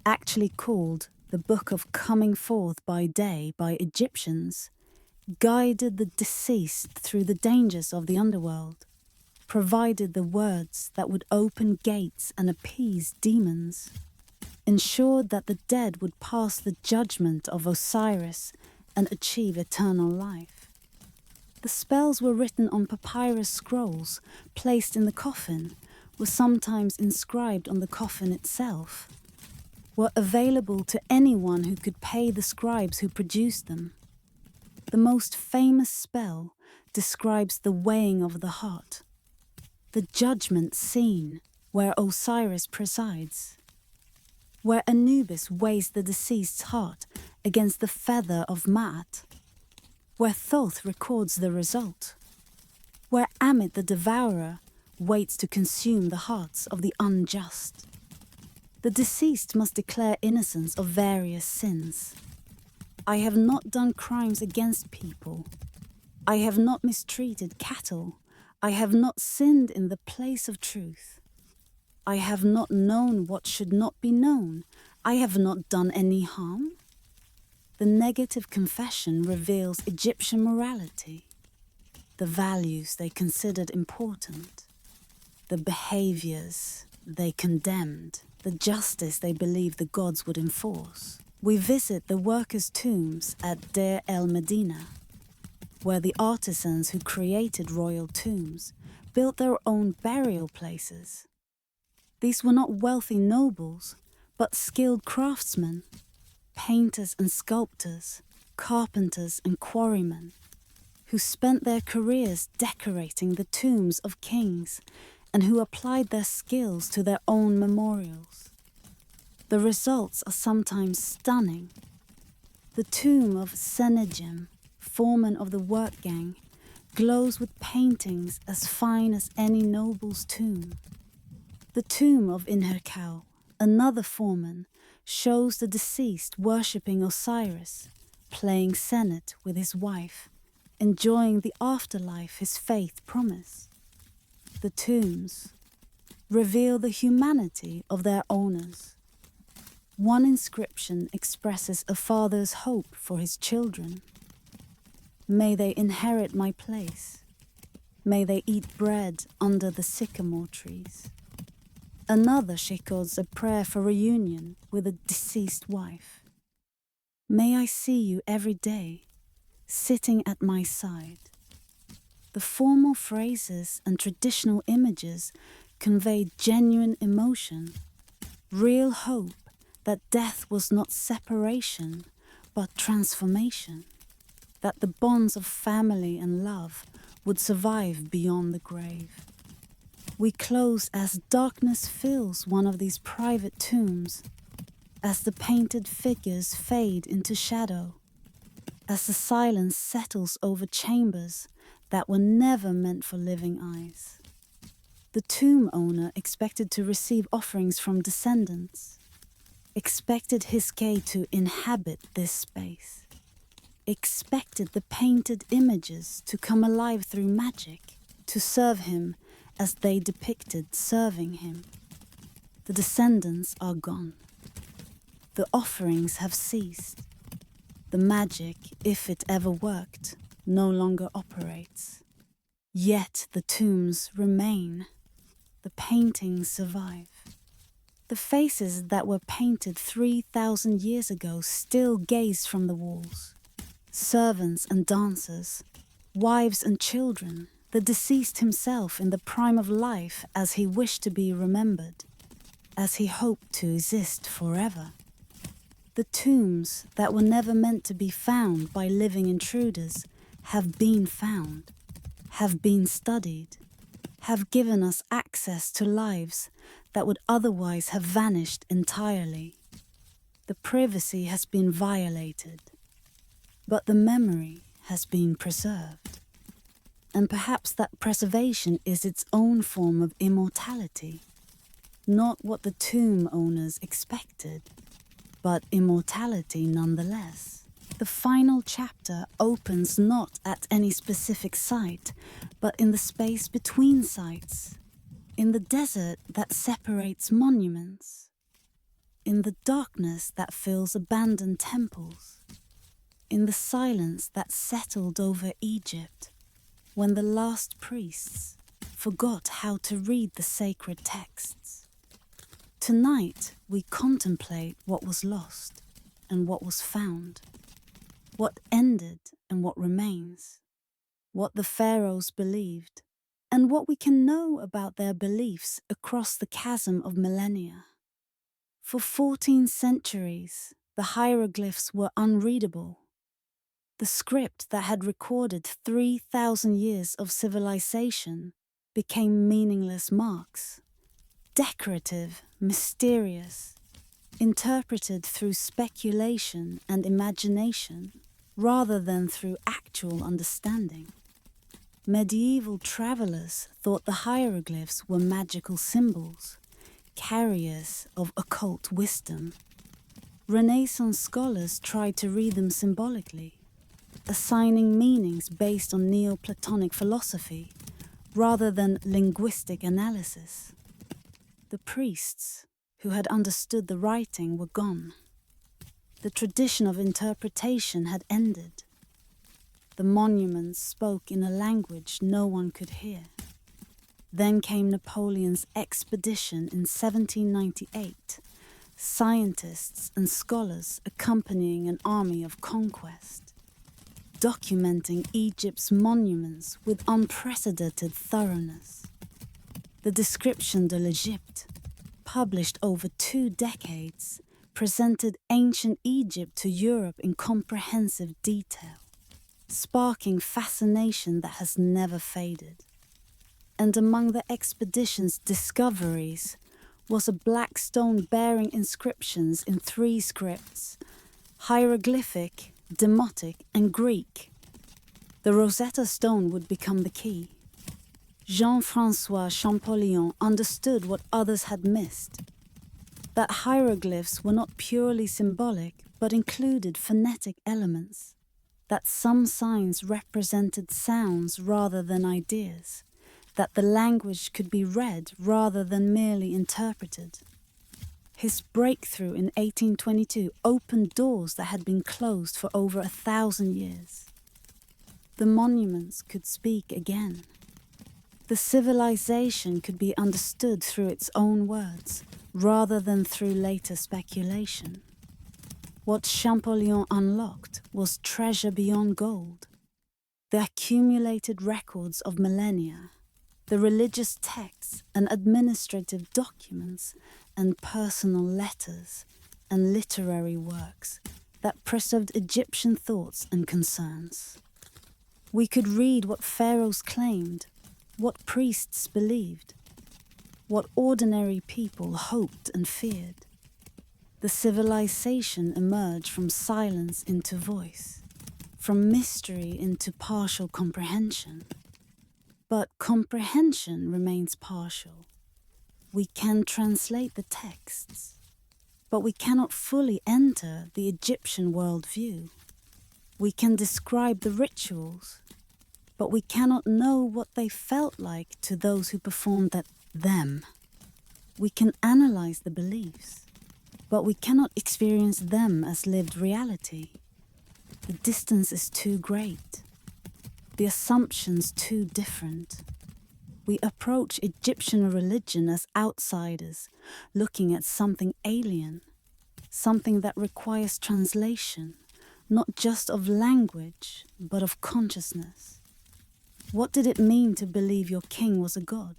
actually called the Book of Coming Forth by Day by Egyptians, guided the deceased through the dangers of the underworld, provided the words that would open gates and appease demons, ensured that the dead would pass the judgment of Osiris and achieve eternal life. The spells were written on papyrus scrolls placed in the coffin, were sometimes inscribed on the coffin itself, were available to anyone who could pay the scribes who produced them. The most famous spell describes the weighing of the heart, the judgment scene where Osiris presides, where Anubis weighs the deceased's heart against the feather of Ma'at, where Thoth records the result, where Amit the Devourer waits to consume the hearts of the unjust. The deceased must declare innocence of various sins. I have not done crimes against people. I have not mistreated cattle. I have not sinned in the place of truth. I have not known what should not be known. I have not done any harm. The negative confession reveals Egyptian morality, the values they considered important, the behaviors they condemned, the justice they believed the gods would enforce. We visit the workers' tombs at Deir el-Medina, where the artisans who created royal tombs built their own burial places. These were not wealthy nobles, but skilled craftsmen, painters and sculptors, carpenters and quarrymen, who spent their careers decorating the tombs of kings and who applied their skills to their own memorials. The results are sometimes stunning. The tomb of Sennacherib, foreman of the work gang, glows with paintings as fine as any noble's tomb. The tomb of Inherkau, another foreman, shows the deceased worshipping Osiris, playing senet with his wife, enjoying the afterlife his faith promised. The tombs reveal the humanity of their owners. One inscription expresses a father's hope for his children. May they inherit my place. May they eat bread under the sycamore trees. Another records a prayer for reunion with a deceased wife. May I see you every day, sitting at my side. The formal phrases and traditional images convey genuine emotion, real hope that death was not separation, but transformation, that the bonds of family and love would survive beyond the grave. We close as darkness fills one of these private tombs, as the painted figures fade into shadow, as the silence settles over chambers that were never meant for living eyes. The tomb owner expected to receive offerings from descendants. expected Hiskay to inhabit this space, expected the painted images to come alive through magic, to serve him as they depicted serving him. The descendants are gone. The offerings have ceased. The magic, if it ever worked, no longer operates. Yet the tombs remain. The paintings survive. The faces that were painted 3,000 years ago still gaze from the walls. Servants and dancers, wives and children, the deceased himself in the prime of life as he wished to be remembered, as he hoped to exist forever. The tombs that were never meant to be found by living intruders have been found, have been studied, have given us access to lives that would otherwise have vanished entirely. The privacy has been violated, but the memory has been preserved. And perhaps that preservation is its own form of immortality, not what the tomb owners expected, but immortality nonetheless. The final chapter opens not at any specific site, but in the space between sites, in the desert that separates monuments, in the darkness that fills abandoned temples, in the silence that settled over Egypt when the last priests forgot how to read the sacred texts. Tonight, we contemplate what was lost and what was found, what ended and what remains, what the pharaohs believed, and what we can know about their beliefs across the chasm of millennia. For 14 centuries, the hieroglyphs were unreadable. The script that had recorded 3,000 years of civilization became meaningless marks. Decorative, mysterious, interpreted through speculation and imagination rather than through actual understanding. Medieval travelers thought the hieroglyphs were magical symbols, carriers of occult wisdom. Renaissance scholars tried to read them symbolically, assigning meanings based on Neoplatonic philosophy rather than linguistic analysis. The priests who had understood the writing were gone. The tradition of interpretation had ended. The monuments spoke in a language no one could hear. Then came Napoleon's expedition in 1798, scientists and scholars accompanying an army of conquest, documenting Egypt's monuments with unprecedented thoroughness. The Description de l'Égypte, published over 2 decades, presented ancient Egypt to Europe in comprehensive detail, sparking fascination that has never faded. And among the expedition's discoveries was a black stone bearing inscriptions in 3 scripts: hieroglyphic, Demotic, and Greek. The Rosetta Stone would become the key. Jean-François Champollion understood what others had missed, that hieroglyphs were not purely symbolic but included phonetic elements, that some signs represented sounds rather than ideas, that the language could be read rather than merely interpreted. His breakthrough in 1822 opened doors that had been closed for over 1,000 years. The monuments could speak again. The civilization could be understood through its own words, rather than through later speculation. What Champollion unlocked was treasure beyond gold. The accumulated records of millennia, the religious texts and administrative documents and personal letters and literary works that preserved Egyptian thoughts and concerns. We could read what pharaohs claimed, what priests believed, what ordinary people hoped and feared. The civilization emerged from silence into voice, from mystery into partial comprehension. But comprehension remains partial. We can translate the texts, but we cannot fully enter the Egyptian worldview. We can describe the rituals, but we cannot know what they felt like to those who performed them. We can analyze the beliefs, but we cannot experience them as lived reality. The distance is too great. The assumptions too different. We approach Egyptian religion as outsiders, looking at something alien, something that requires translation, not just of language, but of consciousness. What did it mean to believe your king was a god?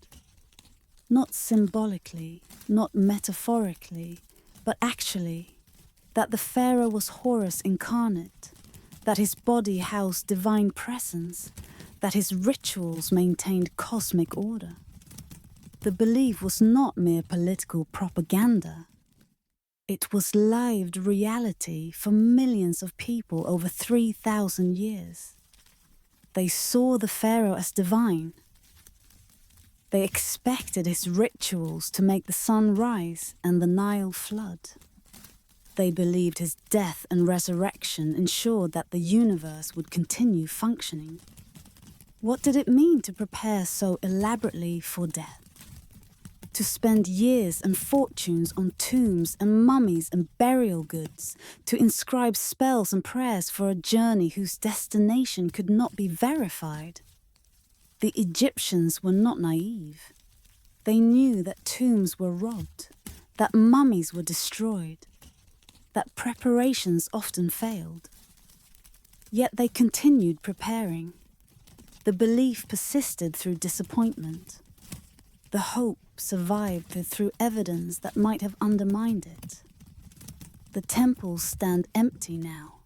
Not symbolically, not metaphorically, but actually, that the pharaoh was Horus incarnate, that his body housed divine presence, that his rituals maintained cosmic order. The belief was not mere political propaganda. It was lived reality for millions of people over 3,000 years. They saw the pharaoh as divine. They expected his rituals to make the sun rise and the Nile flood. They believed his death and resurrection ensured that the universe would continue functioning. What did it mean to prepare so elaborately for death? To spend years and fortunes on tombs and mummies and burial goods, to inscribe spells and prayers for a journey whose destination could not be verified. The Egyptians were not naive. They knew that tombs were robbed, that mummies were destroyed, that preparations often failed. Yet they continued preparing. The belief persisted through disappointment. The hope survived through evidence that might have undermined it. The temples stand empty now.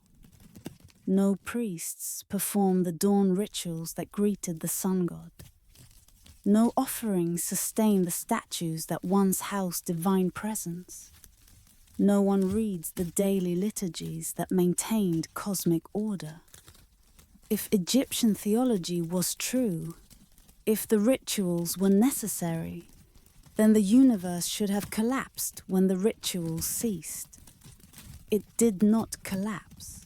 No priests perform the dawn rituals that greeted the sun god. No offerings sustain the statues that once housed divine presence. No one reads the daily liturgies that maintained cosmic order. If Egyptian theology was true, if the rituals were necessary, then the universe should have collapsed when the rituals ceased. It did not collapse.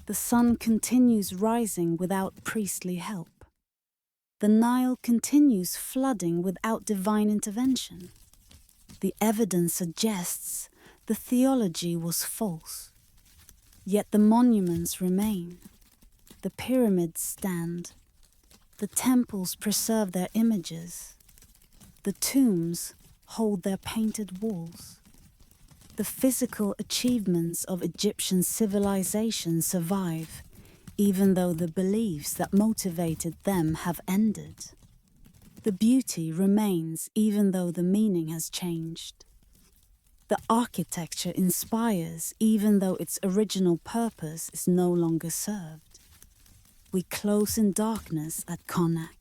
The sun continues rising without priestly help. The Nile continues flooding without divine intervention. The evidence suggests the theology was false. Yet the monuments remain. The pyramids stand. The temples preserve their images. The tombs hold their painted walls. The physical achievements of Egyptian civilization survive, even though the beliefs that motivated them have ended. The beauty remains even though the meaning has changed. The architecture inspires even though its original purpose is no longer served. We close in darkness at Karnak,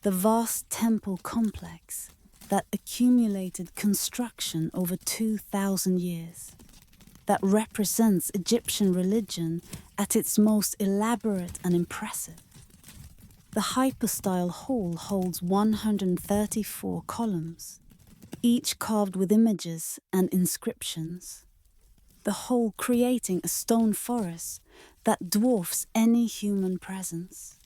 the vast temple complex that accumulated construction over 2,000 years, that represents Egyptian religion at its most elaborate and impressive. The hypostyle hall holds 134 columns, each carved with images and inscriptions, the whole creating a stone forest that dwarfs any human presence.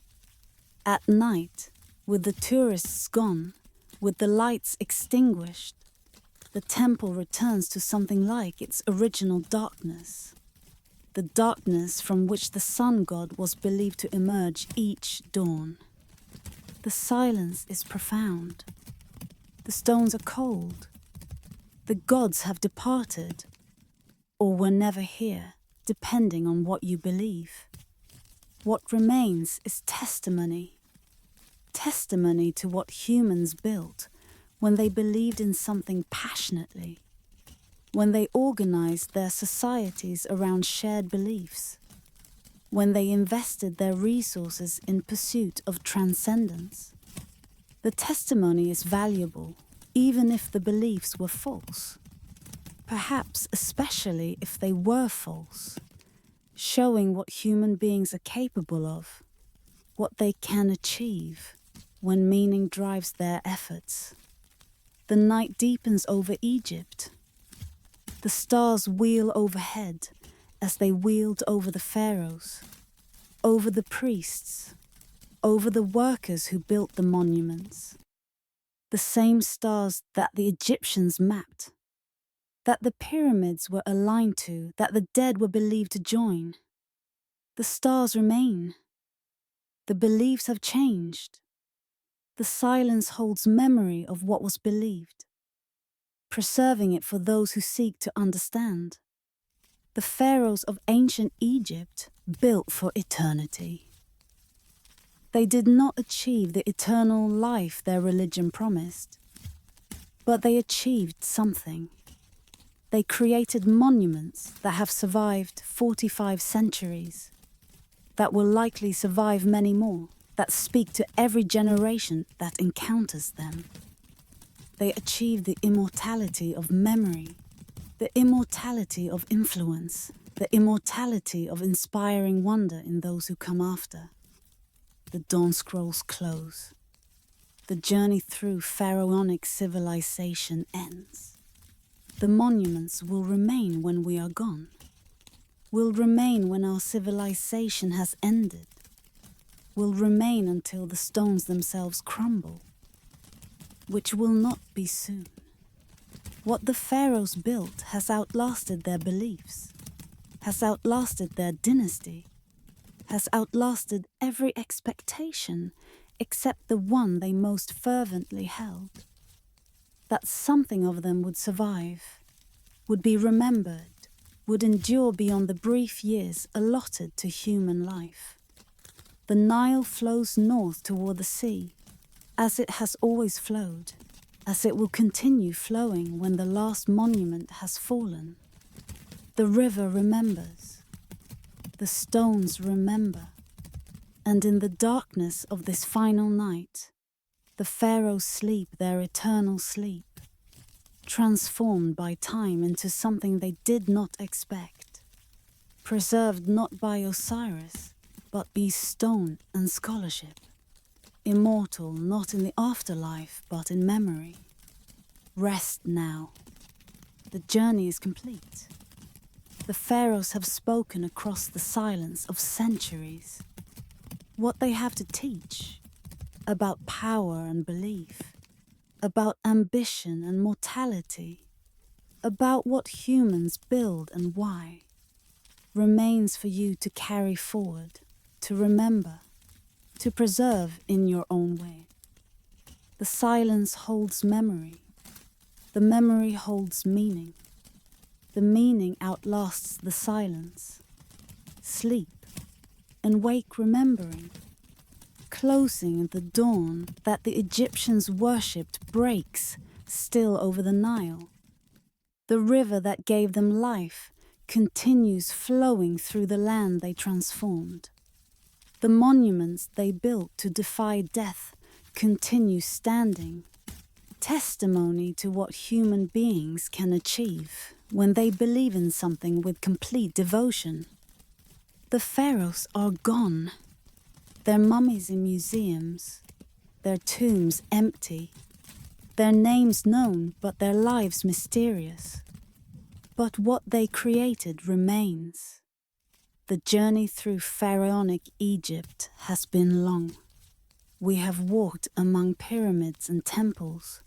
At night, with the tourists gone, with the lights extinguished, the temple returns to something like its original darkness, the darkness from which the sun god was believed to emerge each dawn. The silence is profound. The stones are cold. The gods have departed, or were never here, depending on what you believe. What remains is testimony to what humans built when they believed in something passionately, when they organized their societies around shared beliefs, when they invested their resources in pursuit of transcendence. The testimony is valuable, even if the beliefs were false, perhaps especially if they were false, showing what human beings are capable of, what they can achieve when meaning drives their efforts. The night deepens over Egypt. The stars wheel overhead as they wheeled over the pharaohs, over the priests, over the workers who built the monuments. The same stars that the Egyptians mapped, that the pyramids were aligned to, that the dead were believed to join. The stars remain. The beliefs have changed. The silence holds memory of what was believed, preserving it for those who seek to understand. The pharaohs of ancient Egypt built for eternity. They did not achieve the eternal life their religion promised, but they achieved something. They created monuments that have survived 45 centuries, that will likely survive many more, that speak to every generation that encounters them. They achieved the immortality of memory, the immortality of influence, the immortality of inspiring wonder in those who come after. The dawn scrolls close. The journey through pharaonic civilization ends. The monuments will remain when we are gone, will remain when our civilization has ended, will remain until the stones themselves crumble, which will not be soon. What the pharaohs built has outlasted their beliefs, has outlasted their dynasty, has outlasted every expectation except the one they most fervently held. That something of them would survive, would be remembered, would endure beyond the brief years allotted to human life. The Nile flows north toward the sea, as it has always flowed, as it will continue flowing when the last monument has fallen. The river remembers, the stones remember, and in the darkness of this final night, the pharaohs sleep their eternal sleep, transformed by time into something they did not expect, preserved not by Osiris, but by stone and scholarship, immortal not in the afterlife, but in memory. Rest now. The journey is complete. The pharaohs have spoken across the silence of centuries. What they have to teach about power and belief, about ambition and mortality, about what humans build and why, remains for you to carry forward, to remember, to preserve in your own way. The silence holds memory. The memory holds meaning. The meaning outlasts the silence. Sleep and wake remembering. Closing the dawn that the Egyptians worshipped breaks still over the Nile. The river that gave them life continues flowing through the land they transformed. The monuments they built to defy death continue standing, testimony to what human beings can achieve when they believe in something with complete devotion. The pharaohs are gone. Their mummies in museums, their tombs empty, their names known but their lives mysterious. But what they created remains. The journey through pharaonic Egypt has been long. We have walked among pyramids and temples,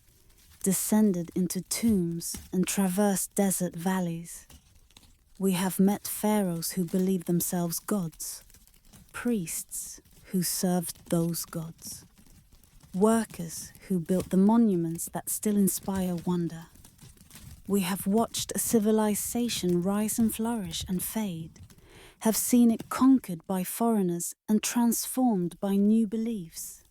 descended into tombs and traversed desert valleys. We have met pharaohs who believed themselves gods, priests who served those gods, workers who built the monuments that still inspire wonder. We have watched a civilization rise and flourish and fade, have seen it conquered by foreigners and transformed by new beliefs,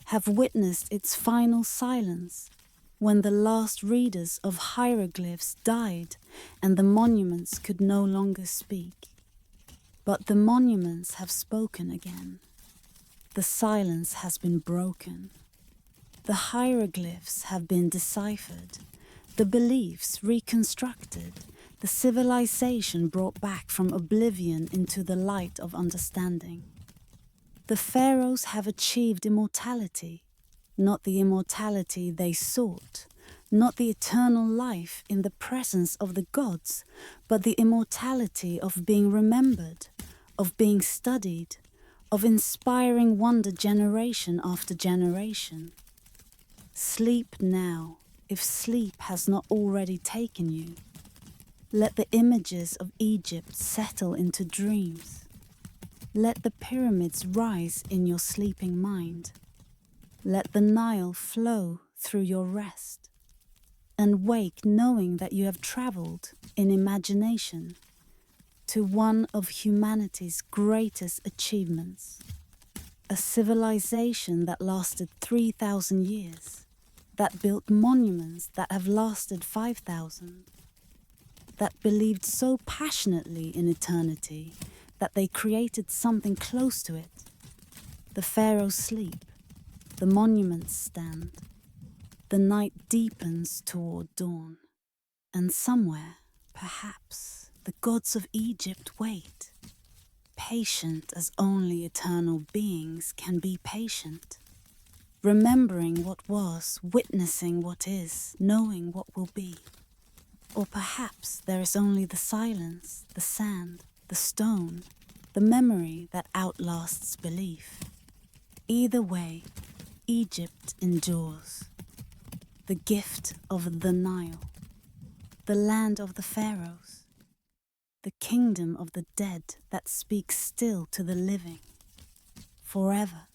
have witnessed its final silence when the last readers of hieroglyphs died and the monuments could no longer speak. But the monuments have spoken again. The silence has been broken. The hieroglyphs have been deciphered, the beliefs reconstructed, the civilization brought back from oblivion into the light of understanding. The pharaohs have achieved immortality, not the immortality they sought, not the eternal life in the presence of the gods, but the immortality of being remembered, of being studied, of inspiring wonder generation after generation. Sleep now, if sleep has not already taken you. Let the images of Egypt settle into dreams. Let the pyramids rise in your sleeping mind. Let the Nile flow through your rest. And wake knowing that you have traveled in imagination to one of humanity's greatest achievements. A civilization that lasted 3,000 years, that built monuments that have lasted 5,000, that believed so passionately in eternity that they created something close to it. The pharaohs sleep, the monuments stand, the night deepens toward dawn, and somewhere, perhaps, the gods of Egypt wait, patient as only eternal beings can be patient, remembering what was, witnessing what is, knowing what will be. Or perhaps there is only the silence, the sand, the stone, the memory that outlasts belief. Either way, Egypt endures. The gift of the Nile, the land of the pharaohs, the kingdom of the dead that speaks still to the living, forever.